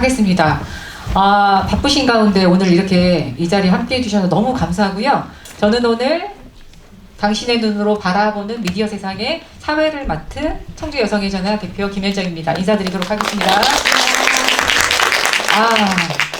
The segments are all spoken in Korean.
하겠습니다. 바쁘신 가운데 오늘 이렇게 이 자리에 함께 해주셔서 너무 감사하고요. 저는 오늘 당신의 눈으로 바라보는 미디어 세상의 사회를 맡은 청주여성의전화 대표 김현정입니다. 인사드리도록 하겠습니다.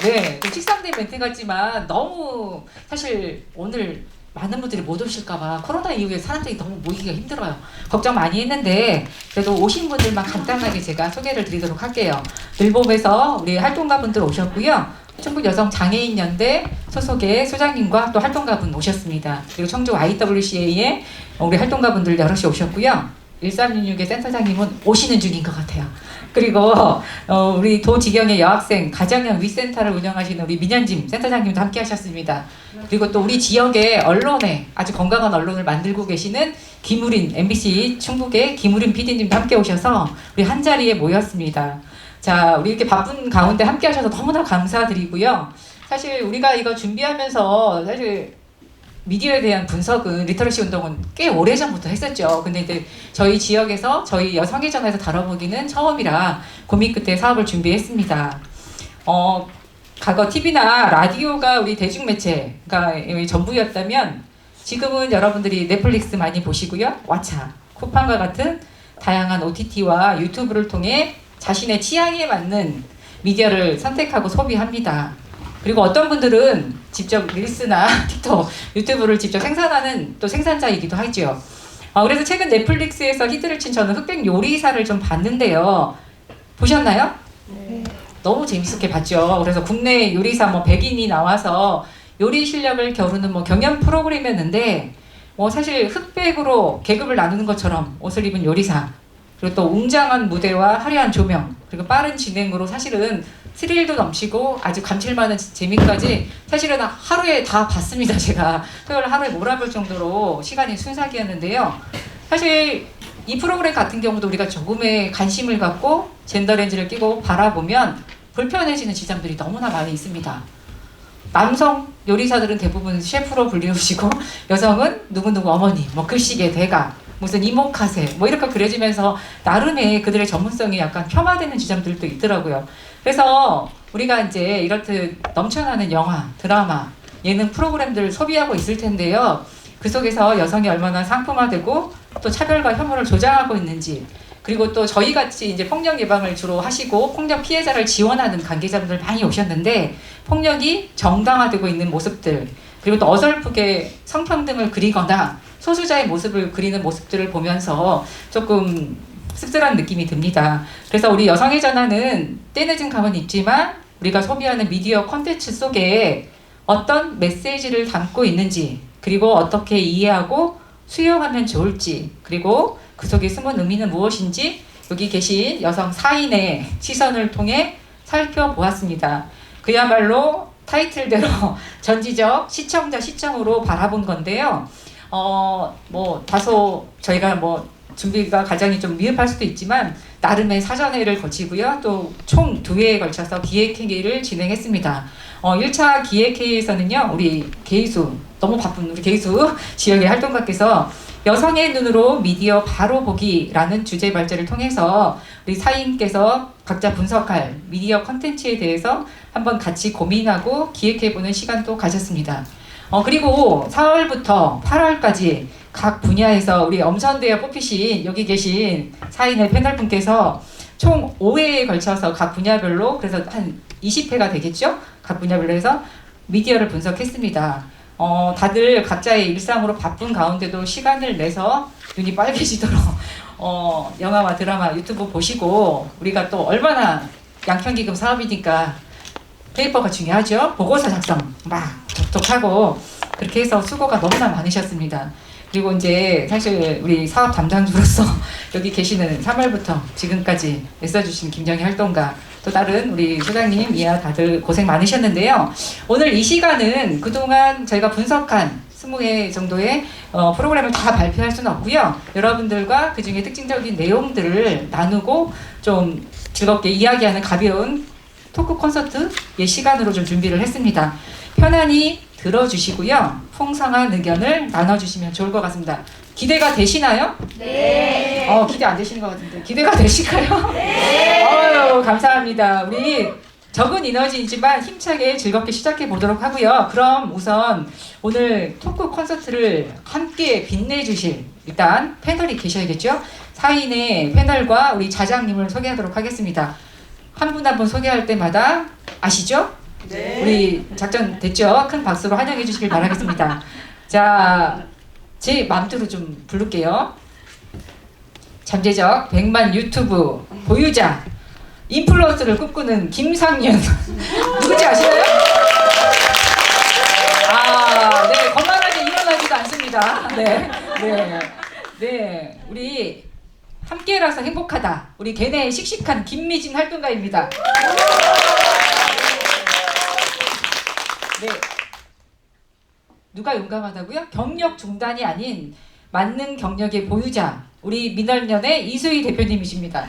네. 식상된 멘트 같지만 너무 사실 오늘 많은 분들이 못 오실까봐 코로나 이후에 사람들이 너무 모이기가 힘들어요. 걱정 많이 했는데 그래도 오신 분들만 간단하게 제가 소개를 드리도록 할게요. 늘봄에서 우리 활동가분들 오셨고요. 충북여성장애인연대 소속의 소장님과 또 활동가분 오셨습니다. 그리고 청주 IWCA의 우리 활동가분들 여럿이 오셨고요. 1366의 센터장님은 오시는 중인 것 같아요. 그리고 우리 도지경의 여학생 가정형 위센터를 운영하시는 우리 민현진 센터장님도 함께 하셨습니다. 그리고 또 우리 지역의 언론에 아주 건강한 언론을 만들고 계시는 김우린 MBC 충북의 김우린 PD님도 함께 오셔서 우리 한자리에 모였습니다. 자, 우리 이렇게 바쁜 가운데 함께 하셔서 너무나 감사드리고요. 사실 우리가 이거 준비하면서 사실 미디어에 대한 분석은 리터러시 운동은 꽤 오래전부터 했었죠. 근데 이제 저희 지역에서 저희 여성의전화에서 다뤄보기는 처음이라 고민 끝에 사업을 준비했습니다. 과거 TV나 라디오가 우리 대중매체가 전부였다면 지금은 여러분들이 넷플릭스 많이 보시고요. 왓챠, 쿠팡과 같은 다양한 OTT와 유튜브를 통해 자신의 취향에 맞는 미디어를 선택하고 소비합니다. 그리고 어떤 분들은 직접 릴스나 틱톡, 유튜브를 직접 생산하는 또 생산자이기도 하죠. 그래서 최근 넷플릭스에서 히트를 친 저는 흑백 요리사를 좀 봤는데요. 보셨나요? 네. 너무 재밌게 봤죠. 그래서 국내 요리사 백인이 나와서 요리 실력을 겨루는 경연 프로그램이었는데 사실 흑백으로 계급을 나누는 것처럼 옷을 입은 요리사, 그리고 또 웅장한 무대와 화려한 조명, 그리고 빠른 진행으로 사실은 스릴도 넘치고 아주 감칠맛은 재미까지 사실은 하루에 다 봤습니다. 제가 토요일 하루에 몰아볼 정도로 시간이 순삭이었는데요. 사실 이 프로그램 같은 경우도 우리가 조금의 관심을 갖고 젠더 렌즈를 끼고 바라보면 불편해지는 지점들이 너무나 많이 있습니다. 남성 요리사들은 대부분 셰프로 불리우시고 여성은 누구누구 어머니, 급식의 대가, 무슨 이모카세 이렇게 그려지면서 나름의 그들의 전문성이 약간 폄하되는 지점들도 있더라고요. 그래서 우리가 이제 이렇듯 넘쳐나는 영화, 드라마, 예능 프로그램들을 소비하고 있을 텐데요. 그 속에서 여성이 얼마나 상품화되고 또 차별과 혐오를 조장하고 있는지, 그리고 또 저희같이 이제 폭력 예방을 주로 하시고 폭력 피해자를 지원하는 관계자분들 많이 오셨는데 폭력이 정당화되고 있는 모습들, 그리고 또 어설프게 성평등을 그리거나 소수자의 모습을 그리는 모습들을 보면서 조금 씁쓸한 느낌이 듭니다. 그래서 우리 여성의 전화는 때늦은 감은 있지만 우리가 소비하는 미디어 콘텐츠 속에 어떤 메시지를 담고 있는지, 그리고 어떻게 이해하고 수용하면 좋을지, 그리고 그 속에 숨은 의미는 무엇인지 여기 계신 여성 4인의 시선을 통해 살펴보았습니다. 그야말로 타이틀대로 전지적 시청자 시점으로 바라본 건데요. 다소 저희가 준비가 과정이 좀 미흡할 수도 있지만 나름의 사전회의를 거치고요. 또 총 2회에 걸쳐서 기획회의를 진행했습니다. 1차 기획회의에서는요. 우리 개이수, 너무 바쁜 우리 개이수 지역의 활동가께서 여성의 눈으로 미디어 바로 보기라는 주제 발제를 통해서 우리 사인께서 각자 분석할 미디어 컨텐츠에 대해서 한번 같이 고민하고 기획해보는 시간도 가졌습니다. 그리고 4월부터 8월까지 각 분야에서 우리 엄선되어 뽑히신 여기 계신 사인의 패널분께서 총 5회에 걸쳐서 각 분야별로, 그래서 한 20회가 되겠죠? 각 분야별로 해서 미디어를 분석했습니다. 다들 각자의 일상으로 바쁜 가운데도 시간을 내서 눈이 빨개지도록 영화와 드라마, 유튜브 보시고, 우리가 또 얼마나 양평기금 사업이니까 페이퍼가 중요하죠. 보고서 작성 막 톡톡하고 그렇게 해서 수고가 너무나 많으셨습니다. 그리고 이제 사실 우리 사업 담당주로서 여기 계시는 3월부터 지금까지 애써주신 김정희 활동가, 또 다른 우리 소장님, 이하 다들 고생 많으셨는데요. 오늘 이 시간은 그동안 저희가 분석한 20회 정도의 프로그램을 다 발표할 수는 없고요. 여러분들과 그 중에 특징적인 내용들을 나누고 좀 즐겁게 이야기하는 가벼운 토크 콘서트의 시간으로 좀 준비를 했습니다. 편안히 들어주시고요. 풍성한 의견을 나눠주시면 좋을 것 같습니다. 기대가 되시나요? 네. 기대 안 되시는 것 같은데 기대가 되실까요? 네. 감사합니다. 우리 적은 에너지이지만 힘차게 즐겁게 시작해 보도록 하고요. 그럼 우선 오늘 토크 콘서트를 함께 빛내주실 일단 패널이 계셔야겠죠? 4인의 패널과 우리 자장님을 소개하도록 하겠습니다. 한 분 한 분 소개할 때마다 아시죠? 네. 우리 작전 됐죠? 큰 박수로 환영해 주시길 바라겠습니다. 자, 제 맘대로 좀 부를게요. 잠재적 100만 유튜브 보유자, 인플루언서를 꿈꾸는 김상윤. 누군지 아시나요? 아, 네, 거만하게 일어나지도 않습니다. 네, 네, 네, 우리 함께라서 행복하다. 우리 걔네의 씩씩한 김미진 활동가입니다. 네, 누가 용감하다고요? 경력 중단이 아닌 만능 경력의 보유자, 우리 민얼년의 이수희 대표님이십니다.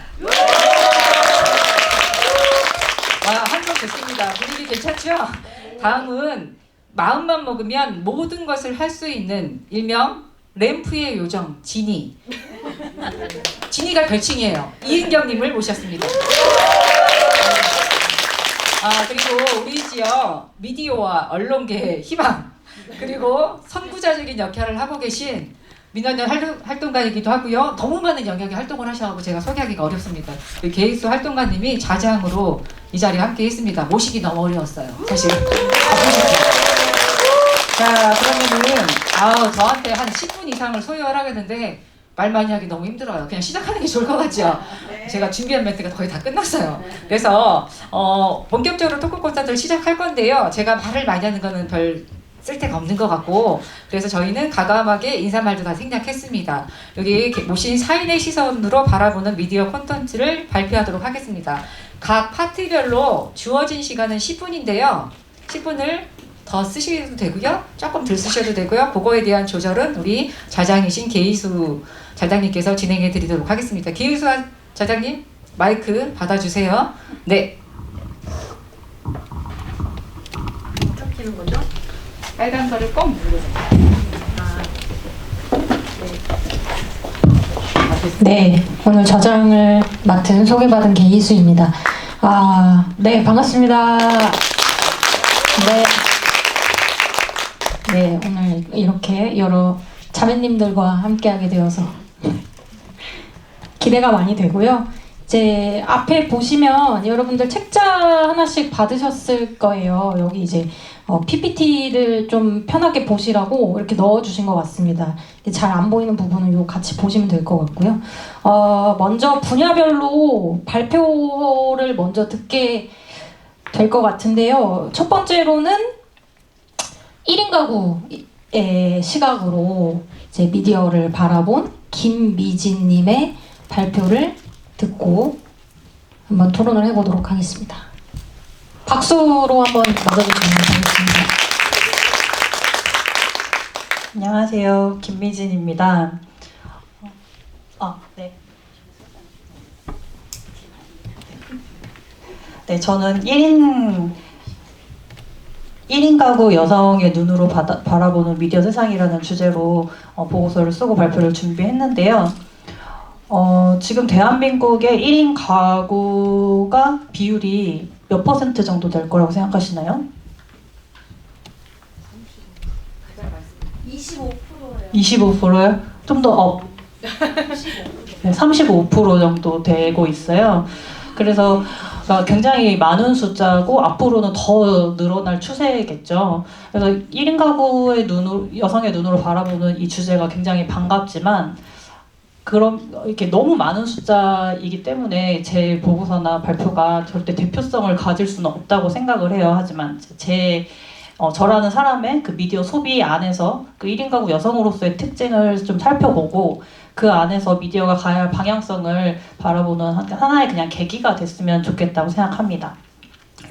와, 한번 좋습니다. 분위기 괜찮죠? 다음은 마음만 먹으면 모든 것을 할 수 있는 일명 램프의 요정 지니. 지니가 별칭이에요. 이은경님을 모셨습니다. 아, 그리고 우리 지역 미디어와 언론계의 희망, 그리고 선구자적인 역할을 하고 계신 민원연 활동가이기도 하고요. 너무 많은 영역의 활동을 하셔서 제가 소개하기가 어렵습니다. 계획수 활동가님이 자장으로 이 자리에 함께 했습니다. 모시기 너무 어려웠어요. 사실. 자, 그러면은 저한테 한 10분 이상을 소요하라겠는데 말 많이 하기 너무 힘들어요. 그냥 시작하는 게 좋을 것 같죠? 제가 준비한 멘트가 거의 다 끝났어요. 그래서 본격적으로 토크 콘서트를 시작할 건데요. 제가 말을 많이 하는 거는 별 쓸데가 없는 것 같고, 그래서 저희는 가감하게 인사말도 다 생략했습니다. 여기 모신 4인의 시선으로 바라보는 미디어 콘텐츠를 발표하도록 하겠습니다. 각 파트별로 주어진 시간은 10분인데요. 10분을 더 쓰셔도 되고요. 조금 덜 쓰셔도 되고요. 그거에 대한 조절은 우리 자장이신 계희수 자장님께서 진행해 드리도록 하겠습니다. 계희수 자장님, 마이크 받아주세요. 네. 켜키는 거죠? 빨간 거를 꼭 누르세요. 네, 오늘 저장을 맡은 소개받은 계희수입니다. 네, 반갑습니다. 네, 오늘 이렇게 여러 자매님들과 함께하게 되어서 기대가 많이 되고요. 이제 앞에 보시면 여러분들 책자 하나씩 받으셨을 거예요. 여기 이제 PPT를 좀 편하게 보시라고 이렇게 넣어주신 것 같습니다. 잘 안 보이는 부분은 요 같이 보시면 될 것 같고요. 먼저 분야별로 발표를 먼저 듣게 될 것 같은데요. 첫 번째로는 1인 가구의 시각으로 이제 미디어를 바라본 김미진님의 발표를 듣고 한번 토론을 해보도록 하겠습니다. 박수로 한번 맞아주시면 되겠습니다. 안녕하세요. 김미진입니다. 네. 네, 저는 1인 가구 여성의 눈으로 바라보는 미디어 세상이라는 주제로 보고서를 쓰고 발표를 준비했는데요. 지금 대한민국의 1인 가구가 비율이 몇 퍼센트 정도 될 거라고 생각하시나요? 25%예요. 25%요? 좀 더 업. 35% 정도 되고 있어요. 그래서 굉장히 많은 숫자고 앞으로는 더 늘어날 추세겠죠. 그래서 1인 가구의 여성의 눈으로 바라보는 이 주제가 굉장히 반갑지만, 그럼 이렇게 너무 많은 숫자이기 때문에 제 보고서나 발표가 절대 대표성을 가질 수는 없다고 생각을 해요. 하지만 저라는 사람의 그 미디어 소비 안에서 그 1인 가구 여성으로서의 특징을 좀 살펴보고 그 안에서 미디어가 가야 할 방향성을 바라보는 하나의 그냥 계기가 됐으면 좋겠다고 생각합니다.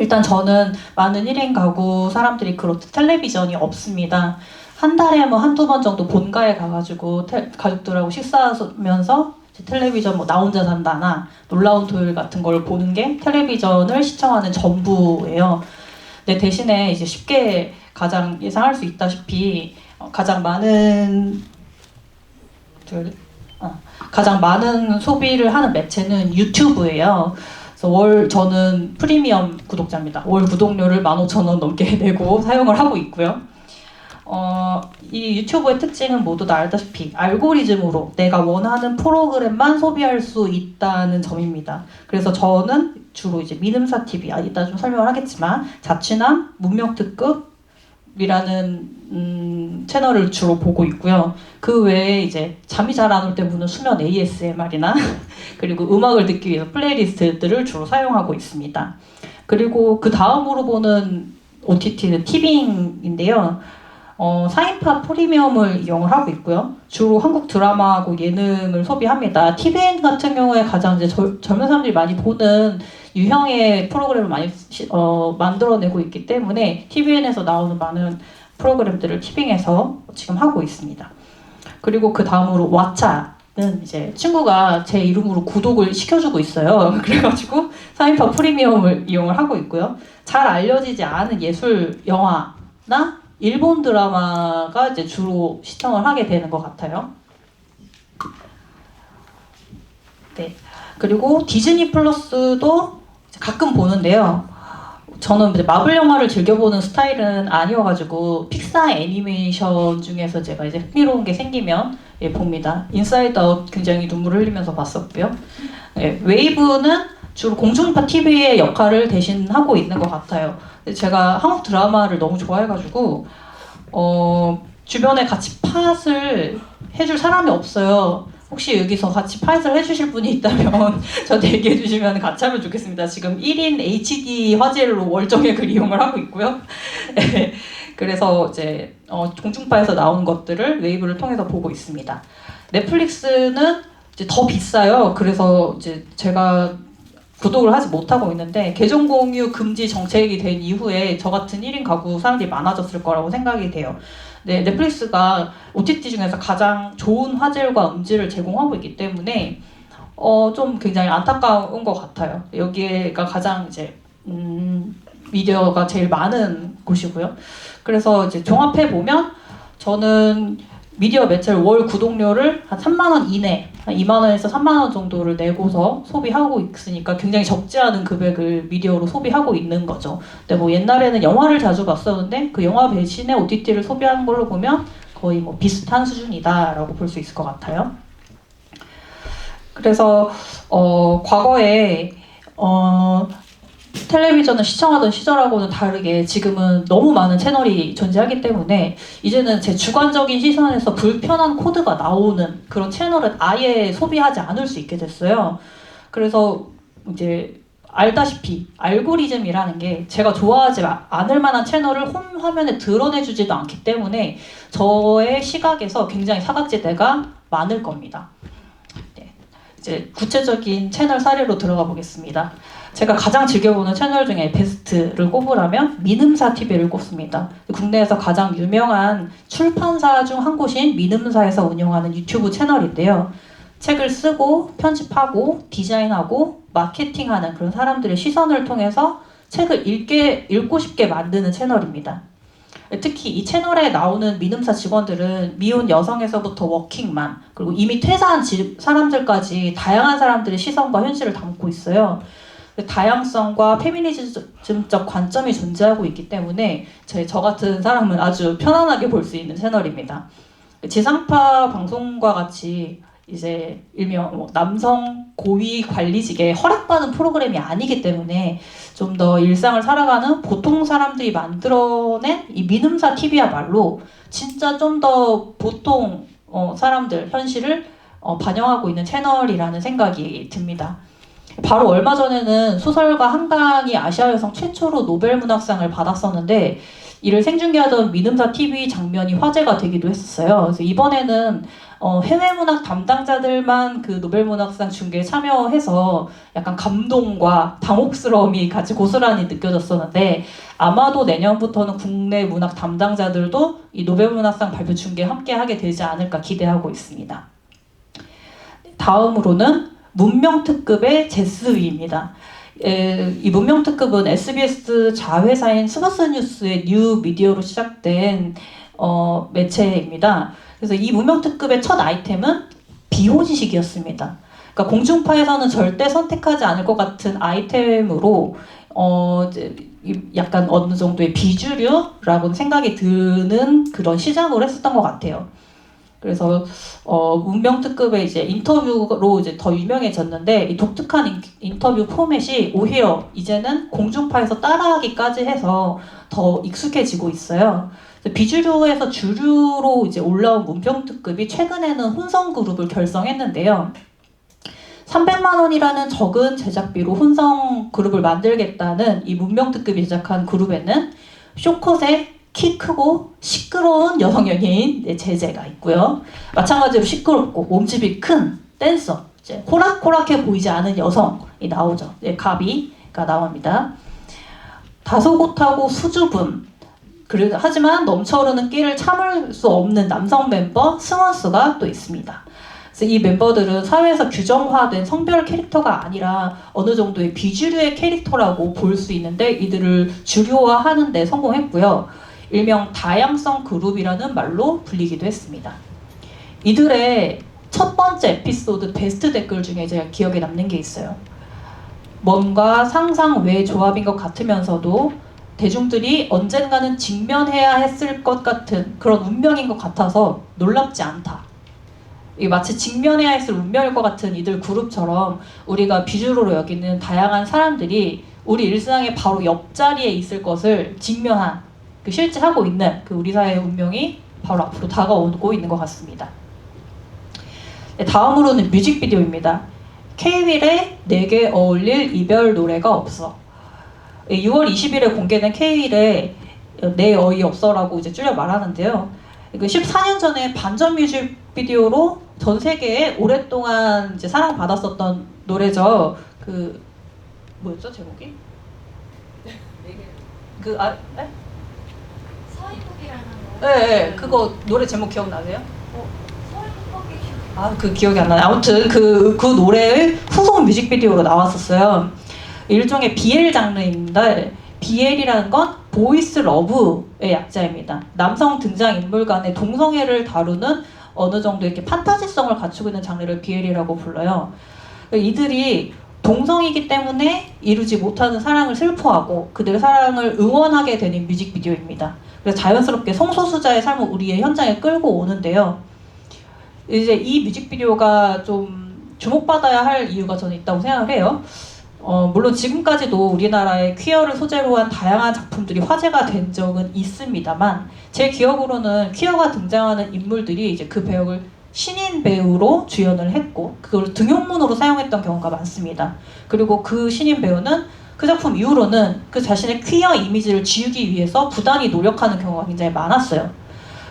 일단 저는 많은 1인 가구 사람들이 그렇듯 텔레비전이 없습니다. 한 달에 뭐 한두 번 정도 본가에 가가지고 가족들하고 식사하면서 텔레비전 나 혼자 산다나 놀라운 토요일 같은 걸 보는 게 텔레비전을 시청하는 전부예요. 근데 대신에 이제 쉽게 가장 예상할 수 있다시피 가장 많은 소비를 하는 매체는 유튜브예요. 그래서 저는 프리미엄 구독자입니다. 월 구독료를 15,000원 넘게 내고 사용을 하고 있고요. 이 유튜브의 특징은 모두 다 알다시피 알고리즘으로 내가 원하는 프로그램만 소비할 수 있다는 점입니다. 그래서 저는 주로 이제 민음사 TV, 이따 좀 설명을 하겠지만 자취남, 문명특급이라는 채널을 주로 보고 있고요. 그 외에 이제 잠이 잘 안 올 때 보는 수면 ASMR이나 그리고 음악을 듣기 위해서 플레이리스트들을 주로 사용하고 있습니다. 그리고 그 다음으로 보는 OTT는 티빙인데요. 4인파 프리미엄을 이용을 하고 있고요. 주로 한국 드라마하고 예능을 소비합니다. TVN 같은 경우에 가장 이제 젊은 사람들이 많이 보는 유형의 프로그램을 많이 만들어내고 있기 때문에 TVN에서 나오는 많은 프로그램들을 티빙에서 지금 하고 있습니다. 그리고 그 다음으로 왓챠는 이제 친구가 제 이름으로 구독을 시켜주고 있어요. 그래가지고 4인파 프리미엄을 이용을 하고 있고요. 잘 알려지지 않은 예술 영화나 일본 드라마가 이제 주로 시청을 하게 되는 것 같아요. 네. 그리고 디즈니 플러스도 가끔 보는데요. 저는 이제 마블 영화를 즐겨보는 스타일은 아니어가지고 픽사 애니메이션 중에서 제가 이제 흥미로운 게 생기면 봅니다. 인사이드 아웃 굉장히 눈물을 흘리면서 봤었고요. 네. 웨이브는 주로 공중파 TV의 역할을 대신하고 있는 것 같아요. 제가 한국 드라마를 너무 좋아해가지고 주변에 같이 팟을 해줄 사람이 없어요. 혹시 여기서 같이 팟을 해주실 분이 있다면 저한테 얘기해 주시면 같이 하면 좋겠습니다. 지금 1인 HD 화질로 월정액을 이용을 하고 있고요. 네, 그래서 이제 공중파에서 나온 것들을 웨이브를 통해서 보고 있습니다. 넷플릭스는 이제 더 비싸요. 그래서 이제 제가 구독을 하지 못하고 있는데 계정 공유 금지 정책이 된 이후에 저 같은 1인 가구 사람들이 많아졌을 거라고 생각이 돼요. 네, 넷플릭스가 OTT 중에서 가장 좋은 화질과 음질을 제공하고 있기 때문에 좀 굉장히 안타까운 것 같아요. 여기가 가장 이제 미디어가 제일 많은 곳이고요. 그래서 이제 종합해 보면 저는 미디어 매체를 월 구독료를 한 3만 원 이내, 한 2만 원에서 3만 원 정도를 내고서 소비하고 있으니까 굉장히 적지 않은 금액을 미디어로 소비하고 있는 거죠. 근데 뭐 옛날에는 영화를 자주 봤었는데 그 영화 대신에 OTT를 소비하는 걸로 보면 거의 뭐 비슷한 수준이다라고 볼 수 있을 것 같아요. 그래서 과거에 텔레비전을 시청하던 시절하고는 다르게 지금은 너무 많은 채널이 존재하기 때문에 이제는 제 주관적인 시선에서 불편한 코드가 나오는 그런 채널은 아예 소비하지 않을 수 있게 됐어요. 그래서 이제 알다시피 알고리즘이라는 게 제가 좋아하지 않을 만한 채널을 홈 화면에 드러내주지도 않기 때문에 저의 시각에서 굉장히 사각지대가 많을 겁니다. 네. 이제 구체적인 채널 사례로 들어가 보겠습니다. 제가 가장 즐겨보는 채널 중에 베스트를 꼽으라면 민음사 TV를 꼽습니다. 국내에서 가장 유명한 출판사 중 한 곳인 민음사에서 운영하는 유튜브 채널인데요. 책을 쓰고 편집하고 디자인하고 마케팅하는 그런 사람들의 시선을 통해서 책을 읽고 싶게 만드는 채널입니다. 특히 이 채널에 나오는 민음사 직원들은 미혼 여성에서부터 워킹맘 그리고 이미 퇴사한 사람들까지 다양한 사람들의 시선과 현실을 담고 있어요. 다양성과 페미니즘적 관점이 존재하고 있기 때문에 저 같은 사람은 아주 편안하게 볼 수 있는 채널입니다. 지상파 방송과 같이 이제 일명 남성 고위 관리직에 허락받은 프로그램이 아니기 때문에 좀 더 일상을 살아가는 보통 사람들이 만들어낸 이 민음사 TV야말로 진짜 좀 더 보통 사람들 현실을 반영하고 있는 채널이라는 생각이 듭니다. 바로 얼마 전에는 소설가 한강이 아시아 여성 최초로 노벨 문학상을 받았었는데 이를 생중계하던 민음사 TV 장면이 화제가 되기도 했었어요. 그래서 이번에는 해외 문학 담당자들만 그 노벨 문학상 중계에 참여해서 약간 감동과 당혹스러움이 같이 고스란히 느껴졌었는데 아마도 내년부터는 국내 문학 담당자들도 이 노벨 문학상 발표 중계에 함께하게 되지 않을까 기대하고 있습니다. 다음으로는 문명특급의 제스위입니다. 이 문명특급은 SBS 자회사인 스버스뉴스의 뉴 미디어로 시작된 매체입니다. 그래서 이 문명특급의 첫 아이템은 비혼식이었습니다. 그러니까 그러니까 공중파에서는 절대 선택하지 않을 것 같은 아이템으로 이제 약간 어느 정도의 비주류라고 생각이 드는 그런 시작을 했었던 것 같아요. 그래서 문명특급의 이제 인터뷰로 이제 더 유명해졌는데 이 독특한 인터뷰 포맷이 오히려 이제는 공중파에서 따라하기까지 해서 더 익숙해지고 있어요. 비주류에서 주류로 이제 올라온 문명특급이 최근에는 혼성 그룹을 결성했는데요. 300만 원이라는 적은 제작비로 혼성 그룹을 만들겠다는 이 문명특급이 제작한 그룹에는 쇼컷에 키 크고 시끄러운 여성 연예인 제재가 있고요. 마찬가지로 시끄럽고 몸집이 큰 댄서, 이제 호락호락해 보이지 않은 여성이 나오죠. 가비가 나옵니다. 다소곳하고 수줍음, 하지만 넘쳐흐르는 끼를 참을 수 없는 남성 멤버 승원수가 또 있습니다. 그래서 이 멤버들은 사회에서 규정화된 성별 캐릭터가 아니라 어느 정도의 비주류의 캐릭터라고 볼 수 있는데 이들을 주류화하는 데 성공했고요. 일명 다양성 그룹이라는 말로 불리기도 했습니다. 이들의 첫 번째 에피소드 베스트 댓글 중에 제가 기억에 남는 게 있어요. 뭔가 상상 외 조합인 것 같으면서도 대중들이 언젠가는 직면해야 했을 것 같은 그런 운명인 것 같아서 놀랍지 않다. 마치 직면해야 했을 운명일 것 같은 이들 그룹처럼 우리가 비주류로 여기는 다양한 사람들이 우리 일상의 바로 옆자리에 있을 것을 직면한 실제 하고 있는 그 우리 사회의 운명이 바로 앞으로 다가오고 있는 것 같습니다. 네, 다음으로는 뮤직비디오입니다. K-윌의 내게 어울릴 이별 노래가 없어. 6월 20일에 공개된 K-윌의 내 어이 없어라고 이제 줄여 말하는데요. 이거 14년 전에 반전 뮤직비디오로 전 세계에 오랫동안 이제 사랑받았었던 노래죠. 그 뭐였죠 제목이? 네, 그거 노래 제목 기억나세요? 그 기억이 안 나요. 아무튼 그 노래의 후속 뮤직비디오로 나왔었어요. 일종의 BL 장르입니다. BL이라는 건 보이스 러브의 약자입니다. 남성 등장인물 간의 동성애를 다루는 어느 정도 이렇게 판타지성을 갖추고 있는 장르를 BL이라고 불러요. 이들이 동성이기 때문에 이루지 못하는 사랑을 슬퍼하고 그들의 사랑을 응원하게 되는 뮤직비디오입니다. 그래서 자연스럽게 성소수자의 삶을 우리의 현장에 끌고 오는데요. 이제 이 뮤직비디오가 좀 주목받아야 할 이유가 저는 있다고 생각을 해요. 물론 지금까지도 우리나라의 퀴어를 소재로 한 다양한 작품들이 화제가 된 적은 있습니다만 제 기억으로는 퀴어가 등장하는 인물들이 이제 그 배역을 신인 배우로 주연을 했고 그걸 등용문으로 사용했던 경우가 많습니다. 그리고 그 신인 배우는 그 작품 이후로는 그 자신의 퀴어 이미지를 지우기 위해서 부단히 노력하는 경우가 굉장히 많았어요.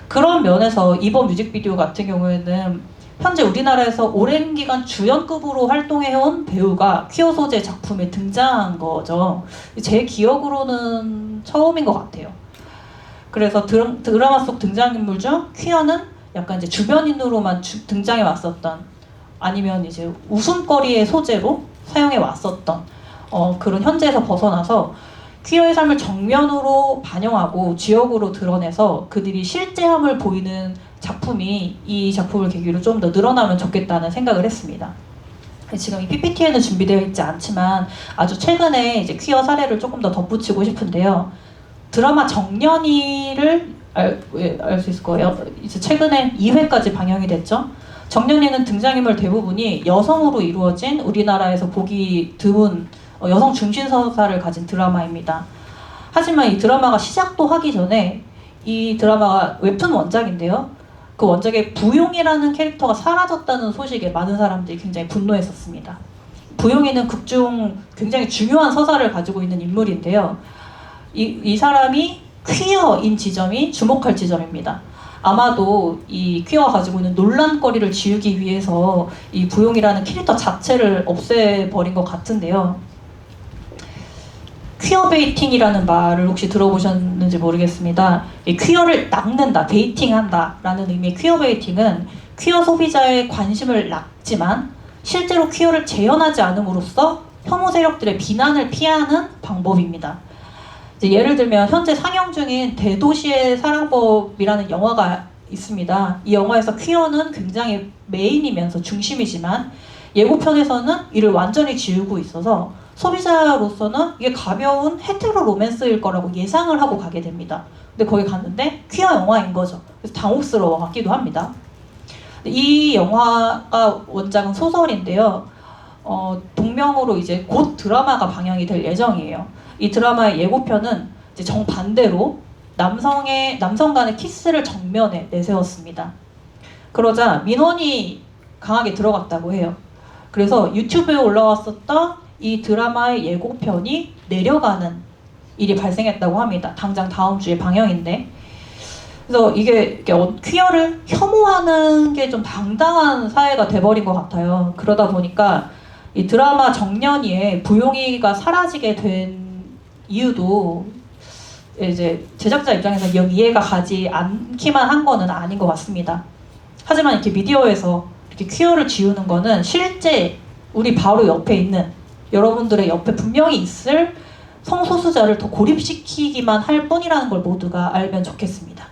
그런 면에서 이번 뮤직비디오 같은 경우에는 현재 우리나라에서 오랜 기간 주연급으로 활동해온 배우가 퀴어 소재 작품에 등장한 거죠. 제 기억으로는 처음인 것 같아요. 그래서 드라마 속 등장인물 중 퀴어는 약간 이제 주변인으로만 등장해 왔었던 아니면 이제 웃음거리의 소재로 사용해 왔었던 그런 현재에서 벗어나서 퀴어의 삶을 정면으로 반영하고 지역으로 드러내서 그들이 실제함을 보이는 작품이 이 작품을 계기로 좀 더 늘어나면 좋겠다는 생각을 했습니다. 지금 이 PPT에는 준비되어 있지 않지만 아주 최근에 이제 퀴어 사례를 조금 더 덧붙이고 싶은데요. 드라마 정년이를 알 수 있을 거예요. 이제 최근에 2회까지 방영이 됐죠. 정년이는 등장인물 대부분이 여성으로 이루어진 우리나라에서 보기 드문 여성 중심 서사를 가진 드라마입니다. 하지만 이 드라마가 시작도 하기 전에 이 드라마가 웹툰 원작인데요. 그 원작의 부용이라는 캐릭터가 사라졌다는 소식에 많은 사람들이 굉장히 분노했었습니다. 부용이는 극중 굉장히 중요한 서사를 가지고 있는 인물인데요. 이 사람이 퀴어인 지점이 주목할 지점입니다. 아마도 이 퀴어가 가지고 있는 논란거리를 지우기 위해서 이 부용이라는 캐릭터 자체를 없애버린 것 같은데요. 퀴어 베이팅이라는 말을 혹시 들어보셨는지 모르겠습니다. 이 퀴어를 낚는다, 베이팅한다 라는 의미의 퀴어 베이팅은 퀴어 소비자의 관심을 낚지만 실제로 퀴어를 재현하지 않음으로써 혐오 세력들의 비난을 피하는 방법입니다. 이제 예를 들면 현재 상영 중인 대도시의 사랑법이라는 영화가 있습니다. 이 영화에서 퀴어는 굉장히 메인이면서 중심이지만 예고편에서는 이를 완전히 지우고 있어서 소비자로서는 이게 가벼운 헤테로 로맨스일 거라고 예상을 하고 가게 됩니다. 근데 거기 갔는데 퀴어 영화인 거죠. 그래서 당혹스러워 하기도 합니다. 이 영화가 원작은 소설인데요. 동명으로 이제 곧 드라마가 방영이 될 예정이에요. 이 드라마의 예고편은 이제 정반대로 남성 간의 키스를 정면에 내세웠습니다. 그러자 민원이 강하게 들어갔다고 해요. 그래서 유튜브에 올라왔었던 이 드라마의 예고편이 내려가는 일이 발생했다고 합니다. 당장 다음 주에 방영인데. 그래서 이게 퀴어를 혐오하는 게 좀 당당한 사회가 돼버린 것 같아요. 그러다 보니까 이 드라마 정년이에 부용이가 사라지게 된 이유도 이제 제작자 입장에서 영 이해가 가지 않기만 한 거는 아닌 것 같습니다. 하지만 이렇게 미디어에서 이렇게 퀴어를 지우는 거는 실제 우리 바로 옆에 있는 여러분들의 옆에 분명히 있을 성소수자를 더 고립시키기만 할 뿐이라는 걸 모두가 알면 좋겠습니다.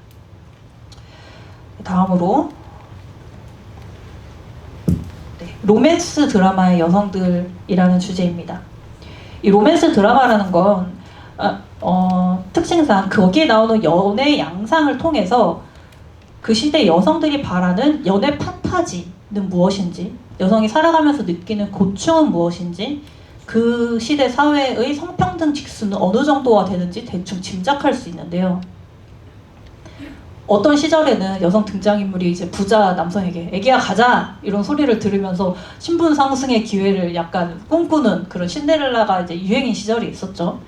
다음으로 로맨스 드라마의 여성들이라는 주제입니다. 이 로맨스 드라마라는 건 특징상 거기에 나오는 연애 양상을 통해서 그 시대 여성들이 바라는 연애 판타지는 무엇인지, 여성이 살아가면서 느끼는 고충은 무엇인지, 그 시대 사회의 성평등 직수는 어느 정도가 되는지 대충 짐작할 수 있는데요. 어떤 시절에는 여성 등장인물이 이제 부자 남성에게 애기야 가자 이런 소리를 들으면서 신분 상승의 기회를 약간 꿈꾸는 그런 신데렐라가 이제 유행인 시절이 있었죠.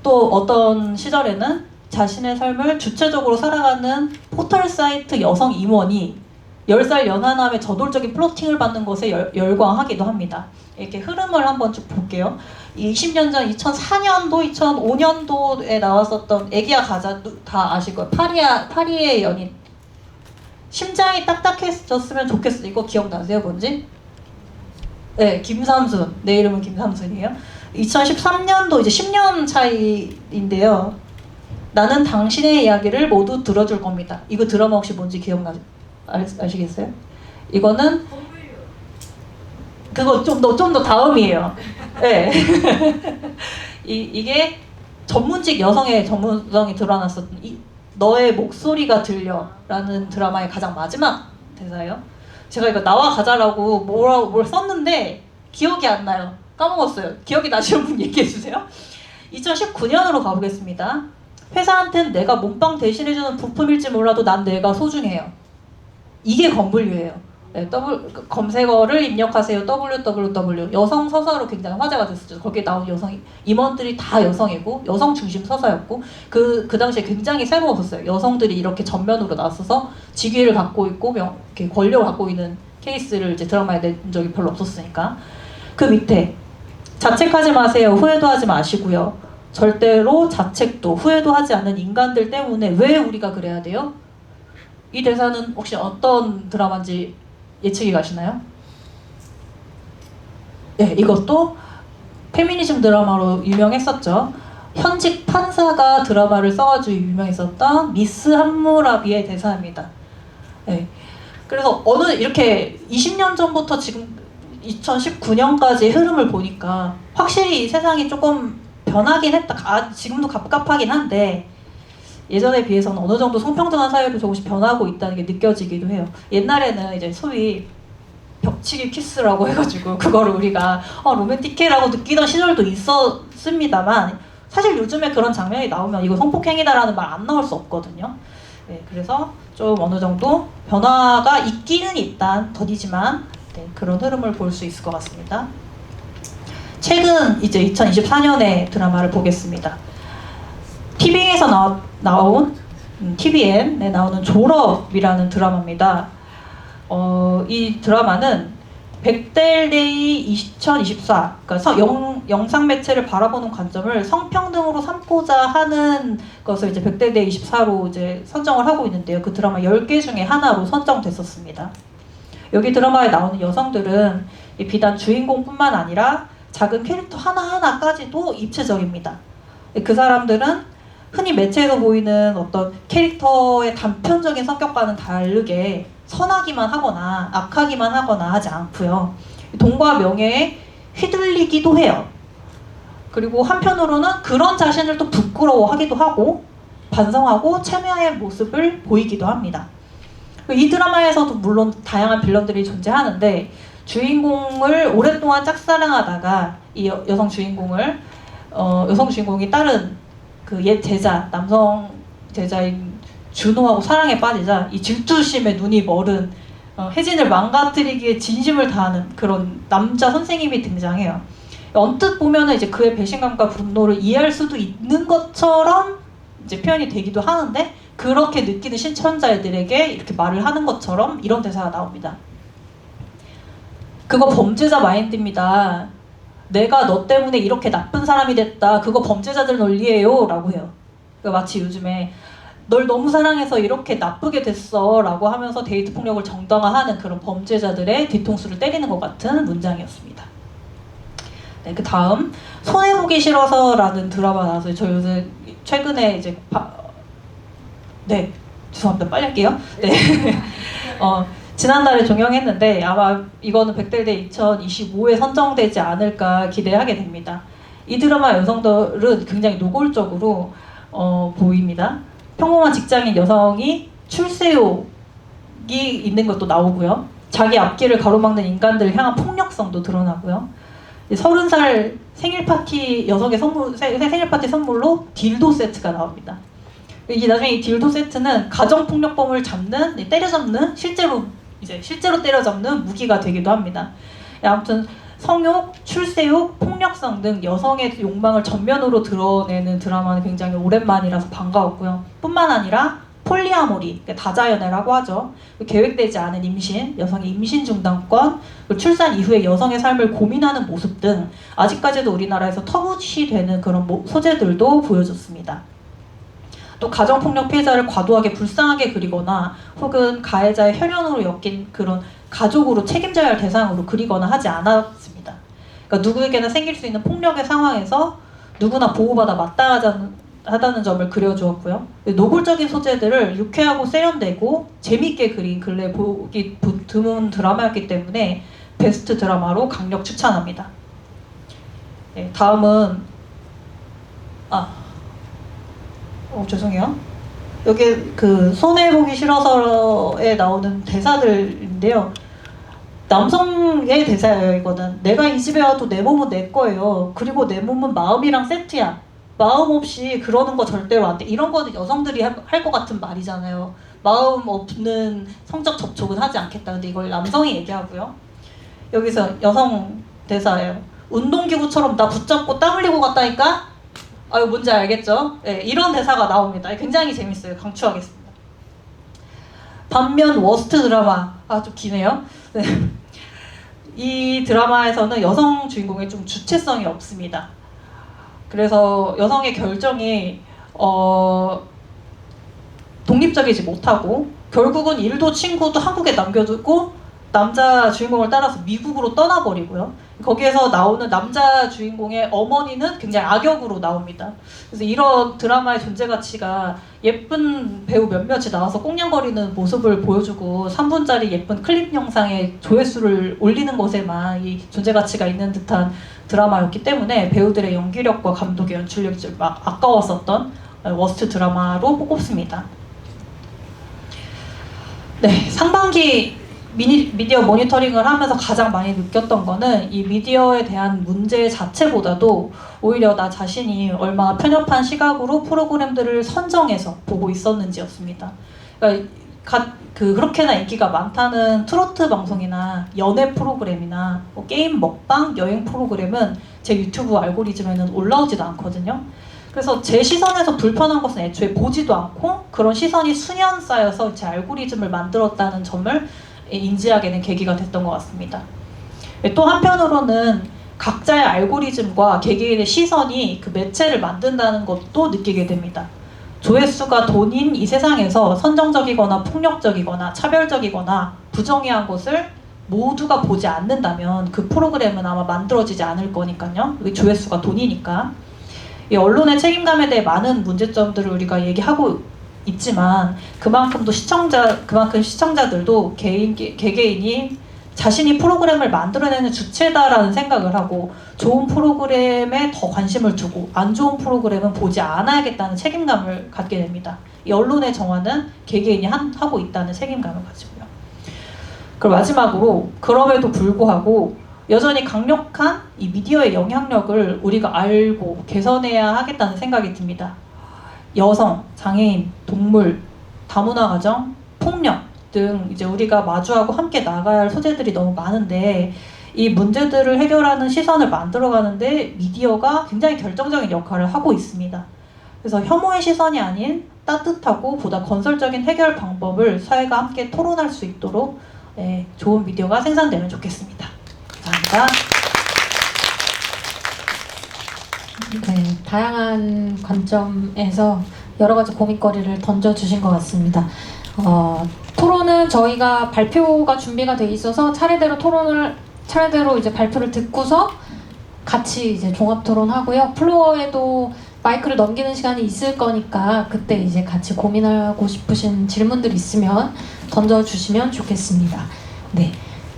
또 어떤 시절에는 자신의 삶을 주체적으로 살아가는 포털 사이트 여성 임원이 10살 연하남의 저돌적인 플로팅을 받는 것에 열광하기도 합니다. 이렇게 흐름을 한번 쭉 볼게요. 20년 전 2004년도, 2005년도에 나왔었던 애기야 가자 다 아실 거예요. 파리의 연인. 심장이 딱딱해졌으면 좋겠어. 이거 기억나세요, 뭔지? 네, 김삼순. 내 이름은 김삼순이에요. 2013년도 이제 10년 차이인데요. 나는 당신의 이야기를 모두 들어줄 겁니다. 이거 드라마 혹시 뭔지 아시겠어요? 이거는 그거 좀 더 다음이에요. 네. 이게 전문직 여성의 전문성이 드러났었던 너의 목소리가 들려라는 드라마의 가장 마지막 대사예요. 제가 이거 나와 가자라고 뭘 썼는데 기억이 안 나요. 까먹었어요. 기억이 나시는 분 얘기해 주세요. 2019년으로 가보겠습니다. 회사한텐 내가 몸빵 대신해주는 부품일지 몰라도 난 내가 소중해요. 이게 건물류예요. 네, 검색어를 입력하세요. www. 여성 서사로 굉장히 화제가 됐었죠. 거기에 나온 임원들이 다 여성이고 여성 중심 서사였고 그 당시에 굉장히 새로웠었어요. 여성들이 이렇게 전면으로 나서서 직위를 갖고 있고 이렇게 권력을 갖고 있는 케이스를 이제 드라마에 낸 적이 별로 없었으니까. 그 밑에 자책하지 마세요. 후회도 하지 마시고요. 절대로 자책도 후회도 하지 않는 인간들 때문에 왜 우리가 그래야 돼요? 이 대사는 혹시 어떤 드라마인지 예측이 가시나요? 네, 이것도 페미니즘 드라마로 유명했었죠. 현직 판사가 드라마를 써가지고 유명했었던 미스 함무라비의 대사입니다. 네. 그래서 이렇게 20년 전부터 지금 2019년까지 흐름을 보니까 확실히 세상이 조금 변하긴 했다. 지금도 갑갑하긴 한데 예전에 비해서는 어느 정도 성평등한 사회로 조금씩 변하고 있다는 게 느껴지기도 해요. 옛날에는 이제 소위 벽치기 키스라고 해가지고 그거를 우리가 로맨틱해라고 느끼던 시절도 있었습니다만 사실 요즘에 그런 장면이 나오면 이거 성폭행이다라는 말 안 나올 수 없거든요. 네, 그래서 좀 어느 정도 변화가 있기는 있단 더디지만 네, 그런 흐름을 볼 수 있을 것 같습니다. 최근 이제 2024년의 드라마를 보겠습니다. TVN에서 나온 TVN에 나오는 졸업이라는 드라마입니다. 이 드라마는 백델데이 2024, 그러니까 영상 매체를 바라보는 관점을 성평등으로 삼고자 하는 것을 이제 백델데이 24로 이제 선정을 하고 있는데요. 그 드라마 10개 중에 하나로 선정됐었습니다. 여기 드라마에 나오는 여성들은 비단 주인공뿐만 아니라 작은 캐릭터 하나하나까지도 입체적입니다. 그 사람들은 흔히 매체에서 보이는 어떤 캐릭터의 단편적인 성격과는 다르게 선하기만 하거나 악하기만 하거나 하지 않고요. 돈과 명예에 휘둘리기도 해요. 그리고 한편으로는 그런 자신을 또 부끄러워하기도 하고 반성하고 참여의 모습을 보이기도 합니다. 이 드라마에서도 물론 다양한 빌런들이 존재하는데 주인공을 오랫동안 짝사랑하다가 이 여성 주인공이 다른 그 옛 제자, 남성 제자인 준호하고 사랑에 빠지자 이 질투심에 눈이 멀은 혜진을 망가뜨리기에 진심을 다하는 그런 남자 선생님이 등장해요. 언뜻 보면은 이제 그의 배신감과 분노를 이해할 수도 있는 것처럼 이제 표현이 되기도 하는데 그렇게 느끼는 시청자들에게 이렇게 말을 하는 것처럼 이런 대사가 나옵니다. 그거 범죄자 마인드입니다. 내가 너 때문에 이렇게 나쁜 사람이 됐다. 그거 범죄자들 논리예요. 라고 해요. 그러니까 마치 요즘에 널 너무 사랑해서 이렇게 나쁘게 됐어. 라고 하면서 데이트 폭력을 정당화하는 그런 범죄자들의 뒤통수를 때리는 것 같은 문장이었습니다. 네, 그 다음 손해보기 싫어서라는 드라마 나와서 저 요새 최근에 이제 네, 죄송합니다. 빨리 할게요. 네. 지난달에 종영했는데 아마 이거는 백달대 2025에 선정되지 않을까 기대하게 됩니다. 이 드라마 여성들은 굉장히 노골적으로 보입니다. 평범한 직장인 여성이 출세욕이 있는 것도 나오고요. 자기 앞길을 가로막는 인간들을 향한 폭력성도 드러나고요. 30살 생일 파티 여성의 생일 파티 선물로 딜도 세트가 나옵니다. 이게 나중에 이 딜도 세트는 가정폭력범을 때려잡는 실제로 때려잡는 무기가 되기도 합니다. 아무튼 성욕, 출세욕, 폭력성 등 여성의 욕망을 전면으로 드러내는 드라마는 굉장히 오랜만이라서 반가웠고요. 뿐만 아니라 폴리아모리, 다자연애라고 하죠. 계획되지 않은 임신, 여성의 임신 중단권, 출산 이후에 여성의 삶을 고민하는 모습 등 아직까지도 우리나라에서 터부시되는 그런 소재들도 보여줬습니다. 또 가정폭력 피해자를 과도하게 불쌍하게 그리거나 혹은 가해자의 혈연으로 엮인 그런 가족으로 책임져야 할 대상으로 그리거나 하지 않았습니다. 그러니까 누구에게나 생길 수 있는 폭력의 상황에서 누구나 보호받아 마땅하다는 점을 그려주었고요. 노골적인 소재들을 유쾌하고 세련되고 재밌게 그린 근래 보기 드문 드라마였기 때문에 베스트 드라마로 강력 추천합니다. 네, 다음은 죄송해요. 여기 그 손해보기 싫어서에 나오는 대사들인데요. 남성의 대사예요. 이거는 내가 이 집에 와도 내 몸은 내 거예요. 그리고 내 몸은 마음이랑 세트야. 마음 없이 그러는 거 절대로 안 돼. 이런 거는 여성들이 할 것 같은 말이잖아요. 마음 없는 성적 접촉은 하지 않겠다. 근데 이걸 남성이 얘기하고요. 여기서 여성 대사예요. 운동기구처럼 나 붙잡고 땀 흘리고 갔다니까? 아유, 뭔지 알겠죠? 네, 이런 대사가 나옵니다. 굉장히 재밌어요. 강추하겠습니다. 반면 워스트 드라마, 좀 기네요. 네. 이 드라마에서는 여성 주인공의 좀 주체성이 없습니다. 그래서 여성의 결정이 독립적이지 못하고 결국은 일도 친구도 한국에 남겨두고 남자 주인공을 따라서 미국으로 떠나버리고요. 거기에서 나오는 남자 주인공의 어머니는 굉장히 악역으로 나옵니다. 그래서 이런 드라마의 존재 가치가 예쁜 배우 몇몇이 나와서 꽁냥거리는 모습을 보여주고 3분짜리 예쁜 클립 영상의 조회수를 올리는 것에만 이 존재 가치가 있는 듯한 드라마였기 때문에 배우들의 연기력과 감독의 연출력이 좀 아까웠었던 워스트 드라마로 꼽습니다. 네, 상반기 미디어 모니터링을 하면서 가장 많이 느꼈던 거는 이 미디어에 대한 문제 자체보다도 오히려 나 자신이 얼마나 편협한 시각으로 프로그램들을 선정해서 보고 있었는지였습니다. 그러니까 그렇게나 인기가 많다는 트로트 방송이나 연애 프로그램이나 게임 먹방, 여행 프로그램은 제 유튜브 알고리즘에는 올라오지도 않거든요. 그래서 제 시선에서 불편한 것은 애초에 보지도 않고 그런 시선이 수년 쌓여서 제 알고리즘을 만들었다는 점을 인지하게 된 계기가 됐던 것 같습니다. 또 한편으로는 각자의 알고리즘과 개개인의 시선이 그 매체를 만든다는 것도 느끼게 됩니다. 조회수가 돈인 이 세상에서 선정적이거나 폭력적이거나 차별적이거나 부정의한 것을 모두가 보지 않는다면 그 프로그램은 아마 만들어지지 않을 거니까요. 조회수가 돈이니까. 이 언론의 책임감에 대해 많은 문제점들을 우리가 얘기하고 있지만 그만큼 시청자들도 개개인이 자신이 프로그램을 만들어내는 주체다라는 생각을 하고 좋은 프로그램에 더 관심을 두고 안 좋은 프로그램은 보지 않아야겠다는 책임감을 갖게 됩니다. 이 언론의 정화는 개개인이 하고 있다는 책임감을 가지고요. 그리고 마지막으로 그럼에도 불구하고 여전히 강력한 이 미디어의 영향력을 우리가 알고 개선해야 하겠다는 생각이 듭니다. 여성, 장애인, 동물, 다문화 가정, 폭력 등 이제 우리가 마주하고 함께 나가야 할 소재들이 너무 많은데 이 문제들을 해결하는 시선을 만들어가는데 미디어가 굉장히 결정적인 역할을 하고 있습니다. 그래서 혐오의 시선이 아닌 따뜻하고 보다 건설적인 해결 방법을 사회가 함께 토론할 수 있도록 좋은 미디어가 생산되면 좋겠습니다. 감사합니다. 네, 다양한 관점에서 여러 가지 고민거리를 던져주신 것 같습니다. 토론은 저희가 발표가 준비가 돼 있어서 차례대로 이제 발표를 듣고서 같이 이제 종합 토론하고요. 플로어에도 마이크를 넘기는 시간이 있을 거니까 그때 이제 같이 고민하고 싶으신 질문들 있으면 던져주시면 좋겠습니다. 네.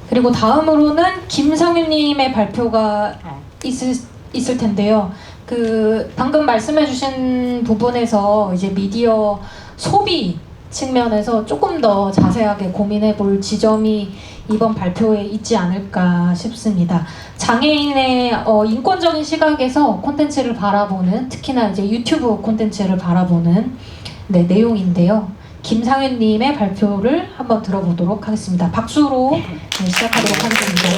그리고 다음으로는 김상윤님의 발표가 있을 텐데요. 방금 말씀해주신 부분에서 이제 미디어 소비 측면에서 조금 더 자세하게 고민해볼 지점이 이번 발표에 있지 않을까 싶습니다. 장애인의 인권적인 시각에서 콘텐츠를 바라보는, 특히나 이제 유튜브 콘텐츠를 바라보는 내용인데요. 김상윤님의 발표를 한번 들어보도록 하겠습니다. 박수로 시작하도록 하겠습니다.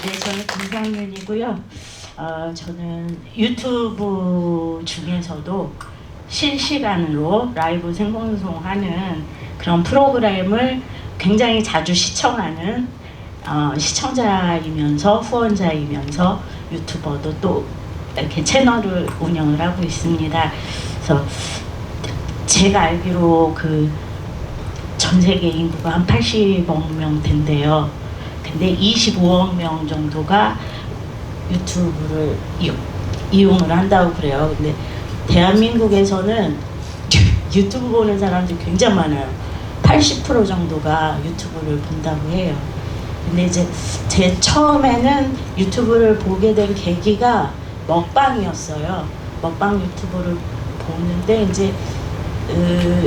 네, 저는 김상윤이고요. 저는 유튜브 중에서도 실시간으로 라이브 생방송하는 그런 프로그램을 굉장히 자주 시청하는 시청자이면서 후원자이면서 유튜버도 또 이렇게 채널을 운영을 하고 있습니다. 그래서 제가 알기로 전 세계 인구가 한 80억 명 된대요. 근데 25억 명 정도가 유튜브를 이용을 한다고 그래요. 근데 대한민국에서는 유튜브 보는 사람들이 굉장히 많아요. 80% 정도가 유튜브를 본다고 해요. 근데 이제 제 처음에는 유튜브를 보게 된 계기가 먹방이었어요. 먹방 유튜브를 보는데 이제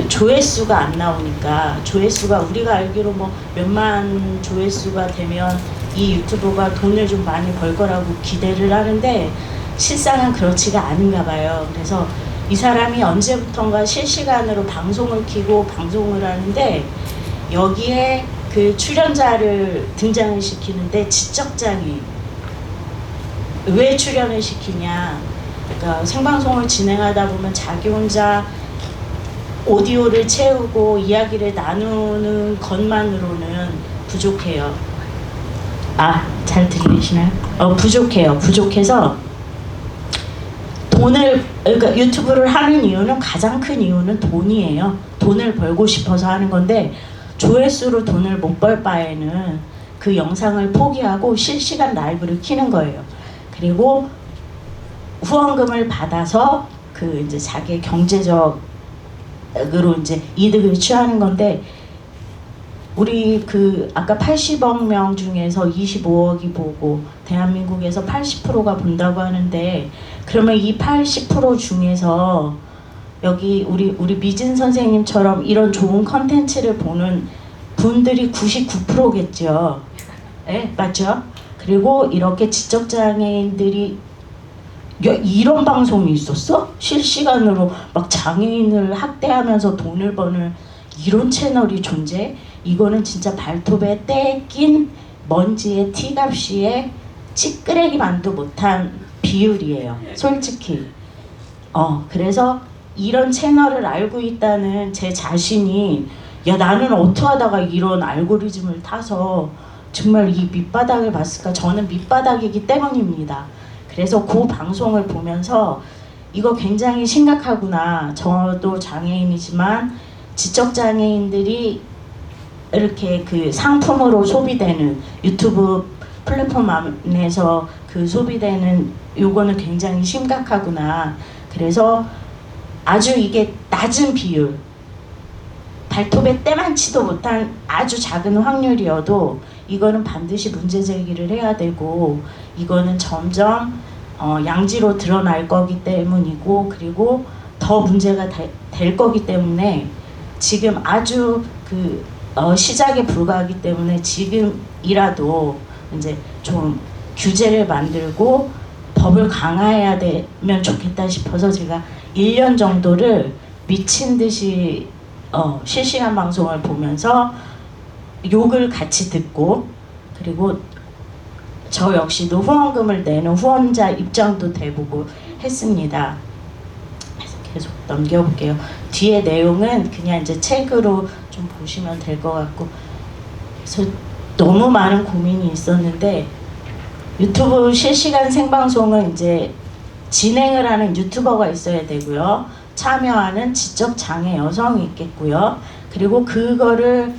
조회수가 안 나오니까, 조회수가 우리가 알기로 뭐 몇만 조회수가 되면 이 유튜브가 돈을 좀 많이 벌 거라고 기대를 하는데 실상은 그렇지가 않은가 봐요. 그래서 이 사람이 언제부턴가 실시간으로 방송을 켜고 방송을 하는데 여기에 출연자를 등장을 시키는데 지적장애인 왜 출연을 시키냐, 그러니까 생방송을 진행하다 보면 자기 혼자 오디오를 채우고 이야기를 나누는 것만으로는 부족해요. 잘 들리시나요? 부족해요. 부족해서 그러니까 유튜브를 하는 이유는, 가장 큰 이유는 돈이에요. 돈을 벌고 싶어서 하는 건데 조회수로 돈을 못 벌 바에는 그 영상을 포기하고 실시간 라이브를 키는 거예요. 그리고 후원금을 받아서 이제 자기 경제적으로 이제 이득을 취하는 건데, 우리 아까 80억 명 중에서 25억이 보고 대한민국에서 80%가 본다고 하는데, 그러면 이 80% 중에서 여기 우리 미진 선생님처럼 이런 좋은 컨텐츠를 보는 분들이 99%겠죠. 네, 맞죠? 그리고 이렇게 지적장애인들이 이런 방송이 있었어? 실시간으로 막 장애인을 학대하면서 돈을 버는 이런 채널이 존재? 이거는 진짜 발톱에 때 낀 먼지의 티값이에 찌끄레기만도 못한 비율이에요. 솔직히. 그래서 이런 채널을 알고 있다는 제 자신이, 나는 어떻게 하다가 이런 알고리즘을 타서 정말 이 밑바닥을 봤을까? 저는 밑바닥이기 때문입니다. 그래서 그 방송을 보면서 이거 굉장히 심각하구나. 저도 장애인이지만 지적장애인들이 이렇게 상품으로 소비되는, 유튜브 플랫폼 안에서 소비되는 요거는 굉장히 심각하구나. 그래서 아주 이게 낮은 비율, 발톱에 때만치도 못한 아주 작은 확률이어도 이거는 반드시 문제 제기를 해야 되고 이거는 점점 양지로 드러날 거기 때문이고 그리고 더 문제가 될 거기 때문에 지금 아주 시작에 불과하기 때문에 지금이라도 이제 좀 규제를 만들고 법을 강화해야 되면 좋겠다 싶어서 제가 1년 정도를 미친 듯이 실시간 방송을 보면서 욕을 같이 듣고 그리고 저 역시도 후원금을 내는 후원자 입장도 돼보고 했습니다. 계속 넘겨볼게요. 뒤에 내용은 그냥 이제 책으로 좀 보시면 될 것 같고 그래서 너무 많은 고민이 있었는데 유튜브 실시간 생방송은 이제 진행을 하는 유튜버가 있어야 되고요. 참여하는 지적장애 여성이 있겠고요. 그리고 그거를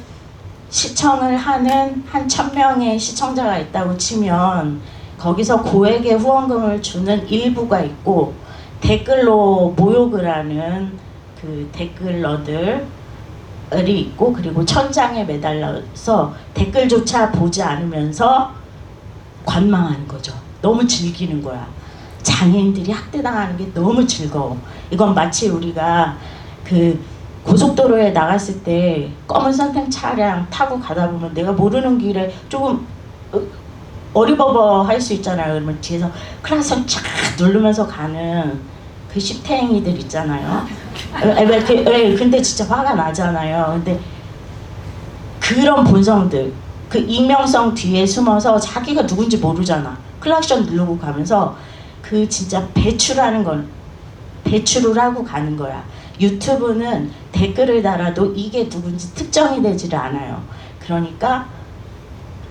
시청을 하는 한 1000명의 시청자가 있다고 치면 거기서 고액의 후원금을 주는 일부가 있고 댓글로 모욕을 하는 그 댓글러들이 있고 그리고 천장에 매달려서 댓글조차 보지 않으면서 관망하는 거죠. 너무 즐기는 거야. 장애인들이 학대당하는 게 너무 즐거워. 이건 마치 우리가 고속도로에 나갔을 때 검은 선택 차량 타고 가다 보면 내가 모르는 길에 조금 어리버버 할 수 있잖아요. 그러면 뒤에서 클락션 쫙 누르면서 가는 그 씹탱이들 있잖아요. 근데 진짜 화가 나잖아요. 근데 그런 본성들, 그 익명성 뒤에 숨어서 자기가 누군지 모르잖아. 클락션 누르고 가면서 그 진짜 배출하는 건 배출을 하고 가는 거야. 유튜브는 댓글을 달아도 이게 누군지 특정이 되지를 않아요. 그러니까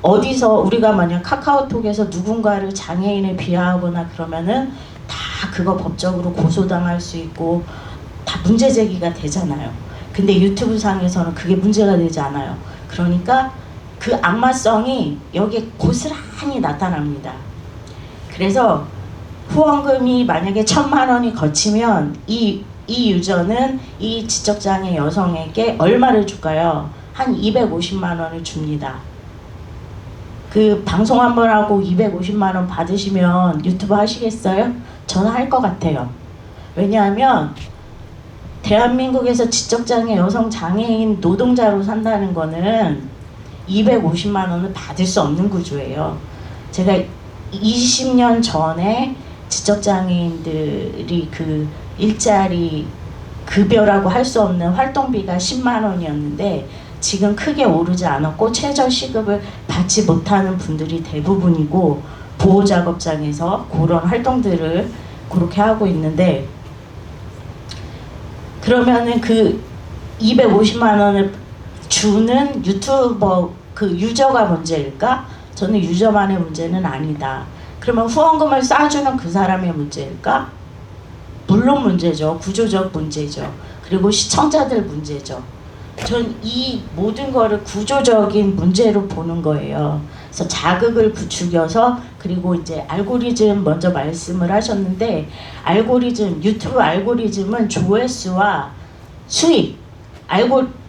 어디서 우리가 만약 카카오톡에서 누군가를 장애인에 비하하거나 그러면은 다 그거 법적으로 고소당할 수 있고 다 문제 제기가 되잖아요. 근데 유튜브 상에서는 그게 문제가 되지 않아요. 그러니까 그 악마성이 여기에 고스란히 나타납니다. 그래서 후원금이 만약에 1000만 원이 거치면 이 유저는 이 지적장애 여성에게 얼마를 줄까요? 한 250만 원을 줍니다. 그 방송 한번 하고 250만 원 받으시면 유튜브 하시겠어요? 저는 할 것 같아요. 왜냐하면 대한민국에서 지적장애 여성 장애인 노동자로 산다는 거는 250만 원을 받을 수 없는 구조예요. 제가 20년 전에 지적장애인들이 그 일자리 급여라고 할 수 없는 활동비가 10만 원이었는데 지금 크게 오르지 않았고 최저시급을 받지 못하는 분들이 대부분이고 보호작업장에서 그런 활동들을 그렇게 하고 있는데 그러면은 그 250만 원을 주는 유튜버 그 유저가 문제일까? 저는 유저만의 문제는 아니다. 그러면 후원금을 쏴주는 그 사람의 문제일까? 물론 문제죠. 구조적 문제죠. 그리고 시청자들 문제죠. 전 이 모든 거를 구조적인 문제로 보는 거예요. 그래서 자극을 부추겨서 그리고 이제 알고리즘 먼저 말씀을 하셨는데 유튜브 알고리즘은 조회수와 수익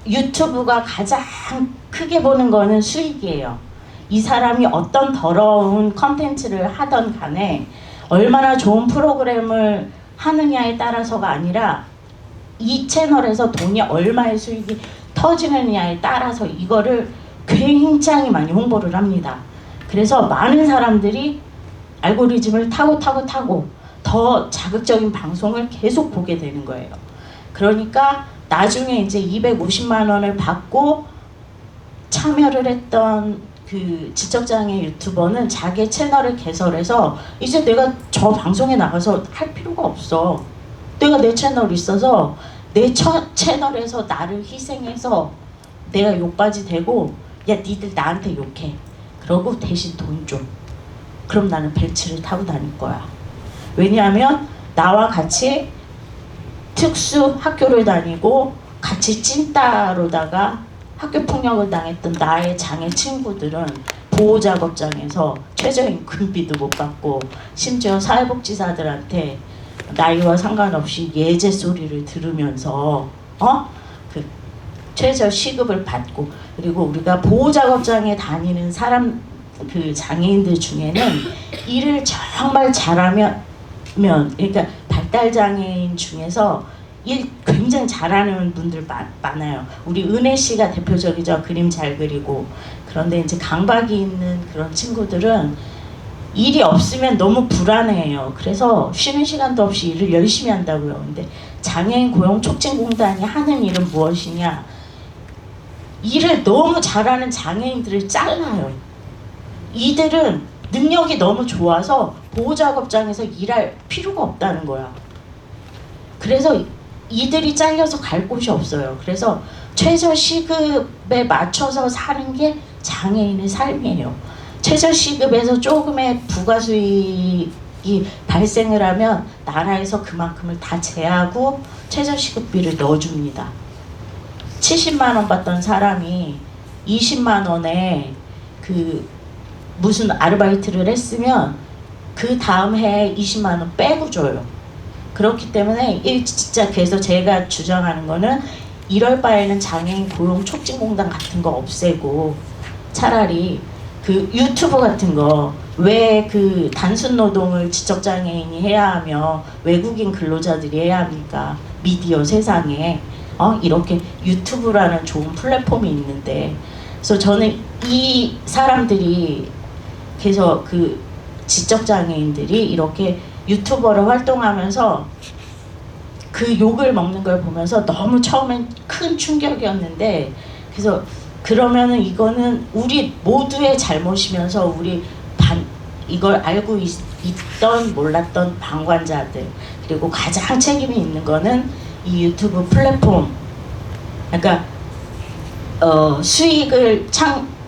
유튜브가 가장 크게 보는 거는 수익이에요. 이 사람이 어떤 더러운 컨텐츠를 하던 간에 얼마나 좋은 프로그램을 하느냐에 따라서가 아니라 이 채널에서 돈이 얼마의 수익이 터지느냐에 따라서 이거를 굉장히 많이 홍보를 합니다. 그래서 많은 사람들이 알고리즘을 타고 더 자극적인 방송을 계속 보게 되는 거예요. 그러니까 나중에 이제 250만 원을 받고 참여를 했던 그 지적장애 유튜버는 자기 채널을 개설해서 이제 내가 저 방송에 나가서 할 필요가 없어. 내가 내 채널이 있어서 내 채널에서 나를 희생해서 내가 욕바지 되고 야 니들 나한테 욕해. 그러고 대신 돈 줘. 그럼 나는 벤츠를 타고 다닐 거야. 왜냐하면 나와 같이 특수 학교를 다니고 같이 찐따로다가 학교 폭력을 당했던 나의 장애 친구들은 보호작업장에서 최저임금비도 못 받고 심지어 사회복지사들한테 나이와 상관없이 예제 소리를 들으면서 최저 시급을 받고, 그리고 우리가 보호작업장에 다니는 사람 그 장애인들 중에는 일을 정말 잘하면 그러니까 발달장애인 중에서 일 굉장히 잘하는 분들 많아요. 우리 은혜 씨가 대표적이죠. 그림 잘 그리고. 그런데 이제 강박이 있는 그런 친구들은 일이 없으면 너무 불안해해요. 그래서 쉬는 시간도 없이 일을 열심히 한다고요. 근데 장애인 고용촉진공단이 하는 일은 무엇이냐? 일을 너무 잘하는 장애인들을 잘라요. 이들은 능력이 너무 좋아서 보호작업장에서 일할 필요가 없다는 거야. 그래서 이들이 잘려서 갈 곳이 없어요. 그래서 최저시급에 맞춰서 사는 게 장애인의 삶이에요. 최저시급에서 조금의 부가수익이 발생을 하면 나라에서 그만큼을 다 제하고 최저시급비를 넣어줍니다. 70만 원 받던 사람이 20만 원에 그 무슨 아르바이트를 했으면 그 다음 해에 20만 원 빼고 줘요. 그렇기 때문에 진짜 그래서 제가 주장하는 거는 이럴 바에는 장애인 고용촉진공단 같은 거 없애고 차라리 그 유튜브 같은 거 왜 그 단순 노동을 지적장애인이 해야 하며 외국인 근로자들이 해야 합니까? 미디어 세상에 이렇게 유튜브라는 좋은 플랫폼이 있는데, 그래서 저는 이 사람들이 그래서 그 지적장애인들이 이렇게 유튜버로 활동하면서 그 욕을 먹는 걸 보면서 너무 처음엔 큰 충격이었는데, 그래서 그러면은 이거는 우리 모두의 잘못이면서 우리 이걸 알고 있던 몰랐던 방관자들, 그리고 가장 책임이 있는 거는 이 유튜브 플랫폼, 그러니까 수익을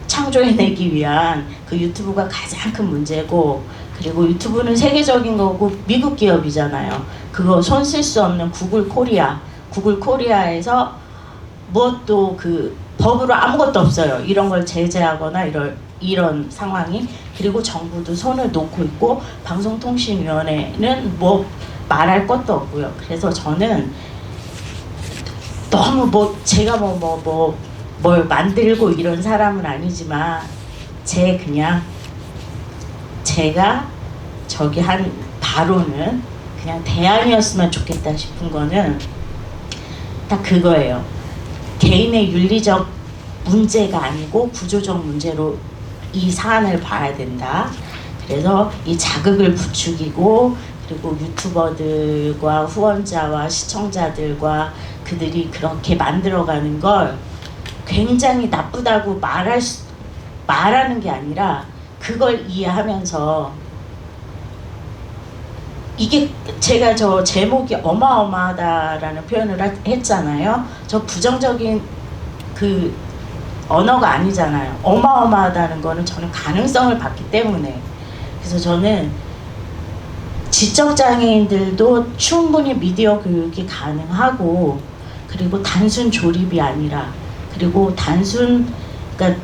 창조해내기 위한 그 유튜브가 가장 큰 문제고, 그리고 유튜브는 세계적인 거고 미국 기업이잖아요. 그거 손 쓸 수 없는 구글 코리아에서 무엇도 그 법으로 아무것도 없어요. 이런 걸 제재하거나 이런 상황이. 그리고 정부도 손을 놓고 있고 방송통신위원회는 뭐 말할 것도 없고요. 그래서 저는 너무 제가 뭘 만들고 이런 사람은 아니지만 제가 저기 한 바로는 그냥 대안이었으면 좋겠다 싶은 거는 딱 그거예요. 개인의 윤리적 문제가 아니고 구조적 문제로 이 사안을 봐야 된다. 그래서 이 자극을 부추기고, 그리고 유튜버들과 후원자와 시청자들과 그들이 그렇게 만들어가는 걸 굉장히 나쁘다고 말하는 게 아니라 그걸 이해하면서, 이게 제가 저 제목이 어마어마하다라는 표현을 했잖아요. 저 부정적인 그 언어가 아니잖아요. 어마어마하다는 거는 저는 가능성을 봤기 때문에. 그래서 저는 지적장애인들도 충분히 미디어 교육이 가능하고, 그리고 단순 조립이 아니라, 그리고 그러니까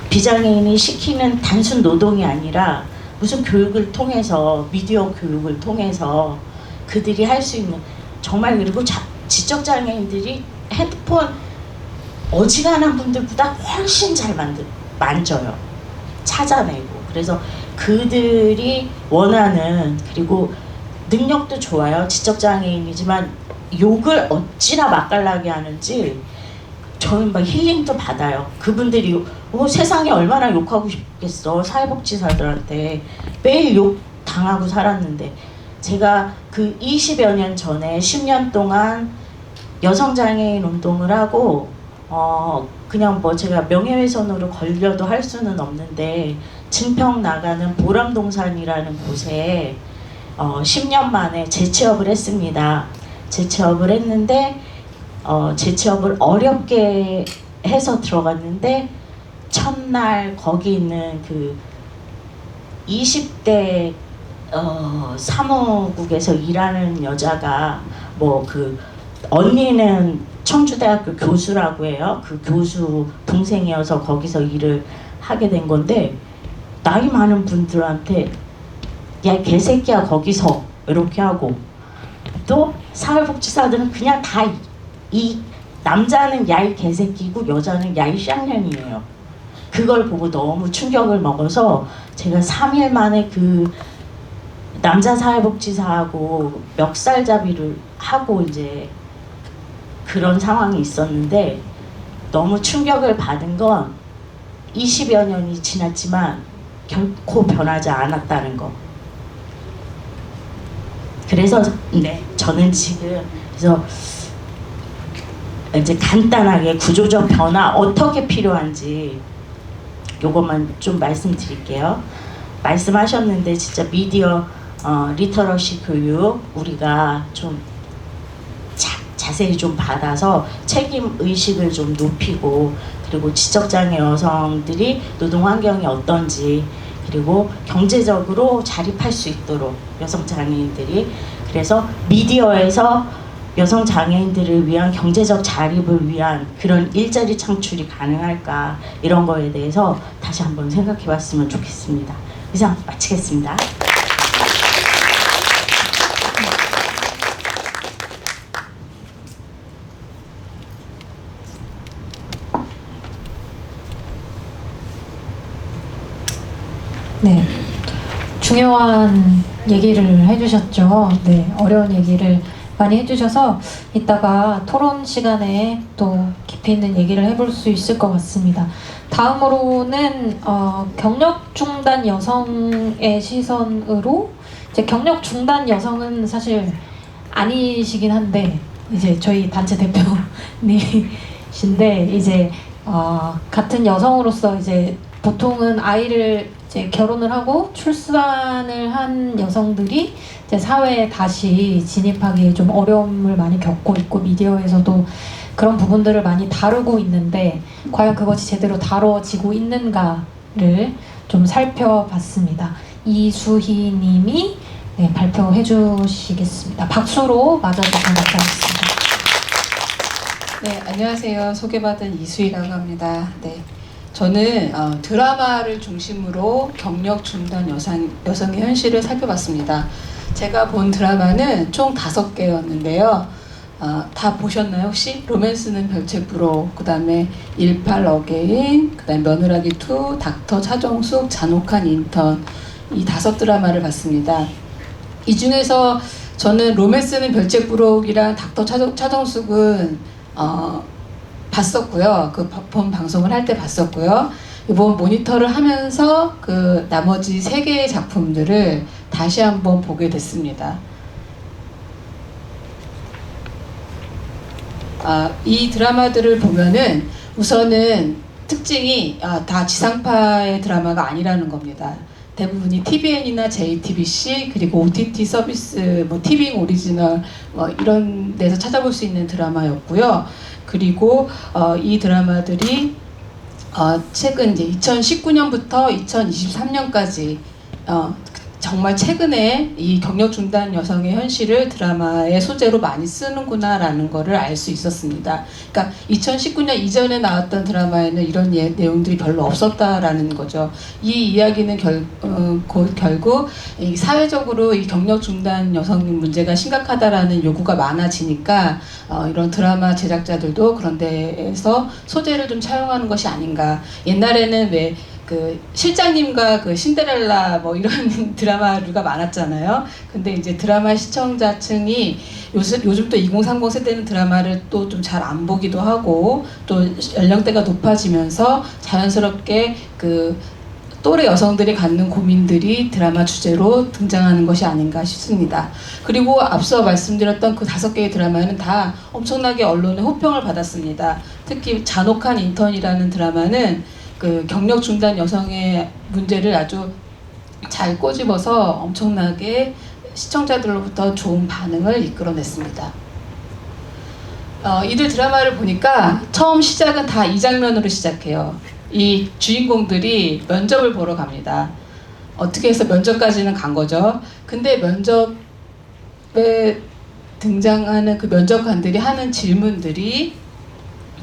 비장애인이 시키는 단순 노동이 아니라 무슨 교육을 통해서, 미디어 교육을 통해서 그들이 할 수 있는, 정말, 그리고 지적장애인들이 핸드폰 어지간한 분들보다 훨씬 잘 만져요. 찾아내고. 그래서 그들이 원하는, 그리고 능력도 좋아요. 지적장애인이지만 욕을 어찌나 맛깔나게 하는지 저는 막 힐링도 받아요. 그분들이 세상에 얼마나 욕하고 싶겠어. 사회복지사들한테 매일 욕 당하고 살았는데, 제가 그 20여 년 전에 10년 동안 여성장애인 운동을 하고 그냥 제가 명예훼손으로 걸려도 할 수는 없는데 증평 나가는 보람동산이라는 곳에 10년 만에 재취업을 했습니다. 재취업을 했는데 재취업을 어렵게 해서 들어갔는데, 첫날 거기 있는 그 20대 사무국에서 일하는 여자가 언니는 청주대학교 교수라고 해요. 그 교수 동생이어서 거기서 일을 하게 된 건데, 나이 많은 분들한테 야 개새끼야 거기서 이렇게 하고, 또 사회복지사들은 그냥 다 남자는 야이 개새끼고 여자는 야이 쌍년이에요. 그걸 보고 너무 충격을 먹어서 제가 3일 만에 그 남자 사회복지사하고 멱살잡이를 하고 이제 그런 상황이 있었는데, 너무 충격을 받은 건 20여 년이 지났지만 결코 변하지 않았다는 거. 그래서 네, 저는 지금 그래서 이제 간단하게 구조적 변화 어떻게 필요한지 요것만 좀 말씀드릴게요. 말씀하셨는데 진짜 미디어 리터러시 교육 우리가 좀 자세히 좀 받아서 책임 의식을 좀 높이고, 그리고 지적장애 여성들이 노동 환경이 어떤지, 그리고 경제적으로 자립할 수 있도록 여성 장애인들이, 그래서 미디어에서 여성 장애인들을 위한 경제적 자립을 위한 그런 일자리 창출이 가능할까, 이런 거에 대해서 다시 한번 생각해 봤으면 좋겠습니다. 이상 마치겠습니다. 네, 중요한 얘기를 해주셨죠. 네, 어려운 얘기를 많이 해주셔서 이따가 토론 시간에 또 깊이 있는 얘기를 해볼 수 있을 것 같습니다. 다음으로는 경력 중단 여성의 시선으로, 이제 경력 중단 여성은 사실 아니시긴 한데 이제 저희 단체 대표님이신데, 이제 같은 여성으로서 이제 보통은 아이를 이제 결혼을 하고 출산을 한 여성들이 이제 사회에 다시 진입하기에 좀 어려움을 많이 겪고 있고, 미디어에서도 그런 부분들을 많이 다루고 있는데 과연 그것이 제대로 다뤄지고 있는가를 좀 살펴봤습니다. 이수희 님이 네, 발표해 주시겠습니다. 박수로 맞아주시면 감사하겠습니다. 네, 안녕하세요. 소개받은 이수희라고 합니다. 네, 저는 드라마를 중심으로 경력 중단 여성의 현실을 살펴봤습니다. 제가 본 드라마는 총 5개였는데요. 다 보셨나요 혹시? 로맨스는 별책부로, 그 다음에 18 어게인, 그 다음에 며느라기 2, 닥터 차정숙, 잔혹한 인턴, 이 5 드라마를 봤습니다. 이 중에서 저는 로맨스는 별책부록이랑 닥터 차정숙은 봤었고요. 그 본 방송을 할 때 봤었고요. 이번 모니터를 하면서 그 나머지 3개의 작품들을 다시 한번 보게 됐습니다. 이 드라마들을 보면은 우선은 특징이 다 지상파의 드라마가 아니라는 겁니다. 대부분이 TVN이나 JTBC 그리고 OTT 서비스, 뭐 티빙 오리지널 이런 데서 찾아볼 수 있는 드라마였고요. 그리고 이 드라마들이 최근 이제 2019년부터 2023년까지 정말 최근에 이 경력 중단 여성의 현실을 드라마의 소재로 많이 쓰는구나라는 거를 알 수 있었습니다. 그러니까 2019년 이전에 나왔던 드라마에는 이런 내용들이 별로 없었다라는 거죠. 이 이야기는 결국 이 사회적으로 이 경력 중단 여성 문제가 심각하다라는 요구가 많아지니까 이런 드라마 제작자들도 그런 데에서 소재를 좀 차용하는 것이 아닌가. 옛날에는 왜 그 실장님과 그 신데렐라 뭐 이런 드라마류가 많았잖아요. 근데 이제 드라마 시청자층이 요즘 또 2030 세대는 드라마를 또 좀 잘 안 보기도 하고, 또 연령대가 높아지면서 자연스럽게 그 또래 여성들이 갖는 고민들이 드라마 주제로 등장하는 것이 아닌가 싶습니다. 그리고 앞서 말씀드렸던 그 5개의 드라마는 다 엄청나게 언론의 호평을 받았습니다. 특히 잔혹한 인턴이라는 드라마는 그 경력 중단 여성의 문제를 아주 잘 꼬집어서 엄청나게 시청자들로부터 좋은 반응을 이끌어냈습니다. 이들 드라마를 보니까 처음 시작은 다 이 장면으로 시작해요. 이 주인공들이 면접을 보러 갑니다. 어떻게 해서 면접까지는 간 거죠. 근데 면접에 등장하는 그 면접관들이 하는 질문들이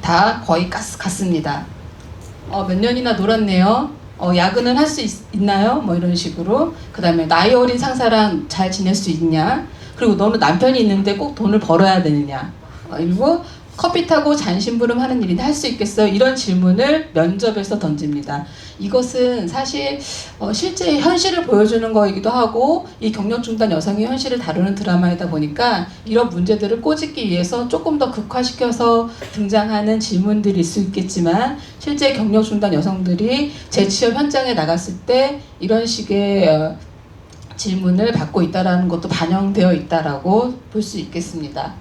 다 거의 같습니다. 몇 년이나 놀았네요. 야근은 할 수 있나요? 뭐 이런 식으로. 그 다음에 나이 어린 상사랑 잘 지낼 수 있냐? 그리고 너는 남편이 있는데 꼭 돈을 벌어야 되느냐? 그리고 커피 타고 잔심부름 하는 일인데 할 수 있겠어요? 이런 질문을 면접에서 던집니다. 이것은 사실 실제 현실을 보여주는 거이기도 하고 이 경력중단 여성의 현실을 다루는 드라마이다 보니까 이런 문제들을 꼬집기 위해서 조금 더 극화시켜서 등장하는 질문들일 수 있겠지만 실제 경력중단 여성들이 재취업 현장에 나갔을 때 이런 식의 질문을 받고 있다는 것도 반영되어 있다라고 볼 수 있겠습니다.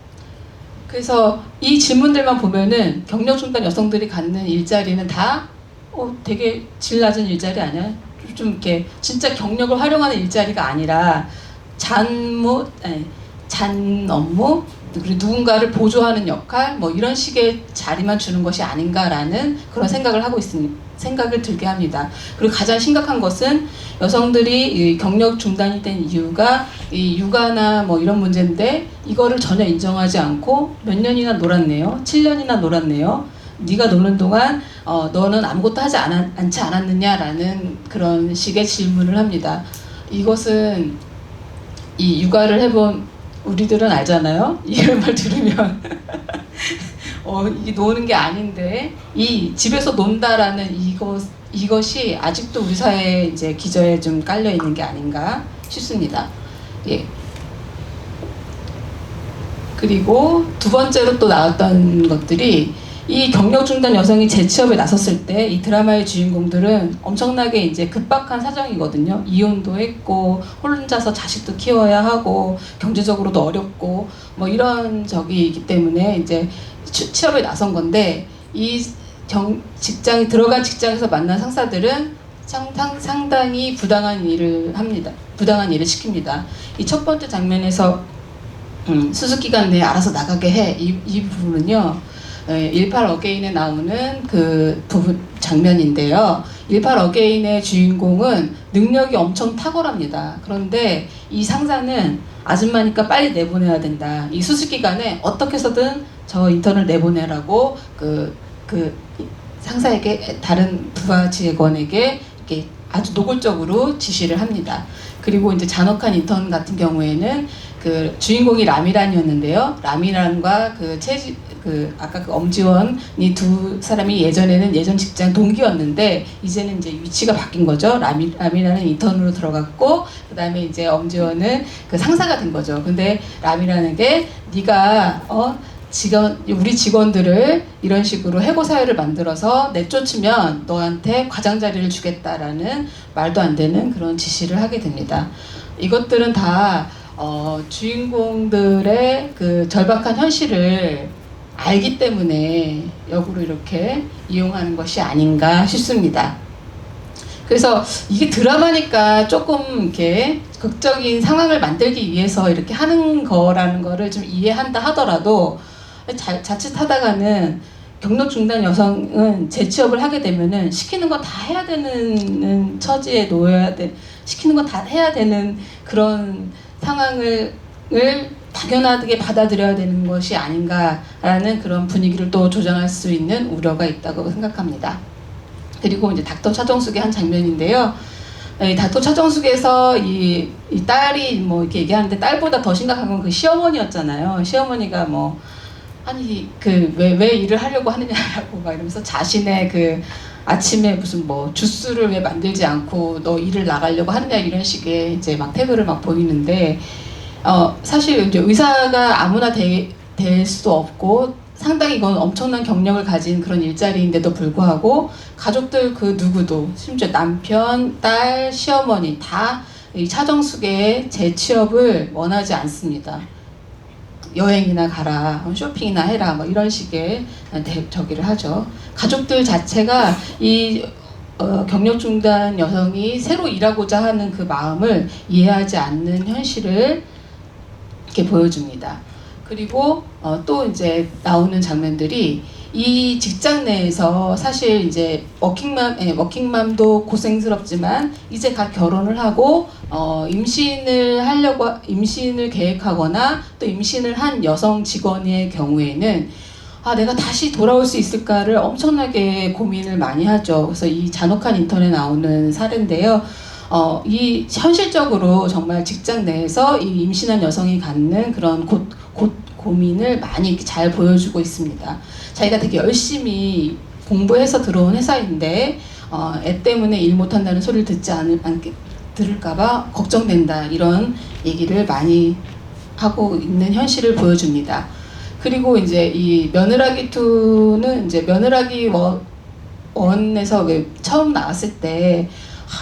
그래서 이 질문들만 보면은 경력중단 여성들이 갖는 일자리는 다 되게 질 낮은 일자리 아니야? 좀 이렇게 진짜 경력을 활용하는 일자리가 아니라 잔 업무, 그리고 누군가를 보조하는 역할, 뭐 이런 식의 자리만 주는 것이 아닌가라는 그런 생각을 하고 있습니다. 생각을 들게 합니다. 그리고 가장 심각한 것은 여성들이 이 경력 중단이 된 이유가 이 육아나 뭐 이런 문제인데 이거를 전혀 인정하지 않고 몇 년이나 놀았네요. 7년이나 놀았네요. 네가 노는 동안 너는 아무것도 하지 않지 않았느냐라는 그런 식의 질문을 합니다. 이것은 이 육아를 해본 우리들은 알잖아요. 이런 말 들으면 이게 노는 게 아닌데 이 집에서 논다라는 이것이 아직도 우리 사회에 이제 기저에 좀 깔려 있는 게 아닌가 싶습니다. 예. 그리고 두 번째로 또 나왔던 것들이 이 경력중단 여성이 재취업에 나섰을 때 이 드라마의 주인공들은 엄청나게 이제 급박한 사정이거든요. 이혼도 했고 혼자서 자식도 키워야 하고 경제적으로도 어렵고 뭐 이런 적이기 때문에 이제 취업에 나선 건데 이 들어간 직장에서 만난 상사들은 상당히 부당한 일을 합니다. 부당한 일을 시킵니다. 이 첫 번째 장면에서 수습 기간 내에 알아서 나가게 해. 이 부분은요. 18 어게인에 나오는 그 부분 장면인데요. 18 어게인의 주인공은 능력이 엄청 탁월합니다. 그런데 이 상사는 아줌마니까 빨리 내보내야 된다. 이 수습 기간에 어떻게 해서든 저 인턴을 내보내라고 그 상사에게 다른 부하 직원에게 이렇게 아주 노골적으로 지시를 합니다. 그리고 이제 잔혹한 인턴 같은 경우에는 그 주인공이 라미란이었는데요. 라미란과 아까 그 엄지원이 두 사람이 예전에는 예전 직장 동기였는데 이제는 이제 위치가 바뀐 거죠. 라미란은 인턴으로 들어갔고 그다음에 이제 엄지원은 그 상사가 된 거죠. 근데 라미란에게 네가 우리 직원들을 이런 식으로 해고 사회를 만들어서 내쫓으면 너한테 과장 자리를 주겠다라는 말도 안 되는 그런 지시를 하게 됩니다. 이것들은 다 주인공들의 그 절박한 현실을 알기 때문에 역으로 이렇게 이용하는 것이 아닌가 싶습니다. 그래서 이게 드라마니까 조금 이렇게 극적인 상황을 만들기 위해서 이렇게 하는 거라는 거를 좀 이해한다 하더라도 자칫하다가는 경력중단 여성은 재취업을 하게 되면은 시키는 건 다 해야 되는 처지에 시키는 건 다 해야 되는 그런 상황을 당연하게 받아들여야 되는 것이 아닌가라는 그런 분위기를 또 조장할 수 있는 우려가 있다고 생각합니다. 그리고 이제 닥터 차정숙의 한 장면인데요. 닥터 차정숙에서 이 딸이 뭐 이렇게 얘기하는데 딸보다 더 심각한 건 그 시어머니였잖아요. 시어머니가 뭐 아니 왜 일을 하려고 하느냐라고 막 이러면서 자신의 그 아침에 무슨 뭐 주스를 왜 만들지 않고 너 일을 나가려고 하느냐 이런 식의 이제 막 태도를 막 보이는데 사실 이제 의사가 아무나 될 수도 없고 상당히 이건 엄청난 경력을 가진 그런 일자리인데도 불구하고 가족들 그 누구도 심지어 남편, 딸, 시어머니 다 이 차정숙의 재취업을 원하지 않습니다. 여행이나 가라, 쇼핑이나 해라, 뭐 이런 식의 저기를 하죠. 가족들 자체가 이 경력중단 여성이 새로 일하고자 하는 그 마음을 이해하지 않는 현실을 이렇게 보여줍니다. 그리고 또 이제 나오는 장면들이 이 직장 내에서 사실 이제 워킹맘도 고생스럽지만 이제 갓 결혼을 하고 임신을 계획하거나 또 임신을 한 여성 직원의 경우에는 내가 다시 돌아올 수 있을까를 엄청나게 고민을 많이 하죠. 그래서 이 잔혹한 인턴에 나오는 사례인데요. 이 현실적으로 정말 직장 내에서 이 임신한 여성이 갖는 그런 고민을 많이 이렇게 잘 보여주고 있습니다. 자기가 되게 열심히 공부해서 들어온 회사인데 애 때문에 일 못한다는 소리를 들을까봐 걱정된다, 이런 얘기를 많이 하고 있는 현실을 보여줍니다. 그리고 이제 이 며느라기 2는 이제 며느라기 1에서 왜 처음 나왔을 때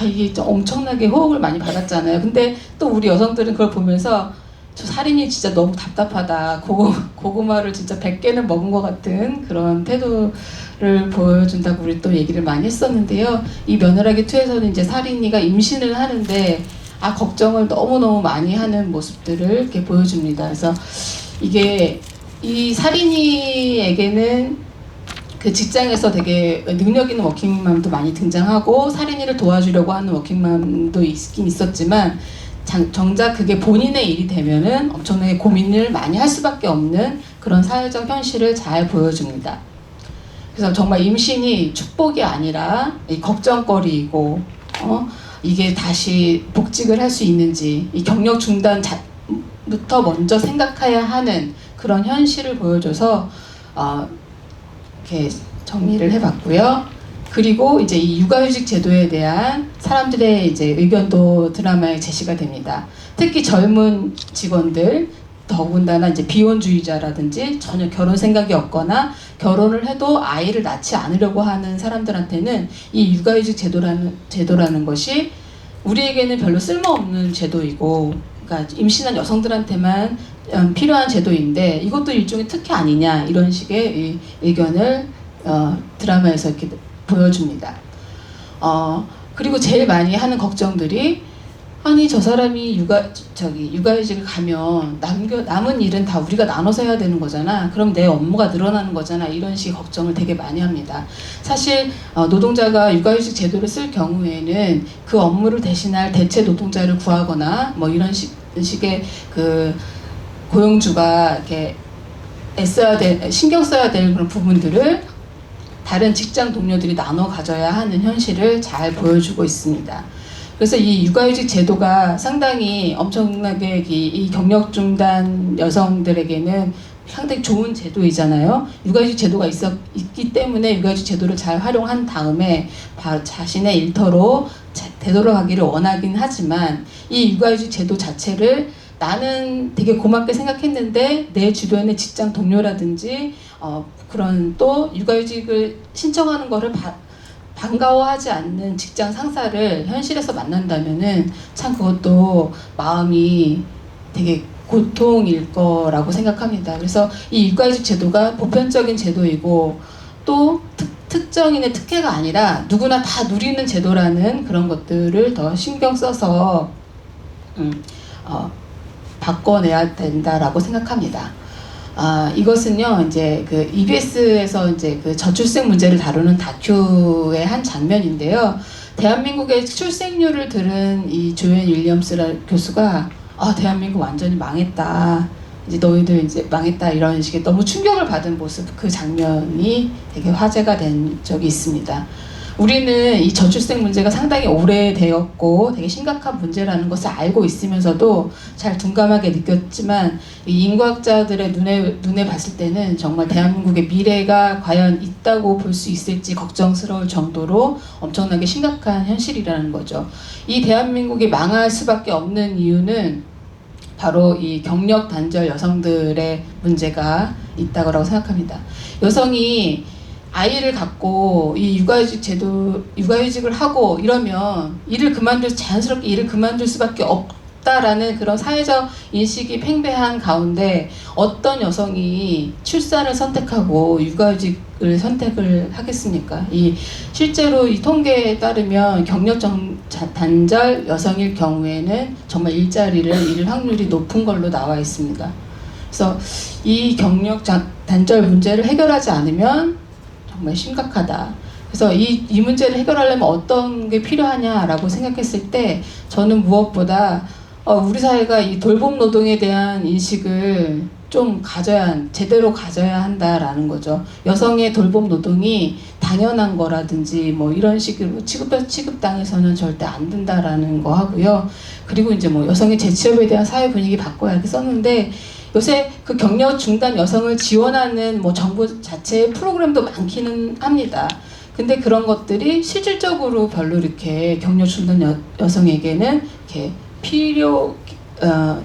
이게 좀 엄청나게 호응을 많이 받았잖아요. 근데 또 우리 여성들은 그걸 보면서 저 살인이 진짜 너무 답답하다, 고구마를 진짜 100개는 먹은 것 같은 그런 태도를 보여준다고 우리 또 얘기를 많이 했었는데요. 이 며느라기 2에서는 이제 살인이가 임신을 하는데 걱정을 너무너무 많이 하는 모습들을 이렇게 보여줍니다. 그래서 이게 이 살인이에게는 그 직장에서 되게 능력 있는 워킹맘도 많이 등장하고 살인이를 도와주려고 하는 워킹맘도 있긴 있었지만 정작 그게 본인의 일이 되면은 엄청나게 고민을 많이 할 수밖에 없는 그런 사회적 현실을 잘 보여줍니다. 그래서 정말 임신이 축복이 아니라 걱정거리이고 이게 다시 복직을 할 수 있는지 이 경력 중단부터 먼저 생각해야 하는 그런 현실을 보여줘서 이렇게 정리를 해봤고요. 그리고 이제 이 육아휴직 제도에 대한 사람들의 이제 의견도 드라마에 제시가 됩니다. 특히 젊은 직원들, 더군다나 이제 비혼주의자라든지 전혀 결혼 생각이 없거나 결혼을 해도 아이를 낳지 않으려고 하는 사람들한테는 이 육아휴직 제도라는 것이 우리에게는 별로 쓸모없는 제도이고, 그러니까 임신한 여성들한테만 필요한 제도인데 이것도 일종의 특혜 아니냐, 이런 식의 이 의견을 드라마에서 이렇게 보여줍니다. 그리고 제일 많이 하는 걱정들이 아니 저 사람이 육아휴직을 가면 남은 일은 다 우리가 나눠서 해야 되는 거잖아. 그럼 내 업무가 늘어나는 거잖아. 이런 식의 걱정을 되게 많이 합니다. 사실 노동자가 육아휴직 제도를 쓸 경우에는 그 업무를 대신할 대체 노동자를 구하거나 뭐 이런 식의 그 고용주가 이렇게 신경 써야 될 그런 부분들을 다른 직장 동료들이 나눠 가져야 하는 현실을 잘 보여주고 있습니다. 그래서 이 육아휴직 제도가 상당히 엄청나게 이 경력 중단 여성들에게는 상당히 좋은 제도이잖아요. 육아휴직 제도가 있기 때문에 육아휴직 제도를 잘 활용한 다음에 자신의 일터로 되돌아가기를 원하긴 하지만 이 육아휴직 제도 자체를 나는 되게 고맙게 생각했는데 내 주변의 직장 동료라든지 그런 또 육아휴직을 신청하는 거를 반가워하지 않는 직장 상사를 현실에서 만난다면은 참 그것도 마음이 되게 고통일 거라고 생각합니다. 그래서 이 육아휴직 제도가 보편적인 제도이고 또 특정인의 특혜가 아니라 누구나 다 누리는 제도라는 그런 것들을 더 신경 써서 바꿔내야 된다라고 생각합니다. 이것은요, 이제 그 EBS에서 이제 그 저출생 문제를 다루는 다큐의 한 장면인데요. 대한민국의 출생률을 들은 이 조앤 윌리엄스 교수가 대한민국 완전히 망했다. 이제 너희들 이제 망했다, 이런 식의 너무 충격을 받은 모습, 그 장면이 되게 화제가 된 적이 있습니다. 우리는 이 저출생 문제가 상당히 오래되었고 되게 심각한 문제라는 것을 알고 있으면서도 잘 둔감하게 느꼈지만 이 인과학자들의 눈에 봤을 때는 정말 대한민국의 미래가 과연 있다고 볼 수 있을지 걱정스러울 정도로 엄청나게 심각한 현실이라는 거죠. 이 대한민국이 망할 수밖에 없는 이유는 바로 이 경력 단절 여성들의 문제가 있다고 생각합니다. 여성이 아이를 갖고 이 육아휴직을 하고 이러면 자연스럽게 일을 그만둘 수밖에 없다라는 그런 사회적 인식이 팽배한 가운데 어떤 여성이 출산을 선택하고 육아휴직을 선택을 하겠습니까? 실제로 이 통계에 따르면 경력 단절 여성일 경우에는 정말 일자리를 잃을 확률이 높은 걸로 나와 있습니다. 그래서 이 경력 단절 문제를 해결하지 않으면 정말 심각하다. 그래서 이 문제를 해결하려면 어떤 게 필요하냐라고 생각했을 때 저는 무엇보다 우리 사회가 이 돌봄 노동에 대한 인식을 좀 제대로 가져야 한다라는 거죠. 여성의 돌봄 노동이 당연한 거라든지 뭐 이런 식으로 취급당해서는 절대 안 된다라는 거 하고요. 그리고 이제 뭐 여성의 재취업에 대한 사회 분위기 바꿔야 이렇게 썼는데 요새 그 경력 중단 여성을 지원하는 뭐 정부 자체의 프로그램도 많기는 합니다. 근데 그런 것들이 실질적으로 별로 이렇게 경력 중단 여성에게는 이렇게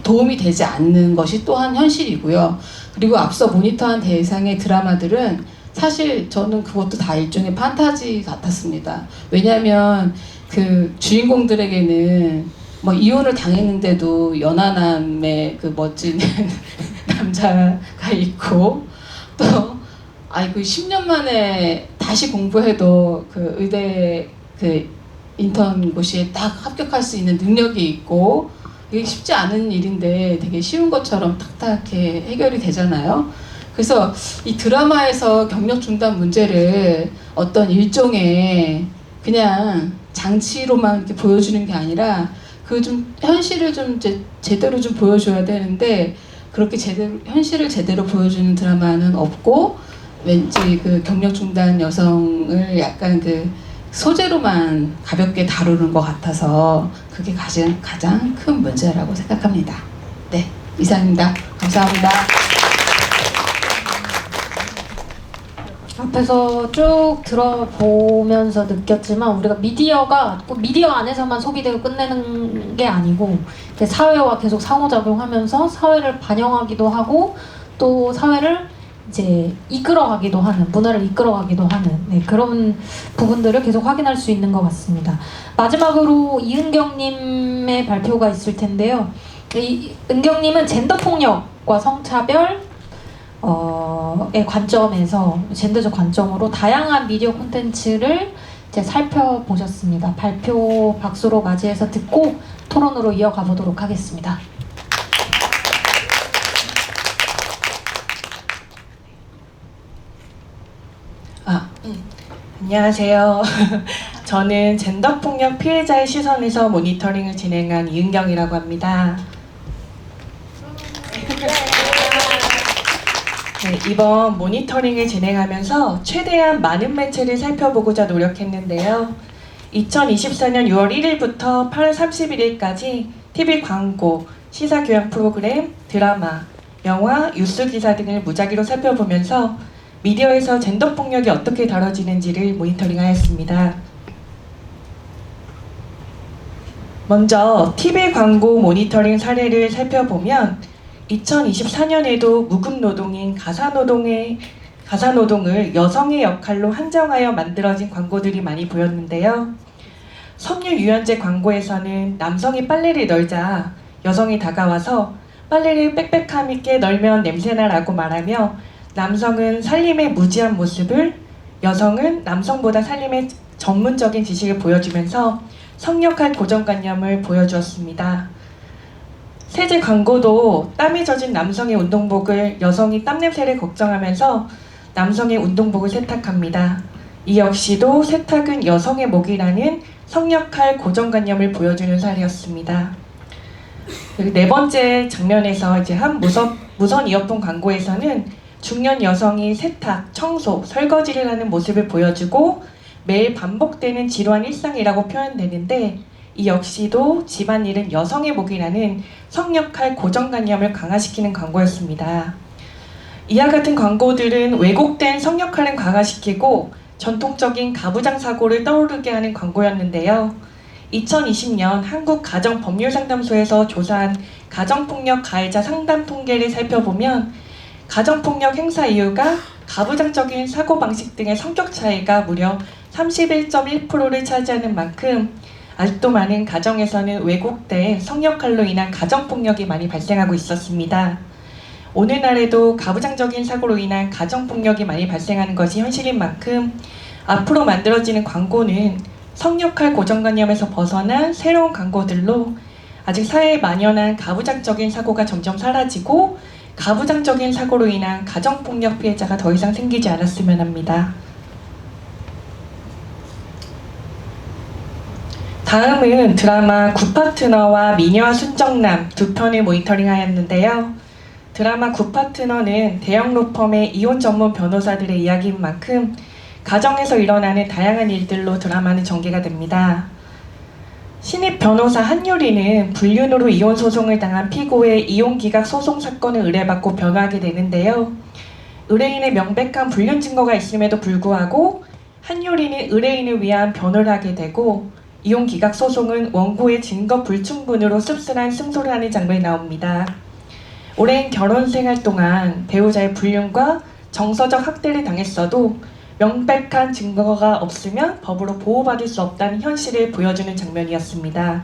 도움이 되지 않는 것이 또한 현실이고요. 그리고 앞서 모니터한 대상의 드라마들은 사실 저는 그것도 다 일종의 판타지 같았습니다. 왜냐하면 그 주인공들에게는 뭐 이혼을 당했는데도 연하남의 그 멋진 남자가 있고, 또 아이고 10년 만에 다시 공부해도 그 의대 그 인턴고시에 딱 합격할 수 있는 능력이 있고, 이게 쉽지 않은 일인데 되게 쉬운 것처럼 탁탁 이렇게 해결이 되잖아요. 그래서 이 드라마에서 경력 중단 문제를 어떤 일종의 그냥 장치로만 이렇게 보여주는 게 아니라 그 좀 현실을 좀 제대로 좀 보여줘야 되는데, 그렇게 현실을 제대로 보여주는 드라마는 없고, 왠지 그 경력 중단 여성을 약간 그 소재로만 가볍게 다루는 것 같아서 그게 가장 큰 문제라고 생각합니다. 네, 이상입니다. 감사합니다. 앞에서 쭉 들어보면서 느꼈지만 우리가 미디어가 꼭 미디어 안에서만 소비되고 끝내는 게 아니고 사회와 계속 상호작용하면서 사회를 반영하기도 하고 또 사회를 이제 이끌어가기도 하는, 문화를 이끌어가기도 하는 그런 부분들을 계속 확인할 수 있는 것 같습니다. 마지막으로 이은경님의 발표가 있을 텐데요. 이 은경님은 젠더폭력과 성차별 의 관점에서 젠더적 관점으로 다양한 미디어 콘텐츠를 이제 살펴보셨습니다. 발표 박수로 맞이해서 듣고 토론으로 이어가 보도록 하겠습니다. 안녕하세요. 저는 젠더폭력 피해자의 시선에서 모니터링을 진행한 이은경이라고 합니다. 네, 이번 모니터링을 진행하면서 최대한 많은 매체를 살펴보고자 노력했는데요. 2024년 6월 1일부터 8월 31일까지 TV 광고, 시사교양 프로그램, 드라마, 영화, 뉴스 기사 등을 무작위로 살펴보면서 미디어에서 젠더폭력이 어떻게 다뤄지는지를 모니터링하였습니다. 먼저 TV 광고 모니터링 사례를 살펴보면 2024년에도 무급노동인 가사노동을 여성의 역할로 한정하여 만들어진 광고들이 많이 보였는데요. 섬유 유연제 광고에서는 남성이 빨래를 널자 여성이 다가와서 빨래를 빽빽함 있게 널면 냄새나라고 말하며 남성은 살림의 무지한 모습을, 여성은 남성보다 살림의 전문적인 지식을 보여주면서 성역할 고정관념을 보여주었습니다. 세제 광고도 땀이 젖은 남성의 운동복을 여성이 땀냄새를 걱정하면서 남성의 운동복을 세탁합니다. 이 역시도 세탁은 여성의 몫이라는 성역할 고정관념을 보여주는 사례였습니다. 그리고 네 번째 장면에서 이제 한 무선 이어폰 광고에서는 중년 여성이 세탁, 청소, 설거지를 하는 모습을 보여주고 매일 반복되는 지루한 일상이라고 표현되는데, 이 역시도 집안일은 여성의 몫이라는 성역할 고정관념을 강화시키는 광고였습니다. 이와 같은 광고들은 왜곡된 성역할을 강화시키고 전통적인 가부장 사고를 떠오르게 하는 광고였는데요. 2020년 한국가정법률상담소에서 조사한 가정폭력 가해자 상담 통계를 살펴보면 가정폭력 행사 이유가 가부장적인 사고방식 등의 성격 차이가 무려 31.1%를 차지하는 만큼 아직도 많은 가정에서는 왜곡된 성역할로 인한 가정폭력이 많이 발생하고 있었습니다. 오늘날에도 가부장적인 사고로 인한 가정폭력이 많이 발생하는 것이 현실인 만큼 앞으로 만들어지는 광고는 성역할 고정관념에서 벗어난 새로운 광고들로 아직 사회에 만연한 가부장적인 사고가 점점 사라지고 가부장적인 사고로 인한 가정폭력 피해자가 더 이상 생기지 않았으면 합니다. 다음은 드라마 굿파트너와 미녀와 순정남 두 편을 모니터링하였는데요. 드라마 굿파트너는 대형 로펌의 이혼 전문 변호사들의 이야기인 만큼 가정에서 일어나는 다양한 일들로 드라마는 전개가 됩니다. 신입 변호사 한유리는 불륜으로 이혼 소송을 당한 피고의 이혼기각 소송 사건을 의뢰받고 변호하게 되는데요. 의뢰인의 명백한 불륜 증거가 있음에도 불구하고 한유리는 의뢰인을 위한 변호를 하게 되고 이혼기각 소송은 원고의 증거 불충분으로 씁쓸한 승소를 하는 장면이 나옵니다. 오랜 결혼 생활 동안 배우자의 불륜과 정서적 학대를 당했어도 명백한 증거가 없으면 법으로 보호받을 수 없다는 현실을 보여주는 장면이었습니다.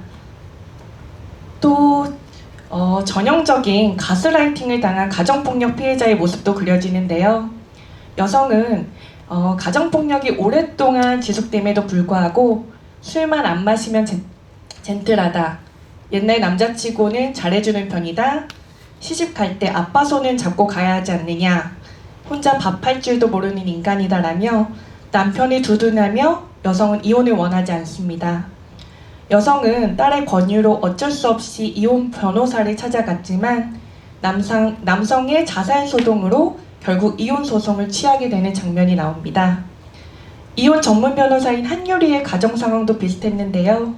또 전형적인 가스라이팅을 당한 가정폭력 피해자의 모습도 그려지는데요. 여성은 가정폭력이 오랫동안 지속됨에도 불구하고 술만 안 마시면 젠틀하다. 옛날 남자치고는 잘해주는 편이다. 시집 갈 때 아빠 손은 잡고 가야 하지 않느냐. 혼자 밥할 줄도 모르는 인간이다라며 남편이 두둔하며 여성은 이혼을 원하지 않습니다. 여성은 딸의 권유로 어쩔 수 없이 이혼 변호사를 찾아갔지만 남성의 자살 소동으로 결국 이혼 소송을 취하게 되는 장면이 나옵니다. 이혼 전문 변호사인 한유리의 가정 상황도 비슷했는데요.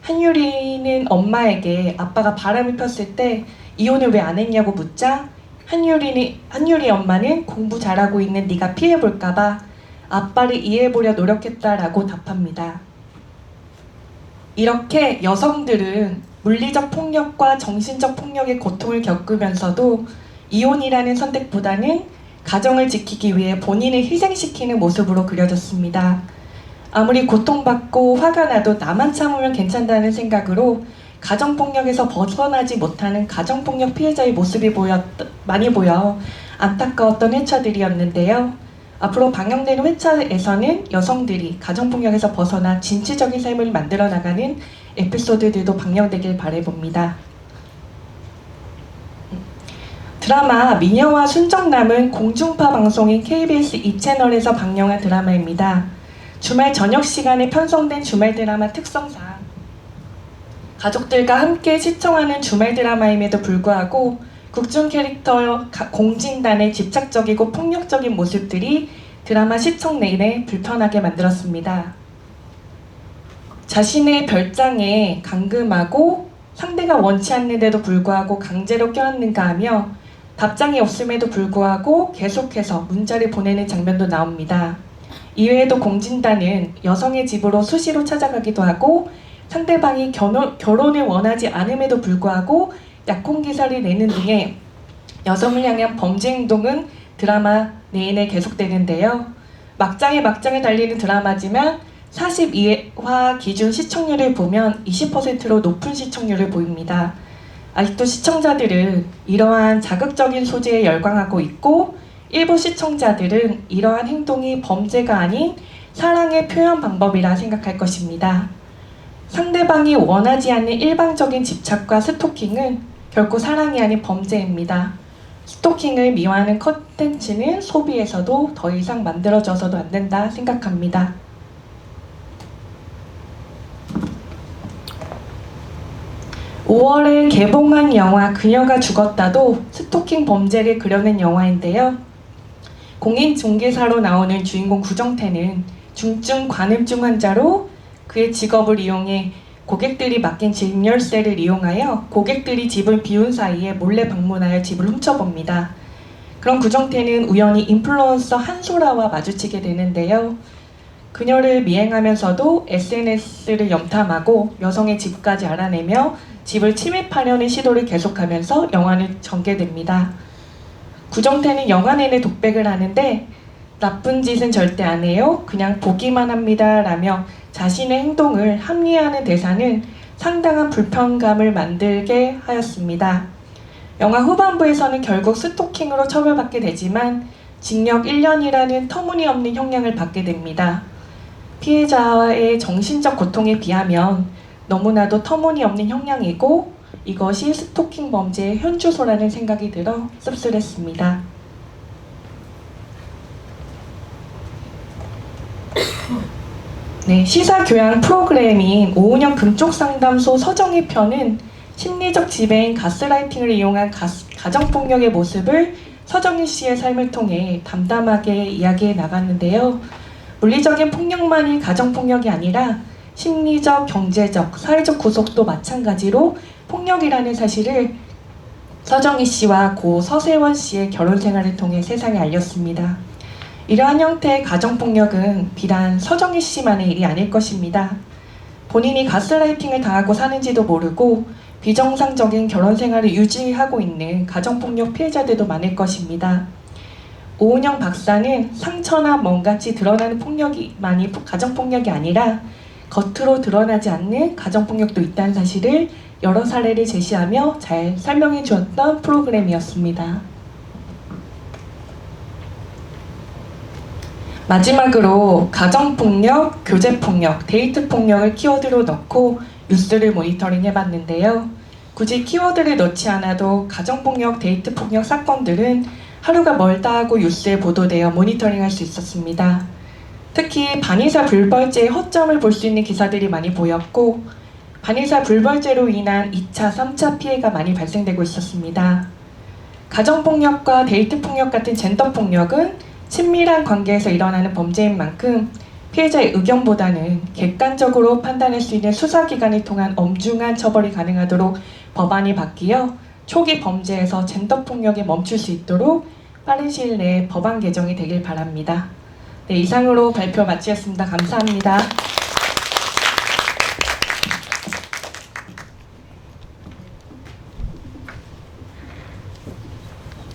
한유리는 엄마에게 아빠가 바람을 폈을 때 이혼을 왜 안 했냐고 묻자 한유리 엄마는 공부 잘하고 있는 네가 피해볼까봐 아빠를 이해해보려 노력했다라고 답합니다. 이렇게 여성들은 물리적 폭력과 정신적 폭력의 고통을 겪으면서도 이혼이라는 선택보다는 가정을 지키기 위해 본인을 희생시키는 모습으로 그려졌습니다. 아무리 고통받고 화가 나도 나만 참으면 괜찮다는 생각으로 가정폭력에서 벗어나지 못하는 가정폭력 피해자의 모습이 많이 보여 안타까웠던 회차들이었는데요. 앞으로 방영되는 회차에서는 여성들이 가정폭력에서 벗어나 진취적인 삶을 만들어 나가는 에피소드들도 방영되길 바라봅니다. 드라마 미녀와 순정남은 공중파 방송인 KBS 2채널에서 방영한 드라마입니다. 주말 저녁 시간에 편성된 주말 드라마 특성상 가족들과 함께 시청하는 주말 드라마임에도 불구하고 국중 캐릭터 공진단의 집착적이고 폭력적인 모습들이 드라마 시청 내내 불편하게 만들었습니다. 자신의 별장에 감금하고 상대가 원치 않는데도 불구하고 강제로 껴안는가 하며 답장이 없음에도 불구하고 계속해서 문자를 보내는 장면도 나옵니다. 이외에도 공진단은 여성의 집으로 수시로 찾아가기도 하고 상대방이 결혼을 원하지 않음에도 불구하고 약혼기사를 내는 등의 여성을 향한 범죄 행동은 드라마 내내 계속되는데요. 막장에 막장을 달리는 드라마지만 42화 기준 시청률을 보면 20%로 높은 시청률을 보입니다. 아직도 시청자들은 이러한 자극적인 소재에 열광하고 있고 일부 시청자들은 이러한 행동이 범죄가 아닌 사랑의 표현 방법이라 생각할 것입니다. 상대방이 원하지 않는 일방적인 집착과 스토킹은 결코 사랑이 아닌 범죄입니다. 스토킹을 미화하는 컨텐츠는 소비에서도 더 이상 만들어져서도 안 된다 생각합니다. (5월에) 개봉한 영화 그녀가 죽었다도 스토킹 범죄를 그려낸 영화인데요. 공인중개사로 나오는 주인공 구정태는 중증 관음증 환자로 그의 직업을 이용해 고객들이 맡긴 집 열쇠를 이용하여 고객들이 집을 비운 사이에 몰래 방문하여 집을 훔쳐봅니다. 그런 구정태는 우연히 인플루언서 한소라와 마주치게 되는데요. 그녀를 미행하면서도 SNS를 염탐하고 여성의 집까지 알아내며 집을 침입하려는 시도를 계속하면서 영화는 전개됩니다. 구정태는 영화 내내 독백을 하는데 나쁜 짓은 절대 안 해요. 그냥 보기만 합니다. 라며 자신의 행동을 합리화하는 대사는 상당한 불편감을 만들게 하였습니다. 영화 후반부에서는 결국 스토킹으로 처벌받게 되지만 징역 1년이라는 터무니없는 형량을 받게 됩니다. 피해자의 정신적 고통에 비하면 너무나도 터무니없는 형량이고 이것이 스토킹 범죄의 현주소라는 생각이 들어 씁쓸했습니다. 네, 시사교양 프로그램인 오은영 금쪽상담소 서정희 편은 심리적 지배인 가스라이팅을 이용한 가정폭력의 모습을 서정희 씨의 삶을 통해 담담하게 이야기해 나갔는데요. 물리적인 폭력만이 가정폭력이 아니라 심리적, 경제적, 사회적 구속도 마찬가지로 폭력이라는 사실을 서정희 씨와 고 서세원 씨의 결혼 생활을 통해 세상에 알렸습니다. 이러한 형태의 가정폭력은 비단 서정희 씨만의 일이 아닐 것입니다. 본인이 가스라이팅을 당하고 사는지도 모르고 비정상적인 결혼 생활을 유지하고 있는 가정폭력 피해자들도 많을 것입니다. 오은영 박사는 상처나 멍같이 드러나는 폭력만이 가정폭력이 아니라 겉으로 드러나지 않는 가정폭력도 있다는 사실을 여러 사례를 제시하며 잘 설명해 주었던 프로그램이었습니다. 마지막으로 가정폭력, 교제폭력, 데이트폭력을 키워드로 넣고 뉴스를 모니터링 해봤는데요. 굳이 키워드를 넣지 않아도 가정폭력, 데이트폭력 사건들은 하루가 멀다 하고 뉴스에 보도되어 모니터링할 수 있었습니다. 특히 반의사 불벌죄의 허점을 볼 수 있는 기사들이 많이 보였고 반의사 불벌죄로 인한 2차, 3차 피해가 많이 발생되고 있었습니다. 가정폭력과 데이트폭력 같은 젠더폭력은 친밀한 관계에서 일어나는 범죄인 만큼 피해자의 의견보다는 객관적으로 판단할 수 있는 수사기관을 통한 엄중한 처벌이 가능하도록 법안이 바뀌어 초기 범죄에서 젠더폭력에 멈출 수 있도록 빠른 시일 내에 법안 개정이 되길 바랍니다. 네, 이상으로 발표 마치겠습니다. 감사합니다.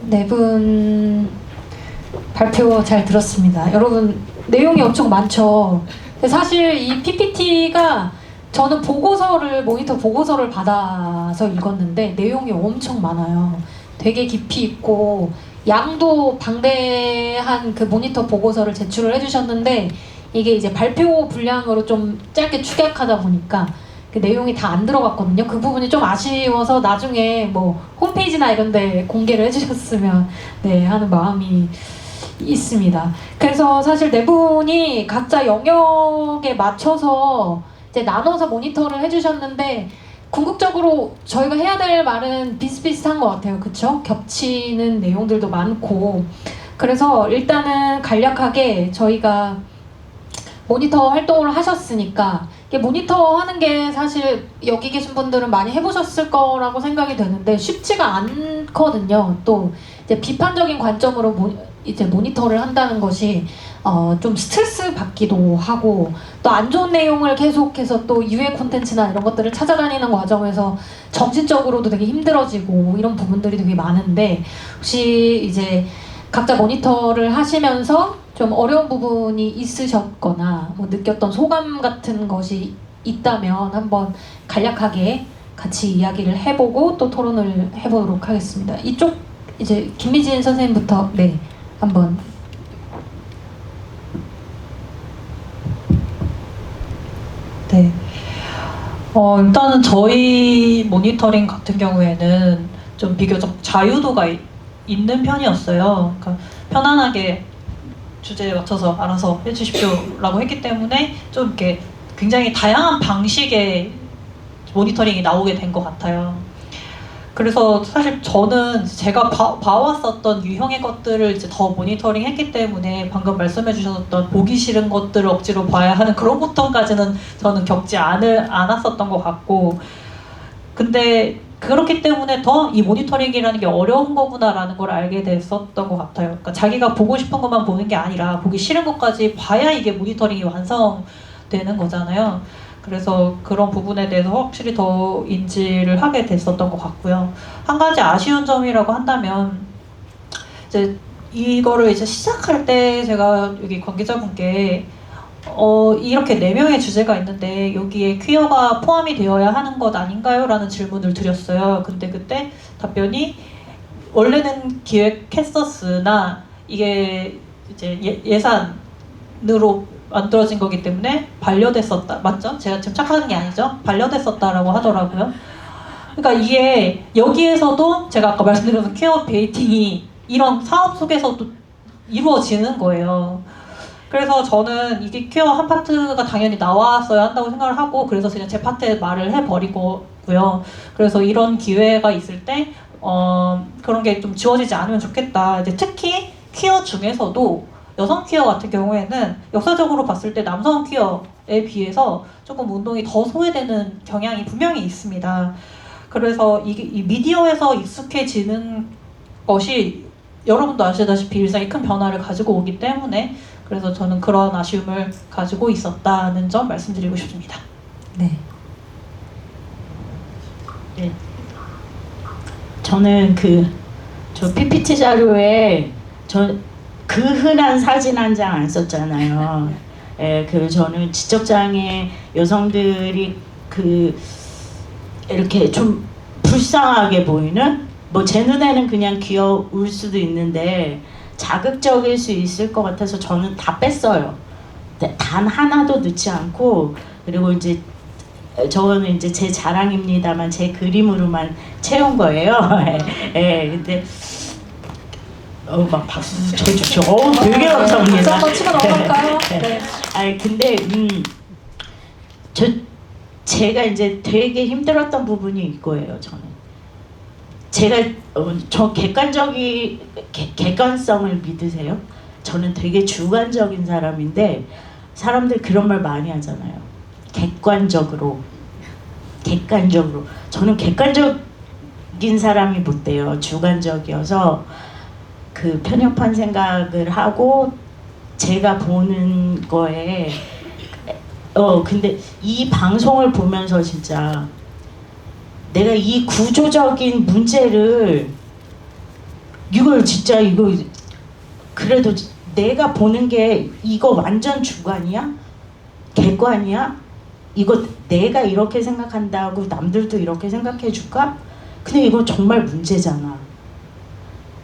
네 분 발표 잘 들었습니다. 여러분 내용이 엄청 많죠. 근데 사실 이 PPT가 저는 모니터 보고서를 받아서 읽었는데 내용이 엄청 많아요. 되게 깊이 있고 양도 방대한 그 모니터 보고서를 제출을 해주셨는데 이게 이제 발표 분량으로 좀 짧게 축약하다 보니까 그 내용이 다 안 들어갔거든요. 그 부분이 좀 아쉬워서 나중에 뭐 홈페이지나 이런 데 공개를 해주셨으면 네 하는 마음이 있습니다. 그래서 사실 네 분이 각자 영역에 맞춰서 이제 나눠서 모니터를 해주셨는데 궁극적으로 저희가 해야 될 말은 비슷비슷한 것 같아요. 그쵸? 겹치는 내용들도 많고 그래서 일단은 간략하게 저희가 모니터 활동을 하셨으니까 이게 모니터 하는 게 사실 여기 계신 분들은 많이 해보셨을 거라고 생각이 되는데 쉽지가 않거든요. 또 이제 비판적인 관점으로 이제 모니터를 한다는 것이 좀 스트레스 받기도 하고 또 안 좋은 내용을 계속해서 또 유해 콘텐츠나 이런 것들을 찾아다니는 과정에서 정신적으로도 되게 힘들어지고 이런 부분들이 되게 많은데 혹시 이제 각자 모니터를 하시면서 좀 어려운 부분이 있으셨거나 뭐 느꼈던 소감 같은 것이 있다면 한번 간략하게 같이 이야기를 해보고 또 토론을 해보도록 하겠습니다. 이쪽 이제 김미진 선생님부터 네 한번. 네. 일단은 저희 모니터링 같은 경우에는 좀 비교적 자유도가 있는 편이었어요. 그러니까 편안하게 주제에 맞춰서 알아서 해주십시오라고 했기 때문에 좀 이렇게 굉장히 다양한 방식의 모니터링이 나오게 된 것 같아요. 그래서 사실 저는 제가 봐왔었던 유형의 것들을 이제 더 모니터링 했기 때문에 방금 말씀해 주셨던 보기 싫은 것들을 억지로 봐야 하는 그런 고통까지는 저는 겪지 않았었던 것 같고 근데 그렇기 때문에 더 이 모니터링이라는 게 어려운 거구나라는 걸 알게 됐었던 것 같아요. 그러니까 자기가 보고 싶은 것만 보는 게 아니라 보기 싫은 것까지 봐야 이게 모니터링이 완성되는 거잖아요. 그래서 그런 부분에 대해서 확실히 더 인지를 하게 됐었던 것 같고요. 한 가지 아쉬운 점이라고 한다면 이제 이거를 이제 시작할 때 제가 여기 관계자분께 이렇게 4명의 주제가 있는데 여기에 퀴어가 포함이 되어야 하는 것 아닌가요? 라는 질문을 드렸어요. 근데 그때 답변이 원래는 기획했었으나 이게 이제 예산으로 만들어진 거기 때문에 반려됐었다. 맞죠? 제가 지금 착각하는 게 아니죠? 반려됐었다라고 하더라고요. 그러니까 이게 여기에서도 제가 아까 말씀드린 퀴어 베이팅이 이런 사업 속에서도 이루어지는 거예요. 그래서 저는 이게 퀴어 한 파트가 당연히 나왔어야 한다고 생각을 하고 그래서 그냥 제 파트에 말을 해버리고요. 그래서 이런 기회가 있을 때 그런 게 좀 지워지지 않으면 좋겠다. 이제 특히 퀴어 중에서도 여성 퀴어 같은 경우에는 역사적으로 봤을 때 남성 퀴어 비해서 조금 운동이 더 소외되는 경향이 분명히 있습니다. 그래서 이 미디어에서 익숙해지는 것이 여러분도 아시다시피 일상에 큰 변화를 가지고 오기 때문에 그래서 저는 그런 아쉬움을 가지고 있었다는 점 말씀드리고 싶습니다. 네. 저는 저 PPT 자료에 그 흔한 사진 한 장 안 썼잖아요. 예, 저는 지적장애 여성들이 이렇게 좀 불쌍하게 보이는, 뭐 제 눈에는 그냥 귀여울 수도 있는데 자극적일 수 있을 것 같아서 저는 다 뺐어요. 단 하나도 넣지 않고, 그리고 이제 저거는 이제 제 자랑입니다만 제 그림으로만 채운 거예요. 예, 근데 막 박수 쳐주죠. 되게 감사합니다. 한번 치고 넘어갈까요? 네. 아니 근데 제가 이제 되게 힘들었던 부분이 이거예요. 저는 제가 저 객관성을 믿으세요? 저는 되게 주관적인 사람인데 사람들 그런 말 많이 하잖아요. 객관적으로. 저는 객관적인 사람이 못 돼요. 주관적이어서 편협한 생각을 하고 제가 보는 거에 근데 이 방송을 보면서 진짜 내가 이 구조적인 문제를 이거 그래도 내가 보는 게 이거 완전 주관이야? 객관이야? 이거 내가 이렇게 생각한다고 남들도 이렇게 생각해 줄까? 근데 이거 정말 문제잖아.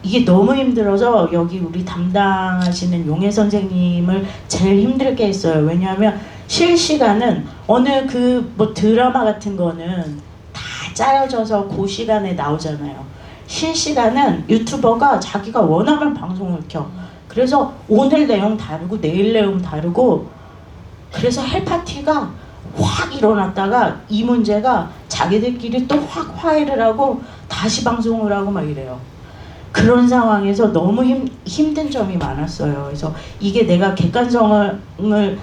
이게 너무 힘들어서 여기 우리 담당하시는 용혜 선생님을 제일 힘들게 했어요. 왜냐하면 실시간은 어느 뭐 드라마 같은 거는 다 짜여져서 그 시간에 나오잖아요. 실시간은 유튜버가 자기가 원하면 방송을 켜. 그래서 오늘 내용 다르고 내일 내용 다르고, 그래서 헬파티가 확 일어났다가 이 문제가 자기들끼리 또 확 화해를 하고 다시 방송을 하고 막 이래요. 그런 상황에서 너무 힘든 점이 많았어요. 그래서 이게 내가 객관성을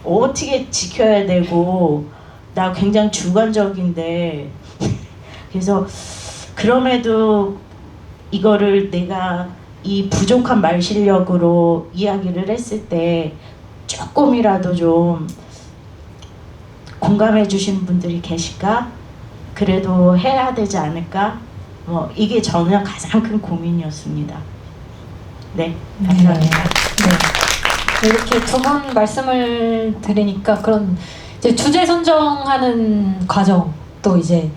어떻게 지켜야 되고, 나 굉장히 주관적인데 그래서 그럼에도 이거를 내가 이 부족한 말 실력으로 이야기를 했을 때 조금이라도 좀 공감해 주시는 분들이 계실까? 그래도 해야 되지 않을까? 뭐 이게 저는 가장 큰 고민이었습니다. 네, 감사합니다. 네. 이렇게 두 분 말씀을 들으니까 그런 이제 주제 선정하는 과정, 또 이제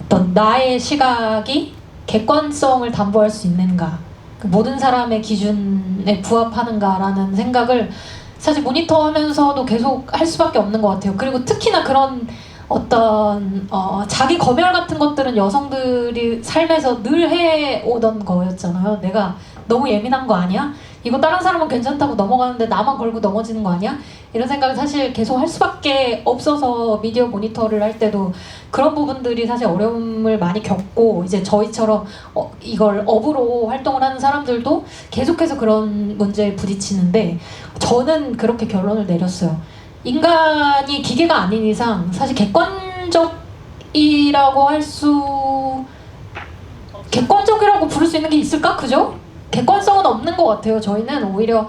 어떤 나의 시각이 객관성을 담보할 수 있는가, 모든 사람의 기준에 부합하는가라는 생각을 사실 모니터하면서도 계속 할 수밖에 없는 것 같아요. 그리고 특히나 그런 어떤 자기 검열 같은 것들은 여성들이 삶에서 늘 해오던 거였잖아요. 내가 너무 예민한 거 아니야? 이거 다른 사람은 괜찮다고 넘어가는데 나만 걸고 넘어지는 거 아니야? 이런 생각을 사실 계속 할 수밖에 없어서 미디어 모니터를 할 때도 그런 부분들이 사실 어려움을 많이 겪고, 이제 저희처럼 이걸 업으로 활동을 하는 사람들도 계속해서 그런 문제에 부딪히는데, 저는 그렇게 결론을 내렸어요. 인간이 기계가 아닌 이상 사실 객관적이라고 부를 수 있는 게 있을까? 그죠? 객관성은 없는 것 같아요. 저희는 오히려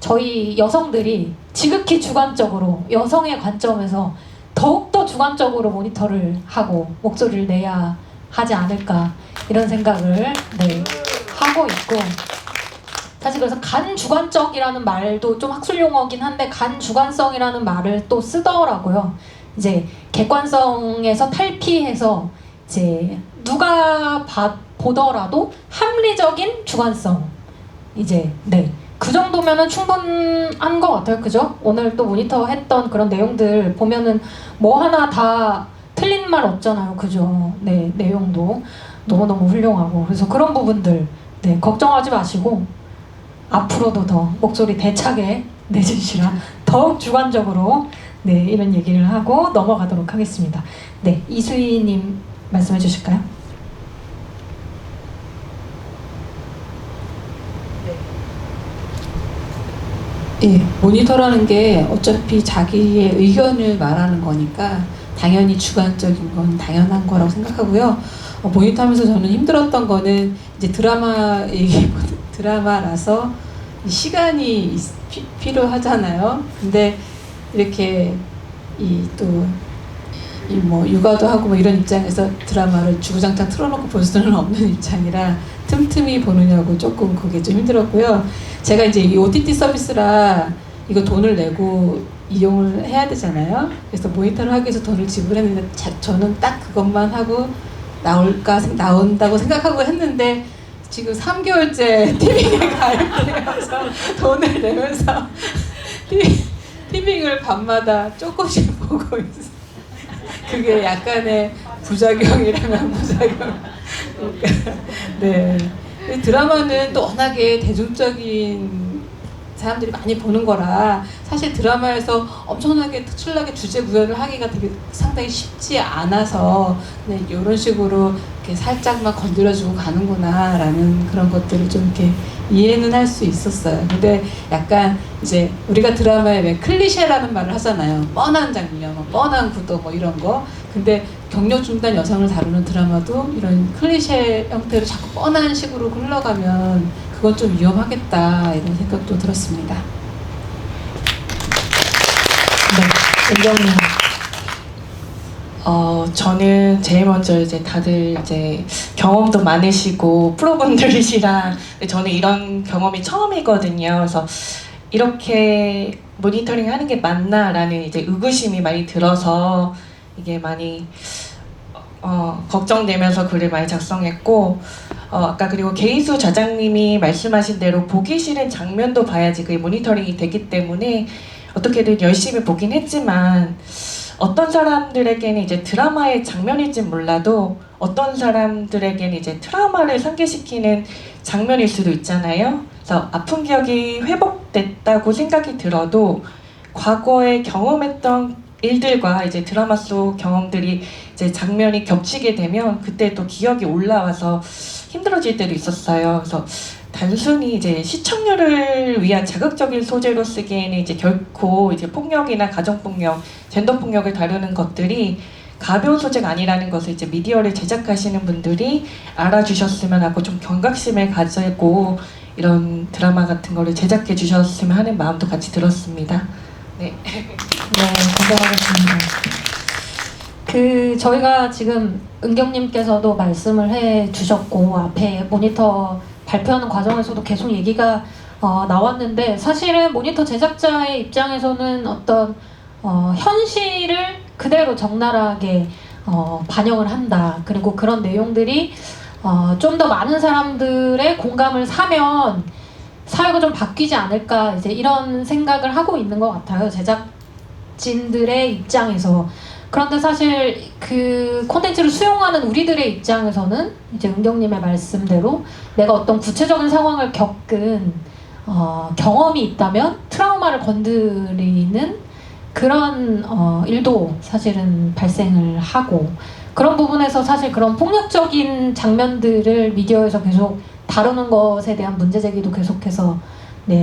저희 여성들이 지극히 주관적으로, 여성의 관점에서 더욱더 주관적으로 모니터를 하고 목소리를 내야 하지 않을까, 이런 생각을 하고 있고, 사실 그래서 간주관적이라는 말도 좀 학술 용어긴 한데 간주관성이라는 말을 또 쓰더라고요. 이제 객관성에서 탈피해서 이제 누가 보더라도 합리적인 주관성, 이제 그 정도면은 충분한 것 같아요. 그죠? 오늘 또 모니터 했던 그런 내용들 보면은 뭐 하나 다 틀린 말 없잖아요. 그죠? 네, 내용도 너무너무 훌륭하고, 그래서 그런 부분들 걱정하지 마시고 앞으로도 더 목소리 대차게 내주시라 더욱 주관적으로 이런 얘기를 하고 넘어가도록 하겠습니다. 네, 이수희님 말씀해 주실까요? 예, 모니터라는 게 어차피 자기의 의견을 말하는 거니까 당연히 주관적인 건 당연한 거라고 생각하고요. 모니터하면서 저는 힘들었던 거는 이제 드라마라서 시간이 필요하잖아요. 근데 이렇게 뭐 육아도 하고 뭐 이런 입장에서 드라마를 주구장창 틀어놓고 볼 수는 없는 입장이라 틈틈이 보느냐고 조금 그게 좀 힘들었고요. 제가 이제 이 OTT 서비스라 이거 돈을 내고 이용을 해야 되잖아요. 그래서 모니터를 하기 위해서 돈을 지불했는데 저는 딱 그것만 하고 나온다고 생각하고 했는데 지금 3개월째 TV에 가입되어서 돈을 내면서 티빙을 밤마다 조금씩 보고 있어요. 그게 약간의 부작용이라면 부작용. 네. 드라마는 또 워낙에 대중적인 사람들이 많이 보는 거라 사실 드라마에서 엄청나게 특출나게 주제 구현을 하기가 되게 상당히 쉽지 않아서 그냥 이런 식으로 이렇게 살짝만 건드려주고 가는구나라는 그런 것들을 좀 이렇게 이해는 할 수 있었어요. 근데 약간 이제 우리가 드라마에 왜 클리셰라는 말을 하잖아요. 뻔한 장면, 뭐 뻔한 구도 뭐 이런 거. 근데 경력 중단 여성을 다루는 드라마도 이런 클리셰 형태로 자꾸 뻔한 식으로 흘러가면 그건 좀 위험하겠다 이런 생각도 들었습니다. 네, 은경님. 저는 제일 먼저 이제 다들 이제 경험도 많으시고 프로분들이시라 저는 이런 경험이 처음이거든요. 그래서 이렇게 모니터링 하는 게 맞나라는 이제 의구심이 많이 들어서 이게 많이 걱정되면서 글을 많이 작성했고 아까 그리고 개인수 자장님이 말씀하신 대로 보기 싫은 장면도 봐야지 그게 모니터링이 되기 때문에 어떻게든 열심히 보긴 했지만 어떤 사람들에게는 이제 드라마의 장면일지 몰라도 어떤 사람들에게는 이제 트라우마를 상기시키는 장면일 수도 있잖아요. 그래서 아픈 기억이 회복됐다고 생각이 들어도 과거에 경험했던 일들과 이제 드라마 속 경험들이 이제 장면이 겹치게 되면 그때 또 기억이 올라와서 힘들어질 때도 있었어요. 그래서 단순히 이제 시청률을 위한 자극적인 소재로 쓰기에는 이제 결코 이제 폭력이나 가정폭력, 젠더폭력을 다루는 것들이 가벼운 소재가 아니라는 것을 이제 미디어를 제작하시는 분들이 알아주셨으면 하고 좀 경각심을 가지고 이런 드라마 같은 거를 제작해 주셨으면 하는 마음도 같이 들었습니다. 네. 네, 고생하셨습니다. 저희가 지금 은경님께서도 말씀을 해주셨고 앞에 모니터 발표하는 과정에서도 계속 얘기가 나왔는데 사실은 모니터 제작자의 입장에서는 어떤 현실을 그대로 적나라하게 반영을 한다. 그리고 그런 내용들이 좀 더 많은 사람들의 공감을 사면 사회가 좀 바뀌지 않을까 이제 이런 생각을 하고 있는 것 같아요. 제작진들의 입장에서. 그런데 사실 그 콘텐츠를 수용하는 우리들의 입장에서는 이제 은경님의 말씀대로 내가 어떤 구체적인 상황을 겪은 경험이 있다면 트라우마를 건드리는 그런 일도 사실은 발생을 하고 그런 부분에서 사실 그런 폭력적인 장면들을 미디어에서 계속 다루는 것에 대한 문제 제기도 계속해서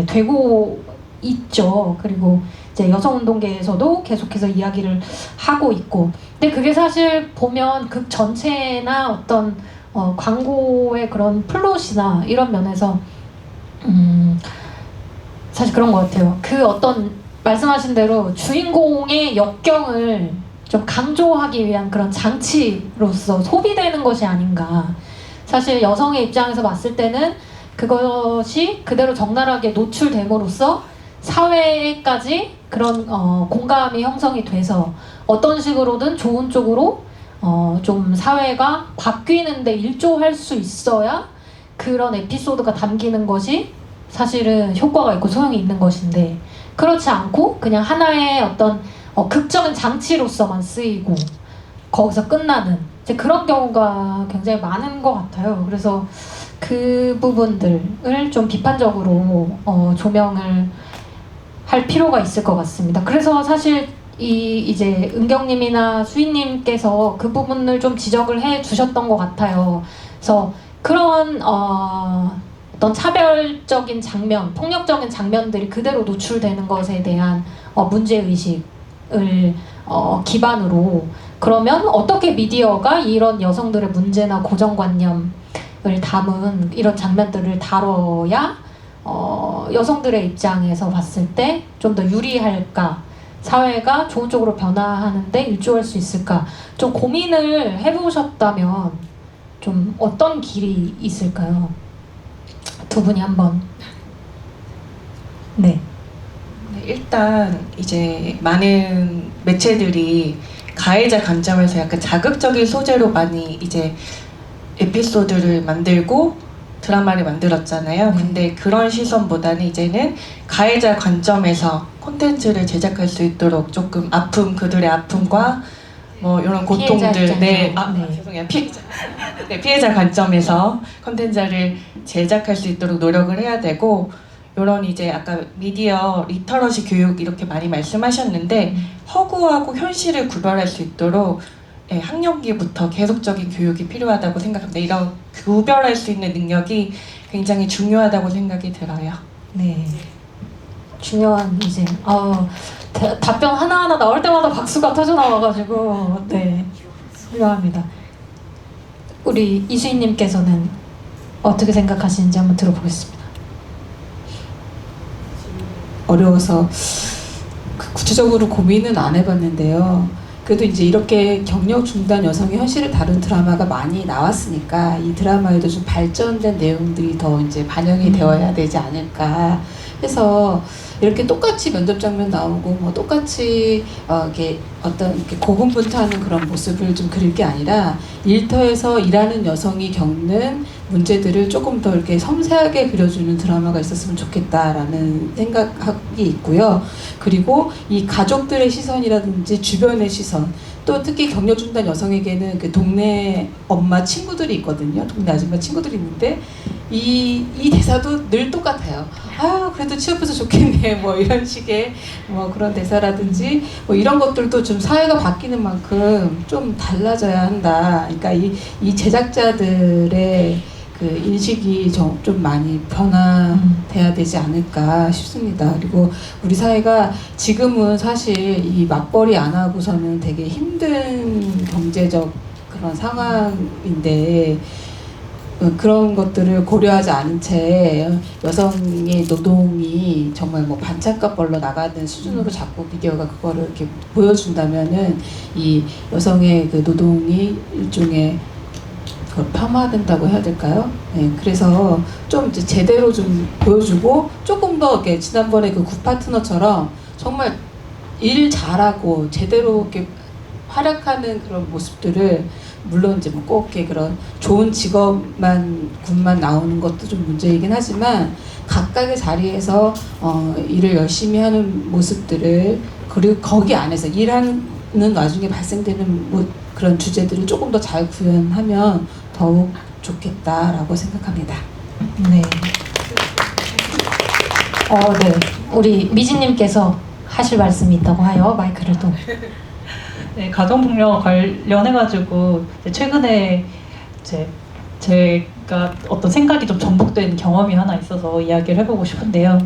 되고 있죠. 그리고 이제 여성운동계에서도 계속해서 이야기를 하고 있고 근데 그게 사실 보면 극 전체나 어떤 광고의 그런 플롯이나 이런 면에서 사실 그런 것 같아요. 그 어떤 말씀하신 대로 주인공의 역경을 좀 강조하기 위한 그런 장치로서 소비되는 것이 아닌가. 사실 여성의 입장에서 봤을 때는 그것이 그대로 적나라하게 노출됨으로써 사회까지 그런 공감이 형성이 돼서 어떤 식으로든 좋은 쪽으로 좀 사회가 바뀌는데 일조할 수 있어야 그런 에피소드가 담기는 것이 사실은 효과가 있고 소용이 있는 것인데 그렇지 않고 그냥 하나의 어떤 극적인 장치로서만 쓰이고 거기서 끝나는 이제 그런 경우가 굉장히 많은 것 같아요. 그래서 그 부분들을 좀 비판적으로 조명을 할 필요가 있을 것 같습니다. 그래서 사실 이제 은경님이나 수희님께서 그 부분을 좀 지적을 해 주셨던 것 같아요. 그래서 그런 어떤 차별적인 장면, 폭력적인 장면들이 그대로 노출되는 것에 대한 문제의식을 기반으로 그러면 어떻게 미디어가 이런 여성들의 문제나 고정관념을 담은 이런 장면들을 다뤄야 여성들의 입장에서 봤을 때 좀 더 유리할까, 사회가 좋은 쪽으로 변화하는데 일조할 수 있을까, 좀 고민을 해보셨다면 좀 어떤 길이 있을까요? 두 분이 한번. 네. 네, 일단 이제 많은 매체들이 가해자 관점에서 약간 자극적인 소재로 많이 이제 에피소드를 만들고 드라마를 만들었잖아요. 근데 그런 시선보다는 이제는 가해자 관점에서 콘텐츠를 제작할 수 있도록 조금 그들의 아픔과 뭐 이런 고통들, 죄송해요. 피해자 관점에서 콘텐츠를 제작할 수 있도록 노력을 해야 되고, 이런 이제 아까 미디어 리터러시 교육 이렇게 많이 말씀하셨는데 허구하고 현실을 구별할 수 있도록 학령기부터 계속적인 교육이 필요하다고 생각합니다. 이런 구별할 수 있는 능력이 굉장히 중요하다고 생각이 들어요. 네. 중요한 이제 답변 하나하나 나올 때마다 박수가 터져 나와가지고 네, 훌륭합니다. 우리 이수인님께서는 어떻게 생각하시는지 한번 들어보겠습니다. 어려워서 구체적으로 고민은 안 해봤는데요. 그래도 이제 이렇게 경력 중단 여성의 현실을 다룬 드라마가 많이 나왔으니까 이 드라마에도 좀 발전된 내용들이 더 이제 반영이 되어야 되지 않을까 해서, 이렇게 똑같이 면접 장면 나오고 뭐 똑같이 이렇게 어떤 이렇게 고군분투하는 그런 모습을 좀 그릴 게 아니라 일터에서 일하는 여성이 겪는 문제들을 조금 더 이렇게 섬세하게 그려주는 드라마가 있었으면 좋겠다라는 생각이 있고요. 그리고 이 가족들의 시선이라든지 주변의 시선, 또 특히 경력 중단 여성에게는 그 동네 엄마 친구들이 있거든요. 동네 아줌마 친구들이 있는데 이 대사도 늘 똑같아요. 아유, 그래도 취업해서 좋겠네. 뭐 이런 식의 뭐 그런 대사라든지 뭐 이런 것들도 좀 사회가 바뀌는 만큼 좀 달라져야 한다. 그러니까 이 제작자들의 그 인식이 좀 많이 변화돼야 되지 않을까 싶습니다. 그리고 우리 사회가 지금은 사실 이 맞벌이 안 하고서는 되게 힘든 경제적 그런 상황인데, 그런 것들을 고려하지 않은 채 여성의 노동이 정말 뭐 반찬값 벌러 나가는 수준으로 자꾸 미디어가 그거를 이렇게 보여준다면은 이 여성의 그 노동이 일종의 폄하된다고 해야 될까요? 네, 그래서 좀 이제 제대로 좀 보여주고 조금 더 이렇게 지난번에 그 굿파트너처럼 정말 일 잘하고 제대로 이렇게 활약하는 그런 모습들을, 물론 이제 뭐 꼭 이렇게 그런 좋은 직업만 군만 나오는 것도 좀 문제이긴 하지만 각각의 자리에서 일을 열심히 하는 모습들을, 그리고 거기 안에서 일하는 와중에 발생되는 뭐 그런 주제들을 조금 더 잘 구현하면 더욱 좋겠다라고 생각합니다. 네. 네. 우리 미진님께서 하실 말씀이 있다고 하여 마이크를 또. 네, 가정폭력 관련해가지고 최근에 이제 제가 어떤 생각이 좀 전복된 경험이 하나 있어서 이야기를 해보고 싶은데요.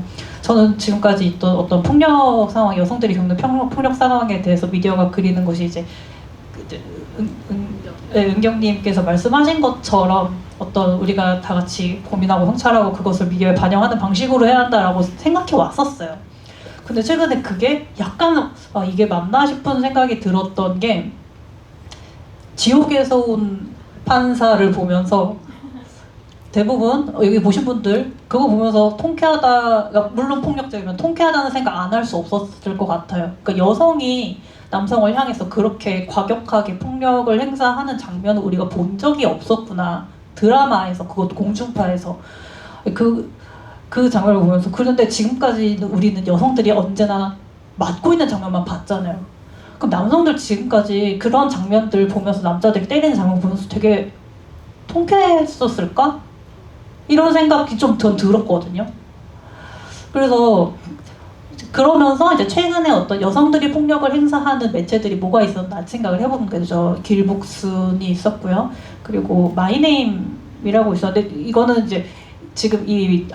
저는 지금까지 있던 어떤 폭력 상황, 여성들이 겪는 폭력 상황에 대해서 미디어가 그리는 것이 이제 은경님께서 말씀하신 것처럼 어떤 우리가 다 같이 고민하고 성찰하고 그것을 미디어에 반영하는 방식으로 해야 한다라고 생각해 왔었어요. 근데 최근에 그게 약간 이게 맞나 싶은 생각이 들었던 게, 지옥에서 온 판사를 보면서 대부분 여기 보신 분들 그거 보면서 통쾌하다, 물론 폭력적이면 통쾌하다는 생각 안 할 수 없었을 것 같아요. 그러니까 여성이 남성을 향해서 그렇게 과격하게 폭력을 행사하는 장면을 우리가 본 적이 없었구나. 드라마에서, 그것도 공중파에서 그 장면을 보면서. 그런데 지금까지 우리는 여성들이 언제나 맞고 있는 장면만 봤잖아요. 그럼 남성들 지금까지 그런 장면들 보면서, 남자들이 때리는 장면 보면서 되게 통쾌했었을까? 이런 생각이 좀 전 들었거든요. 그래서 그러면서 이제 최근에 어떤 여성들이 폭력을 행사하는 매체들이 뭐가 있었나 생각을 해보는 거죠. 길복순이 있었고요. 그리고 마이네임이라고 있었는데, 이거는 이제 지금 이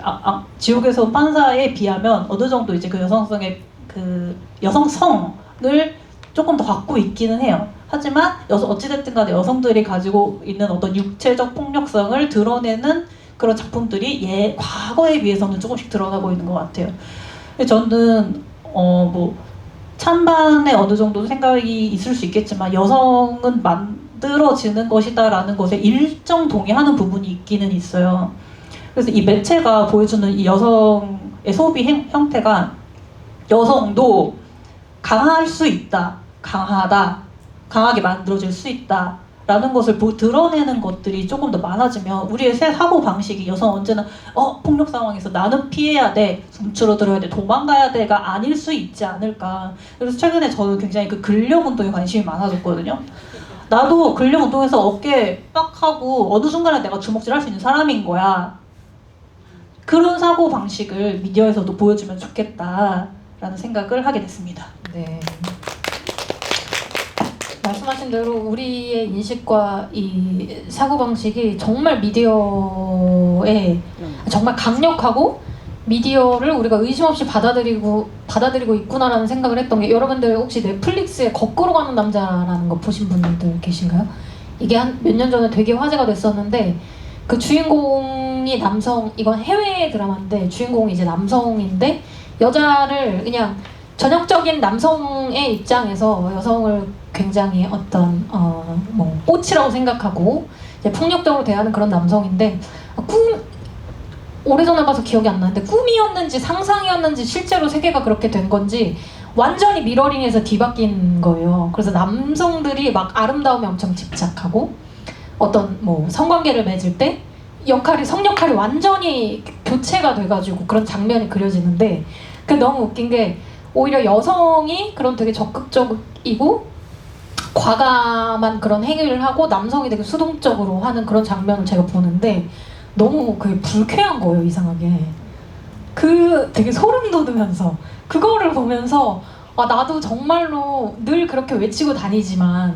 지옥에서 판사에 비하면 어느 정도 이제 그 여성성의 그 여성성을 조금 더 갖고 있기는 해요. 하지만 어찌됐든 간에 여성들이 가지고 있는 어떤 육체적 폭력성을 드러내는 그런 작품들이 과거에 비해서는 조금씩 드러나고 있는 것 같아요. 저는 뭐 찬반에 어느 정도 생각이 있을 수 있겠지만 여성은 만들어지는 것이다라는 것에 일정 동의하는 부분이 있기는 있어요. 그래서 이 매체가 보여주는 이 여성의 소비 형태가 여성도 강할 수 있다, 강하게 만들어질 수 있다 라는 것을 드러내는 것들이 조금 더 많아지면 우리의 새 사고 방식이 여성 언제나 폭력 상황에서 나는 피해야 돼, 움츠러들어야 돼, 도망가야 돼가 아닐 수 있지 않을까. 그래서 최근에 저는 굉장히 그 근력 운동에 관심이 많아졌거든요. 나도 근력 운동에서 어깨 빡 하고 어느 순간에 내가 주먹질 할 수 있는 사람인 거야. 그런 사고 방식을 미디어에서도 보여주면 좋겠다라는 생각을 하게 됐습니다. 네. 말씀하신 대로 우리의 인식과 이 사고방식이 정말 미디어에 정말 강력하고 미디어를 우리가 의심 없이 받아들이고 있구나라는 생각을 했던 게, 여러분들 혹시 넷플릭스에 거꾸로 가는 남자라는 거 보신 분들 계신가요? 이게 한 몇 년 전에 되게 화제가 됐었는데, 그 주인공이 남성, 이건 해외 드라마인데 주인공이 이제 남성인데 여자를 그냥 전형적인 남성의 입장에서 여성을 굉장히 어떤 뭐 꽃이라고 생각하고 이제 폭력적으로 대하는 그런 남성인데, 오래전에 봐서 기억이 안 나는데 꿈이었는지 상상이었는지 실제로 세계가 그렇게 된 건지 완전히 미러링해서 뒤바뀐 거예요. 그래서 남성들이 막 아름다움에 엄청 집착하고 어떤 뭐 성관계를 맺을 때 성 역할이 완전히 교체가 돼가지고 그런 장면이 그려지는데, 그 너무 웃긴 게 오히려 여성이 그런 되게 적극적이고 과감한 그런 행위를 하고 남성이 되게 수동적으로 하는 그런 장면을 제가 보는데 너무 그게 불쾌한 거예요, 이상하게. 되게 소름 돋으면서 그거를 보면서 나도 정말로 늘 그렇게 외치고 다니지만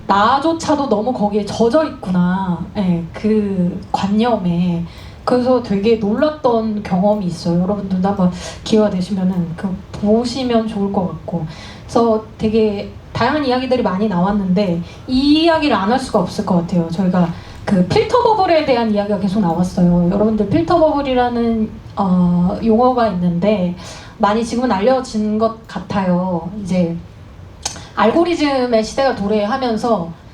나조차도 너무 거기에 젖어 있구나. 그 관념에. 그래서 되게 놀랐던 경험이 있어요. 여러분들도 한번 기회가 되시면은 보시면 좋을 것 같고. 그래서 되게 다양한 이야기들이 많이 나왔는데 이 이야기를 안 할 수가 없을 것 같아요. 저희가 그 필터 버블에 대한 이야기가 계속 나왔어요. 여러분들 필터 버블이라는 용어가 있는데 많이 지금은 알려진 것 같아요. 이제 알고리즘의 시대가 도래하면서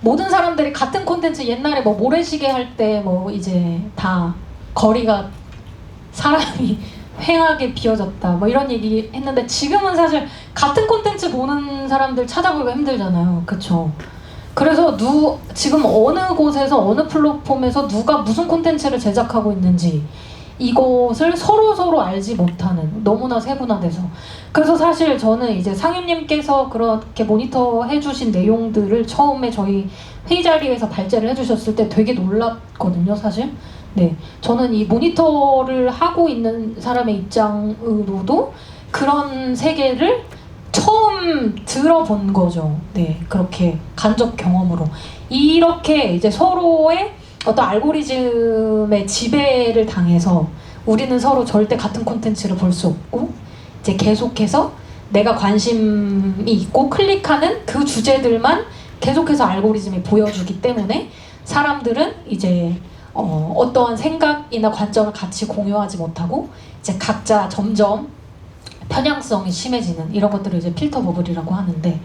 모든 사람들이 같은 콘텐츠, 옛날에 뭐 모래시계 할 때 뭐 이제 다 거리가 사람이 횡하게 비어졌다 뭐 이런 얘기 했는데, 지금은 사실 같은 콘텐츠 보는 사람들 찾아보기가 힘들잖아요. 그쵸? 그래서 지금 어느 곳에서 어느 플랫폼에서 누가 무슨 콘텐츠를 제작하고 있는지 이것을 서로 알지 못하는, 너무나 세분화돼서. 그래서 사실 저는 이제 상윤님께서 그렇게 모니터 해주신 내용들을 처음에 저희 회의 자리에서 발제를 해주셨을 때 되게 놀랐거든요, 사실. 네, 저는 이 모니터를 하고 있는 사람의 입장으로도 그런 세계를 처음 들어본 거죠. 네, 그렇게 간접 경험으로. 이렇게 이제 서로의 어떤 알고리즘의 지배를 당해서 우리는 서로 절대 같은 콘텐츠를 볼 수 없고, 이제 계속해서 내가 관심이 있고 클릭하는 그 주제들만 계속해서 알고리즘이 보여주기 때문에 사람들은 이제 어떠한 생각이나 관점을 같이 공유하지 못하고 이제 각자 점점 편향성이 심해지는 이런 것들을 이제 필터 버블이라고 하는데,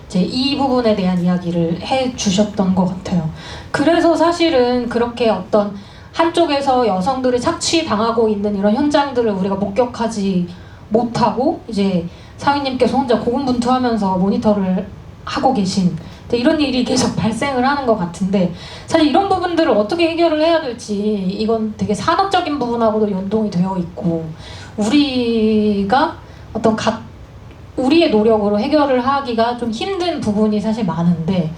이제 이 부분에 대한 이야기를 해주셨던 것 같아요. 그래서 사실은 그렇게 어떤 한쪽에서 여성들이 착취당하고 있는 이런 현장들을 우리가 목격하지 못하고 이제 상인님께서 혼자 고군분투하면서 모니터를 하고 계신 이런 일이 계속 발생을 하는 것 같은데, 사실 이런 부분들을 어떻게 해결을 해야 될지, 이건 되게 산업적인 부분하고도 연동이 되어 있고 우리가 어떤 우리의 노력으로 해결을 하기가 좀 힘든 부분이 사실 많은데,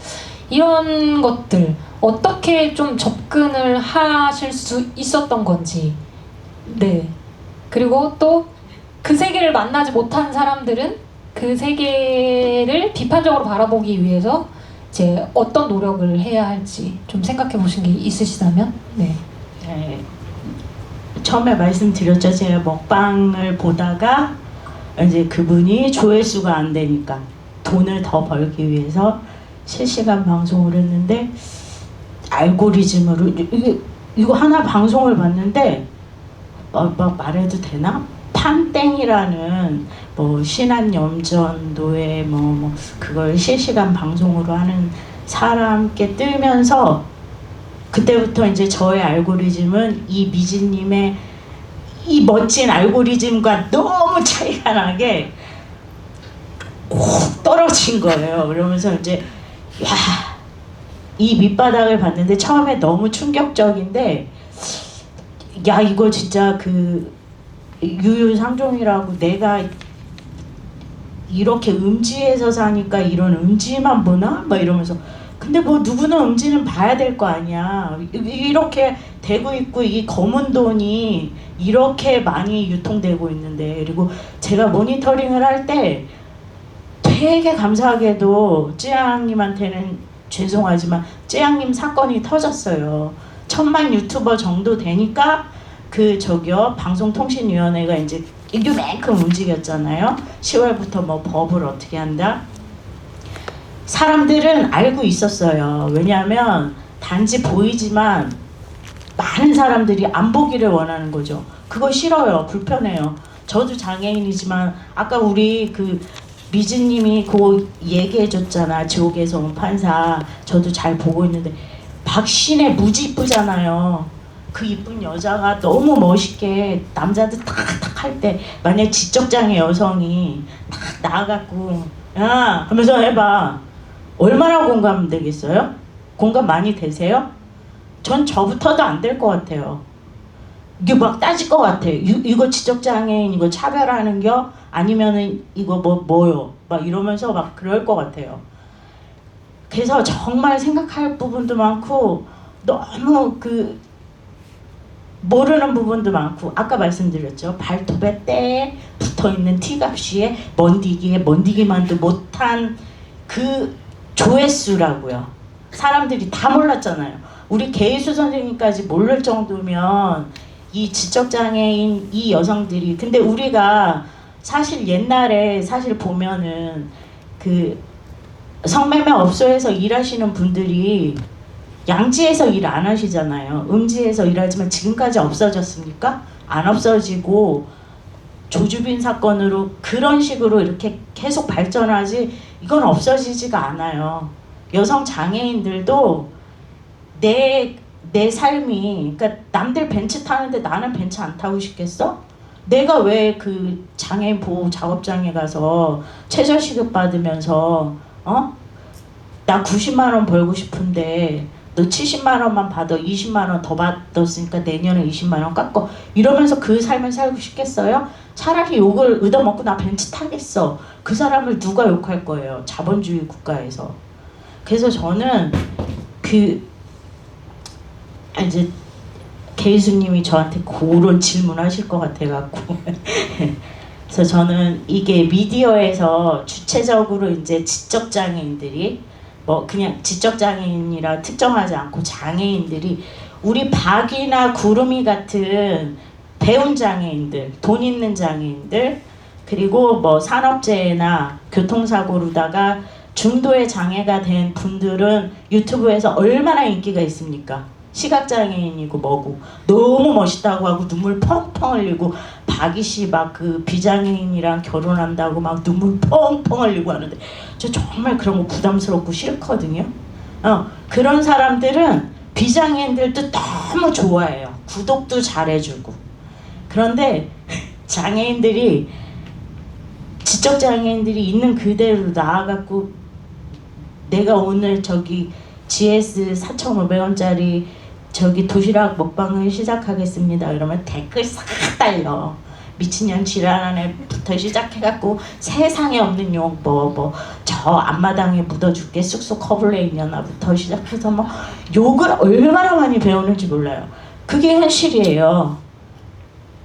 이런 것들 어떻게 좀 접근을 하실 수 있었던 건지. 네. 그리고 또 그 세계를 만나지 못한 사람들은 그 세계를 비판적으로 바라보기 위해서 이제 어떤 노력을 해야 할지 좀 생각해 보신 게 있으시다면. 네. 네, 처음에 말씀드렸죠. 제가 먹방을 보다가 이제 그분이 조회수가 안 되니까 돈을 더 벌기 위해서 실시간 방송을 했는데 알고리즘으로 이거 하나 방송을 봤는데 막 말해도 되나? 판땡이라는 뭐 신한염전도에 뭐 그걸 실시간 방송으로 하는 사람께 뜨면서 그때부터 이제 저의 알고리즘은 이 미진님의 이 멋진 알고리즘과 너무 차이가 나게 콕 떨어진 거예요. 그러면서 이제 이 밑바닥을 봤는데 처음에 너무 충격적인데 야 이거 진짜 그 유유상종이라고 내가 이렇게 음지에서 사니까 이런 음지만 보나? 막 이러면서 근데 뭐 누구는 음지는 봐야 될 거 아니야. 이렇게 되고 있고 이 검은 돈이 이렇게 많이 유통되고 있는데 그리고 제가 모니터링을 할 때 되게 감사하게도 쯔양님한테는 죄송하지만 쯔양님 사건이 터졌어요. 1000만 유튜버 정도 되니까 방송통신위원회가 이제 이만큼 움직였잖아요. 10월부터 뭐 법을 어떻게 한다. 사람들은 알고 있었어요. 왜냐하면 단지 보이지만 많은 사람들이 안 보기를 원하는 거죠. 그거 싫어요. 불편해요. 저도 장애인이지만 아까 우리 그 미진님이 그거 얘기해줬잖아. 지옥에서 온 판사. 저도 잘 보고 있는데 박신혜 무지 이쁘잖아요. 그 이쁜 여자가 너무 멋있게 남자들 탁탁 할 때 만약 지적장애 여성이 탁 나와갖고 야 하면서 해봐. 얼마나 공감되겠어요? 공감 많이 되세요? 전 저부터도 안 될 것 같아요. 이게 막 따질 것 같아. 이거 지적장애인 이거 차별하는겨? 아니면은 이거 뭐요? 막 이러면서 막 그럴 것 같아요. 그래서 정말 생각할 부분도 많고 너무 모르는 부분도 많고 아까 말씀드렸죠. 발톱에 때에 붙어있는 티값이에 먼디기만도 못한 그 조회수라고요. 사람들이 다 몰랐잖아요. 우리 개희수 선생님까지 모를 정도면 이 지적장애인 이 여성들이 근데 우리가 사실 옛날에 사실 보면은 그 성매매 업소에서 일하시는 분들이 양지에서 일 안 하시잖아요. 음지에서 일하지만 지금까지 없어졌습니까? 안 없어지고 조주빈 사건으로 그런 식으로 이렇게 계속 발전하지 이건 없어지지가 않아요. 여성 장애인들도 내 삶이 그러니까 남들 벤츠 타는데 나는 벤츠 안 타고 싶겠어? 내가 왜 그 장애인 보호 작업장에 가서 최저시급 받으면서 나 90만 원 벌고 싶은데 너 70만 원만 받아 20만 원 더 받았으니까 내년에 20만 원 깎고 이러면서 그 삶을 살고 싶겠어요? 차라리 욕을 얻어먹고 나 벤츠 타겠어. 그 사람을 누가 욕할 거예요? 자본주의 국가에서. 그래서 저는 이제 개희수님이 저한테 그런 질문하실 것 같아갖고 그래서 저는 이게 미디어에서 주체적으로 이제 지적장애인들이 뭐 그냥 지적장애인이라 특정하지 않고 장애인들이 우리 박이나 구름이 같은 배운 장애인들, 돈 있는 장애인들 그리고 뭐 산업재해나 교통사고로다가 중도의 장애가 된 분들은 유튜브에서 얼마나 인기가 있습니까? 시각장애인이고 뭐고 너무 멋있다고 하고 눈물 펑펑 흘리고 박이씨 막 그 비장애인이랑 결혼한다고 막 눈물 펑펑 흘리고 하는데 저 정말 그런 거 부담스럽고 싫거든요. 그런 사람들은 비장애인들도 너무 좋아해요. 구독도 잘해주고. 그런데 장애인들이 지적장애인들이 있는 그대로 나와갖고 내가 오늘 저기 GS 4,500원짜리 저기 도시락 먹방을 시작하겠습니다. 그러면 댓글 싹 달려. 미친년 지랄하네부터 시작해갖고 세상에 없는 욕 저 앞마당에 묻어줄게 쑥쑥 커블레이냐나부터 시작해서 뭐 욕을 얼마나 많이 배우는지 몰라요. 그게 현실이에요.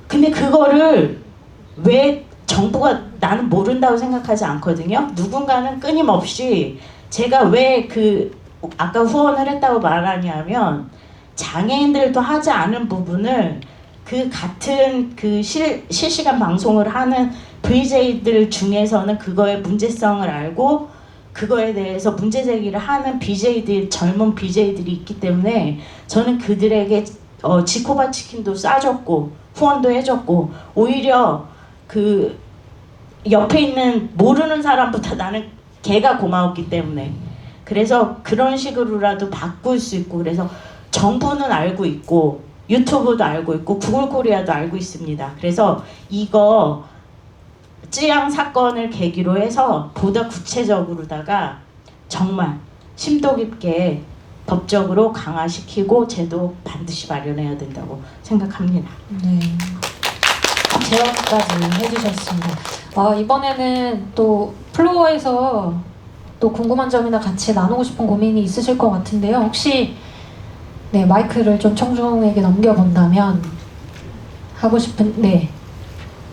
근데 그거를 왜 정부가 나는 모른다고 생각하지 않거든요. 누군가는 끊임없이 제가 왜 아까 후원을 했다고 말하냐면 장애인들도 하지 않은 부분을 그 같은 그 실시간 방송을 하는 VJ들 중에서는 그거의 문제성을 알고 그거에 대해서 문제 제기를 하는 BJ들, 젊은 BJ들이 있기 때문에 저는 그들에게 지코바 치킨도 싸줬고 후원도 해줬고 오히려 그 옆에 있는 모르는 사람보다 나는 걔가 고마웠기 때문에 그래서 그런 식으로라도 바꿀 수 있고 그래서 정부는 알고 있고 유튜브도 알고 있고 구글 코리아도 알고 있습니다. 그래서 이거 쯔양 사건을 계기로 해서 보다 구체적으로다가 정말 심도 깊게 법적으로 강화시키고 제도 반드시 마련해야 된다고 생각합니다. 네. 제안까지 해주셨습니다. 이번에는 또 플로어에서 또 궁금한 점이나 같이 나누고 싶은 고민이 있으실 것 같은데요. 혹시 네, 마이크를 좀 청중에게 넘겨본다면 하고 싶은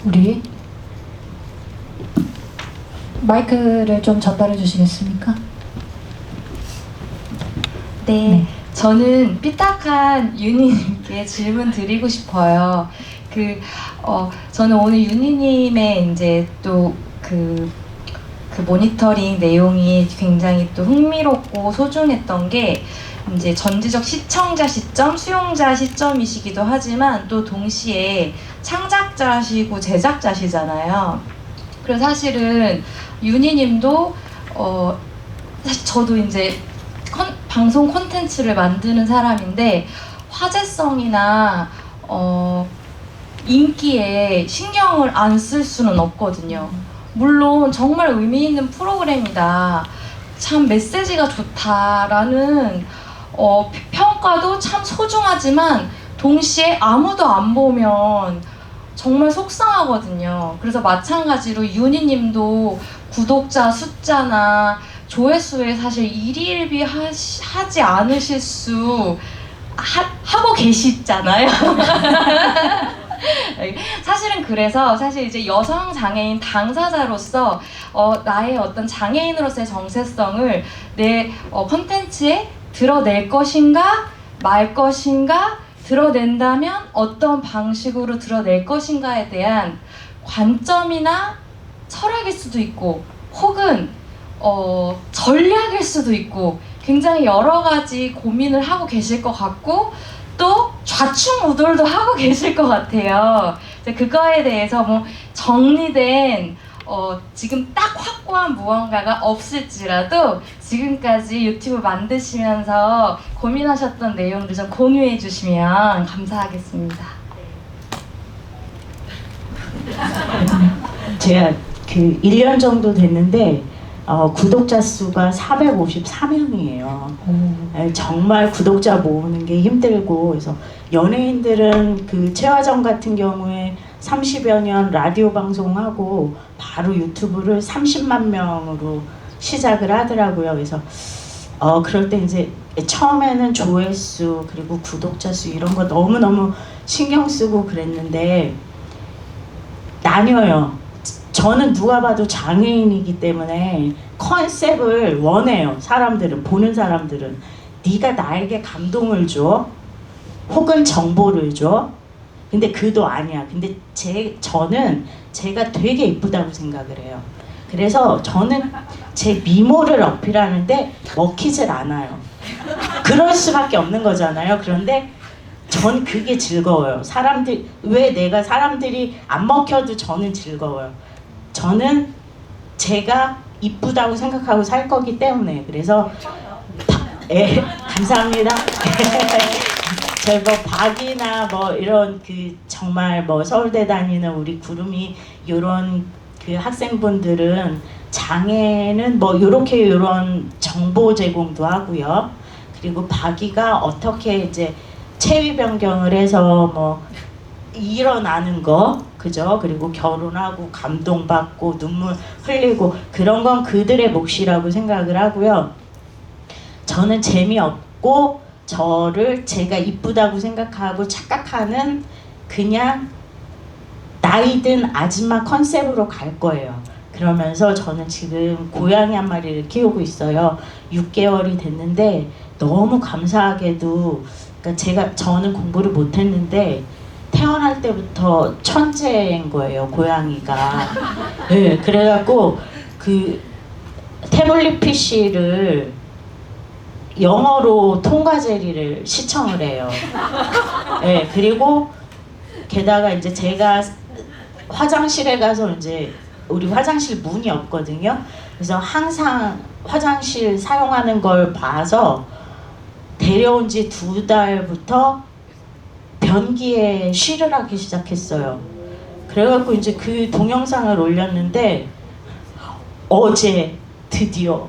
우리 마이크를 좀 전달해 주시겠습니까? 네, 저는 삐딱한 윤희님께 질문 드리고 싶어요. 저는 오늘 윤희님의 이제 또 그 모니터링 내용이 굉장히 또 흥미롭고 소중했던 게 이제 전지적 시청자 시점, 수용자 시점이시기도 하지만 또 동시에 창작자시고 제작자시잖아요. 그래서 사실은 윤희님도 사실 저도 이제 방송 콘텐츠를 만드는 사람인데 화제성이나 인기에 신경을 안 쓸 수는 없거든요. 물론 정말 의미 있는 프로그램이다, 참 메시지가 좋다라는 평가도 참 소중하지만 동시에 아무도 안 보면 정말 속상하거든요. 그래서 마찬가지로 윤희님도 구독자 숫자나 조회수에 사실 일희일비 하지 않으실 하고 계시잖아요. 사실은 그래서 사실 이제 여성 장애인 당사자로서 나의 어떤 장애인으로서의 정체성을 내 콘텐츠에 드러낼 것인가 말 것인가, 드러낸다면 어떤 방식으로 드러낼 것인가에 대한 관점이나 철학일 수도 있고 혹은 전략일 수도 있고 굉장히 여러 가지 고민을 하고 계실 것 같고 또 좌충우돌도 하고 계실 것 같아요. 그거에 대해서 뭐 정리된 지금 딱 확고한 무언가가 없을지라도 지금까지 유튜브 만드시면서 고민하셨던 내용들 좀 공유해 주시면 감사하겠습니다. 제가 그 1년 정도 됐는데 구독자 수가 454명이에요. 정말 구독자 모으는 게 힘들고, 그래서 연예인들은 그 최화정 같은 경우에 30여 년 라디오 방송하고 바로 유튜브를 30만 명으로 시작을 하더라고요. 그래서 그럴 때 이제 처음에는 조회수 그리고 구독자 수 이런 거 너무너무 신경 쓰고 그랬는데 나뉘어요. 저는 누가 봐도 장애인이기 때문에 컨셉을 원해요. 사람들은, 보는 사람들은 네가 나에게 감동을 줘 혹은 정보를 줘. 근데 그도 아니야. 근데 저는 제가 되게 이쁘다고 생각을 해요. 그래서 저는 제 미모를 어필하는데 먹히질 않아요. 그럴 수밖에 없는 거잖아요. 그런데 전 그게 즐거워요. 왜 사람들이 안 먹혀도 저는 즐거워요. 저는 제가 이쁘다고 생각하고 살 거기 때문에. 그래서 감사합니다. 저희 뭐 박이나 뭐 이런 그 정말 뭐 서울대 다니는 우리 구름이 요런 그 학생분들은 장애는 뭐 요런 정보 제공도 하고요. 그리고 박이가 어떻게 이제 체위 변경을 해서 뭐 일어나는 거, 그죠? 그리고 결혼하고 감동받고 눈물 흘리고 그런 건 그들의 몫이라고 생각을 하고요. 저는 재미없고 저를 제가 이쁘다고 생각하고 착각하는 그냥 나이든 아줌마 컨셉으로 갈 거예요. 그러면서 저는 지금 고양이 한 마리를 키우고 있어요. 6개월이 됐는데 너무 감사하게도 그러니까 저는 공부를 못했는데 태어날 때부터 천재인 거예요, 고양이가. 네, 그래갖고 그 태블릿 PC를 영어로 통과제리를 시청을 해요. 네, 그리고 게다가 이제 제가 화장실에 가서 이제 우리 화장실 문이 없거든요. 그래서 항상 화장실 사용하는 걸 봐서 데려온 지 2달부터 변기에 쉬를 하기 시작했어요. 그래갖고 이제 그 동영상을 올렸는데 어제 드디어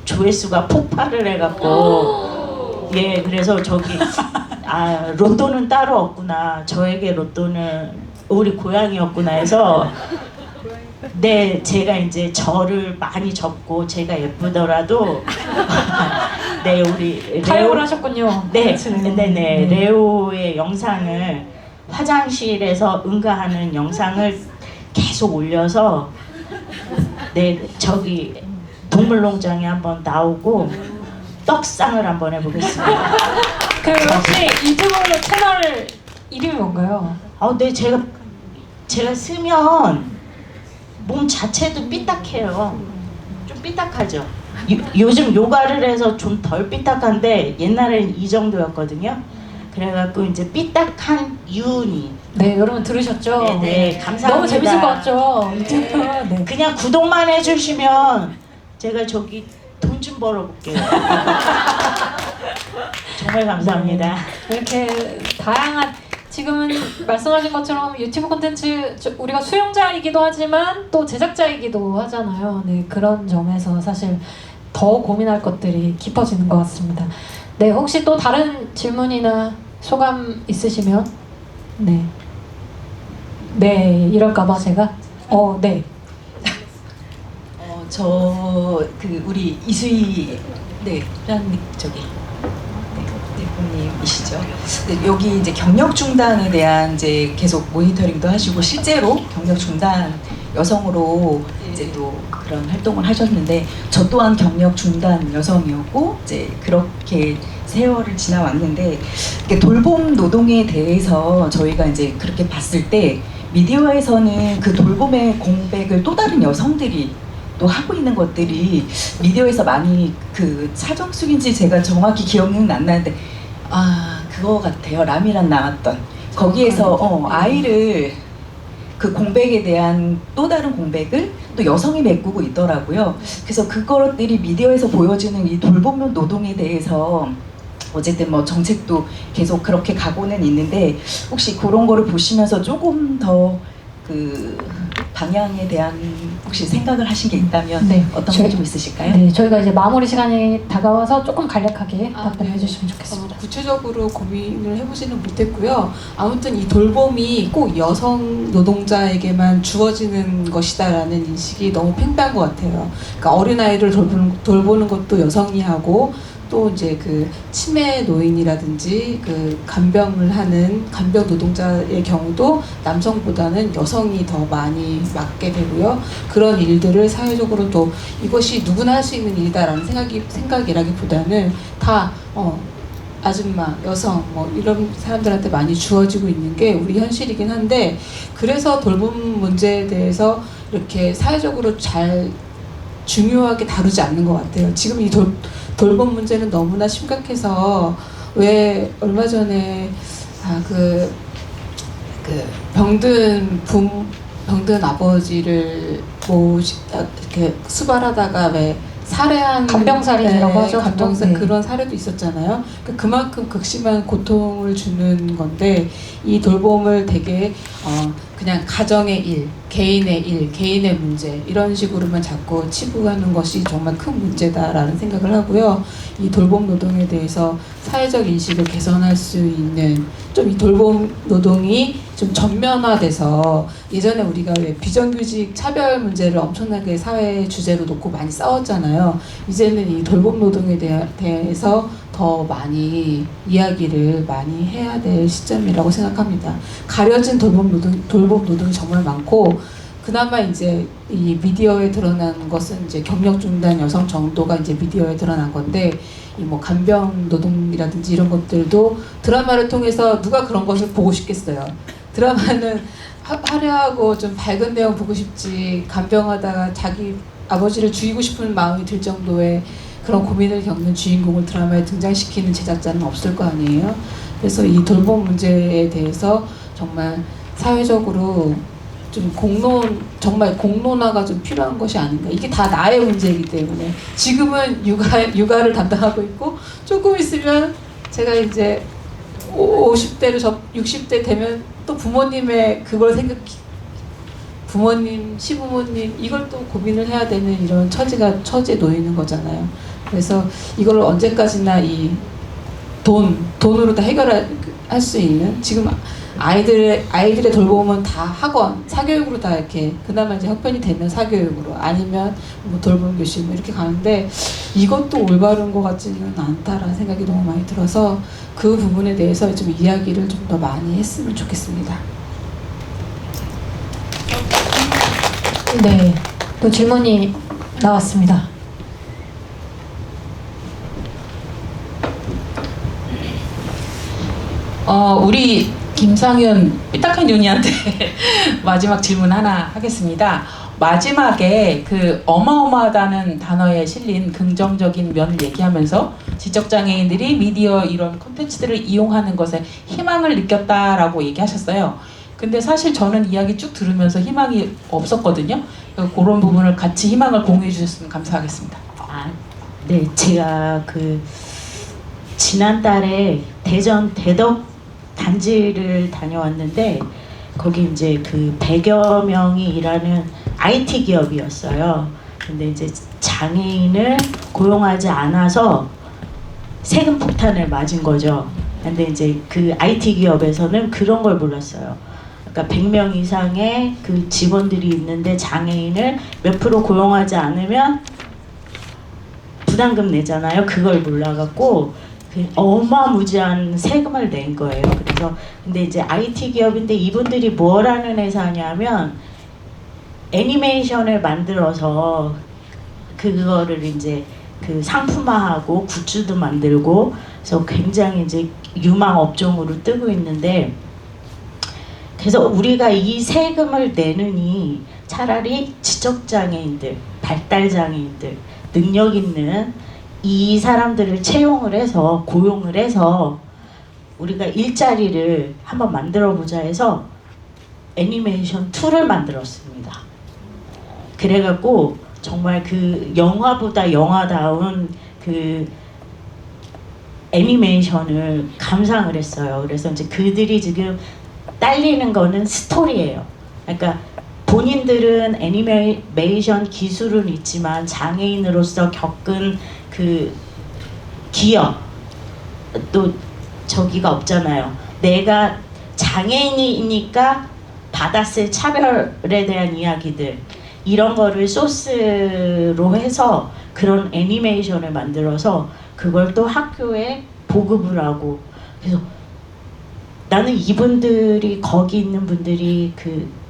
조회수가 폭발을 해갖고 예, 그래서 저기 로또는 따로 없구나, 저에게 로또는 우리 고양이였구나 해서 네, 제가 이제 저를 많이 접고 제가 예쁘더라도 네, 우리 타협을 하셨군요. 네, 네. 네네, 레오의 영상을 화장실에서 응가하는 영상을 계속 올려서 네, 저기 동물농장에 한번 나오고 떡상을 한번 해보겠습니다. 그 혹시 유튜브 채널 이름이 뭔가요? 네, 제가 쓰면 몸 자체도 삐딱해요. 좀 삐딱하죠. 요즘 요가를 해서 좀 덜 삐딱한데 옛날에는 이 정도였거든요. 그래갖고 이제 삐딱한 유은이. 네, 여러분 들으셨죠? 네, 감사합니다. 너무 재밌을 것 같죠? 유튜브. 네. 그냥 구독만 해주시면 제가 저기 돈 좀 벌어볼게요. 정말 감사합니다. 이렇게 다양한 지금은 말씀하신 것처럼 유튜브 콘텐츠 우리가 수용자이기도 하지만 또 제작자이기도 하잖아요. 네, 그런 점에서 사실 더 고민할 것들이 깊어지는 것 같습니다. 네, 혹시 또 다른 질문이나 소감 있으시면 네, 이럴까봐 제가 네. 우리 이수희 회장님 대표님이시죠. 여기 이제 경력 중단에 대한 이제 계속 모니터링도 하시고 실제로 경력 중단 여성으로 이제 또 그런 활동을 하셨는데 저 또한 경력 중단 여성이었고 이제 그렇게 세월을 지나왔는데 돌봄 노동에 대해서 저희가 이제 그렇게 봤을 때 미디어에서는 그 돌봄의 공백을 또 다른 여성들이 또 하고 있는 것들이 미디어에서 많이 그 차정숙인지 제가 정확히 기억은 안 나는데 그거 같아요. 라미란 나왔던 거기에서 아이를 그 공백에 대한 또 다른 공백을 또 여성이 메꾸고 있더라고요. 그래서 그것들이 미디어에서 보여주는 이 돌봄 노동에 대해서 어쨌든 뭐 정책도 계속 그렇게 가고는 있는데 혹시 그런 거를 보시면서 조금 더 그 방향에 대한 혹시 생각을 하신 게 있다면 어떤 게 좀 있으실까요? 네, 저희가 이제 마무리 시간이 다가와서 조금 간략하게 답변해 주시면 좋겠습니다. 구체적으로 고민을 해보지는 못했고요. 아무튼 이 돌봄이 꼭 여성 노동자에게만 주어지는 것이다라는 인식이 너무 팽배한 것 같아요. 그러니까 어린아이를 돌보는 것도 여성이 하고 또 이제 그 치매 노인이라든지 그 간병을 하는 간병 노동자의 경우도 남성보다는 여성이 더 많이 맡게 되고요. 그런 일들을 사회적으로 또 이것이 누구나 할 수 있는 일이다라는 생각이라기보다는 다 아줌마, 여성 뭐 이런 사람들한테 많이 주어지고 있는 게 우리 현실이긴 한데 그래서 돌봄 문제에 대해서 이렇게 사회적으로 잘 중요하게 다루지 않는 것 같아요. 지금 이 돌봄 문제는 너무나 심각해서 왜 얼마 전에 그 병든 아버지를 이렇게 수발하다가 왜 살해한 간병살인이라고 하죠. 간병살 그런 사례도 있었잖아요. 그만큼 극심한 고통을 주는 건데 이 돌봄을 되게 그냥 가정의 일, 개인의 문제 이런 식으로만 자꾸 치부하는 것이 정말 큰 문제다라는 생각을 하고요. 이 돌봄 노동에 대해서 사회적 인식을 개선할 수 있는 좀 이 돌봄 노동이 좀 전면화돼서 예전에 우리가 왜 비정규직 차별 문제를 엄청나게 사회 주제로 놓고 많이 싸웠잖아요. 이제는 이 돌봄 노동에 대해서 더 많이 이야기를 많이 해야 될 시점이라고 생각합니다. 가려진 돌봄 노동이 정말 많고 그나마 이제 이 미디어에 드러난 것은 이제 경력 중단 여성 정도가 이제 미디어에 드러난 건데 이 뭐 간병 노동이라든지 이런 것들도 드라마를 통해서 누가 그런 것을 보고 싶겠어요. 드라마는 화려하고 좀 밝은 내용 보고 싶지 간병하다가 자기 아버지를 죽이고 싶은 마음이 들 정도의 그런 고민을 겪는 주인공을 드라마에 등장시키는 제작자는 없을 거 아니에요. 그래서 이 돌봄 문제에 대해서 정말 사회적으로 좀 정말 공론화가 좀 필요한 것이 아닌가. 이게 다 나의 문제이기 때문에 지금은 육아를 담당하고 있고 조금 있으면 제가 이제 50대로 60대 되면 또 부모님의 그걸 부모님, 시부모님 이걸 또 고민을 해야 되는 이런 처지에 놓이는 거잖아요. 그래서 이걸 언제까지나 이 돈으로 다 해결할 수 있는 지금 아이들의 돌봄은 다 학원, 사교육으로 다 이렇게 그나마 이제 형편이 되면 사교육으로 아니면 뭐 돌봄 교실 뭐 이렇게 가는데 이것도 올바른 것 같지는 않다라는 생각이 너무 많이 들어서 그 부분에 대해서 좀 이야기를 좀 더 많이 했으면 좋겠습니다. 네, 또 질문이 나왔습니다. 우리 김상윤 삐딱한 윤희한테 마지막 질문 하나 하겠습니다. 마지막에 그 어마어마하다는 단어에 실린 긍정적인 면 얘기하면서 지적장애인들이 미디어 이런 콘텐츠들을 이용하는 것에 희망을 느꼈다라고 얘기하셨어요. 근데 사실 저는 이야기 쭉 들으면서 희망이 없었거든요. 그런 부분을 같이 희망을 공유해 주셨으면 감사하겠습니다. 네, 제가 지난달에 대전 대덕 단지를 다녀왔는데 거기 이제 100여 명이 일하는 IT 기업이었어요. 근데 이제 장애인을 고용하지 않아서 세금 폭탄을 맞은 거죠. 근데 이제 그 IT 기업에서는 그런 걸 몰랐어요. 그러니까 100명 이상의 그 직원들이 있는데 장애인을 몇 프로 고용하지 않으면 부담금 내잖아요. 그걸 몰라갖고 어마무지한 세금을 낸 거예요. 그래서 근데 이제 IT 기업인데 이분들이 뭘 하는 회사냐면 애니메이션을 만들어서 그거를 이제 상품화하고 굿즈도 만들고 그래서 굉장히 이제 유망 업종으로 뜨고 있는데 그래서 우리가 이 세금을 내느니 차라리 지적장애인들, 발달장애인들, 능력 있는 이 사람들을 채용을 해서 고용을 해서 우리가 일자리를 한번 만들어 보자 해서 애니메이션 2를 만들었습니다. 그래갖고 정말 그 영화보다 영화다운 그 애니메이션을 감상을 했어요. 그래서 이제 그들이 지금 딸리는 거는 스토리예요. 그러니까 본인들은 애니메이션 기술은 있지만 장애인으로서 겪은 그 기억 또 저기가 없잖아요. 내가 장애인이니까 받았을 차별에 대한 이야기들 이런 거를 소스로 해서 그런 애니메이션을 만들어서 그걸 또 학교에 보급을 하고 그래서 나는 이분들이 거기 있는 분들이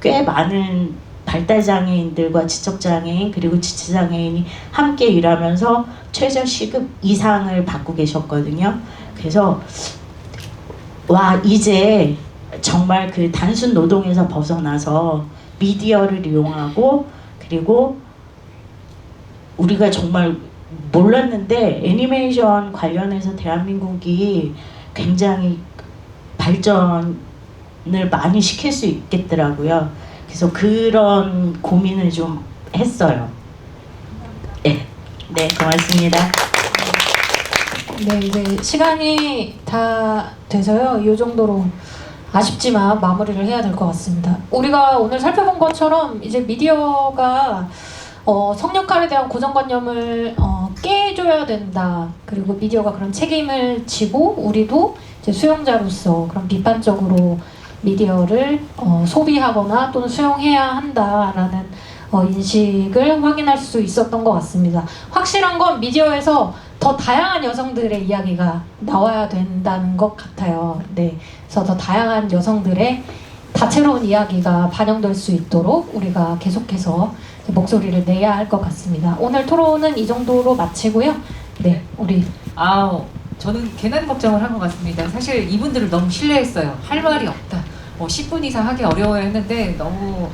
꽤 많은 발달장애인들과 지적장애인 그리고 지체장애인이 함께 일하면서 최저 시급 이상을 받고 계셨거든요. 그래서 와 이제 정말 그 단순 노동에서 벗어나서 미디어를 이용하고 그리고 우리가 정말 몰랐는데 애니메이션 관련해서 대한민국이 굉장히 발전을 많이 시킬 수 있겠더라고요. 그래서 그런 고민을 좀 했어요. 네, 고맙습니다. 네, 이제 시간이 다 돼서요. 이 정도로 아쉽지만 마무리를 해야 될 것 같습니다. 우리가 오늘 살펴본 것처럼 이제 미디어가 성역할에 대한 고정관념을 깨줘야 된다. 그리고 미디어가 그런 책임을 지고 우리도 이제 수용자로서 그런 비판적으로 미디어를 소비하거나 또는 수용해야 한다라는 인식을 확인할 수 있었던 것 같습니다. 확실한 건 미디어에서 더 다양한 여성들의 이야기가 나와야 된다는 것 같아요. 네, 그래서 더 다양한 여성들의 다채로운 이야기가 반영될 수 있도록 우리가 계속해서 목소리를 내야 할 것 같습니다. 오늘 토론은 이 정도로 마치고요. 네, 우리 저는 괜한 걱정을 한 것 같습니다. 사실 이분들을 너무 신뢰했어요. 할 말이 없다. 10분 이상 하기 어려워야 했는데 너무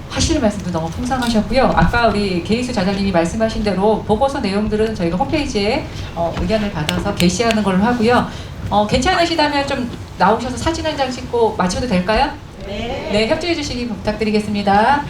하시는 말씀도 너무 풍성하셨고요. 아까 우리 계희수 자장님이 말씀하신 대로 보고서 내용들은 저희가 홈페이지에 의견을 받아서 게시하는 걸로 하고요. 괜찮으시다면 좀 나오셔서 사진 한 장 찍고 마쳐도 될까요? 네, 협조해 주시기 부탁드리겠습니다.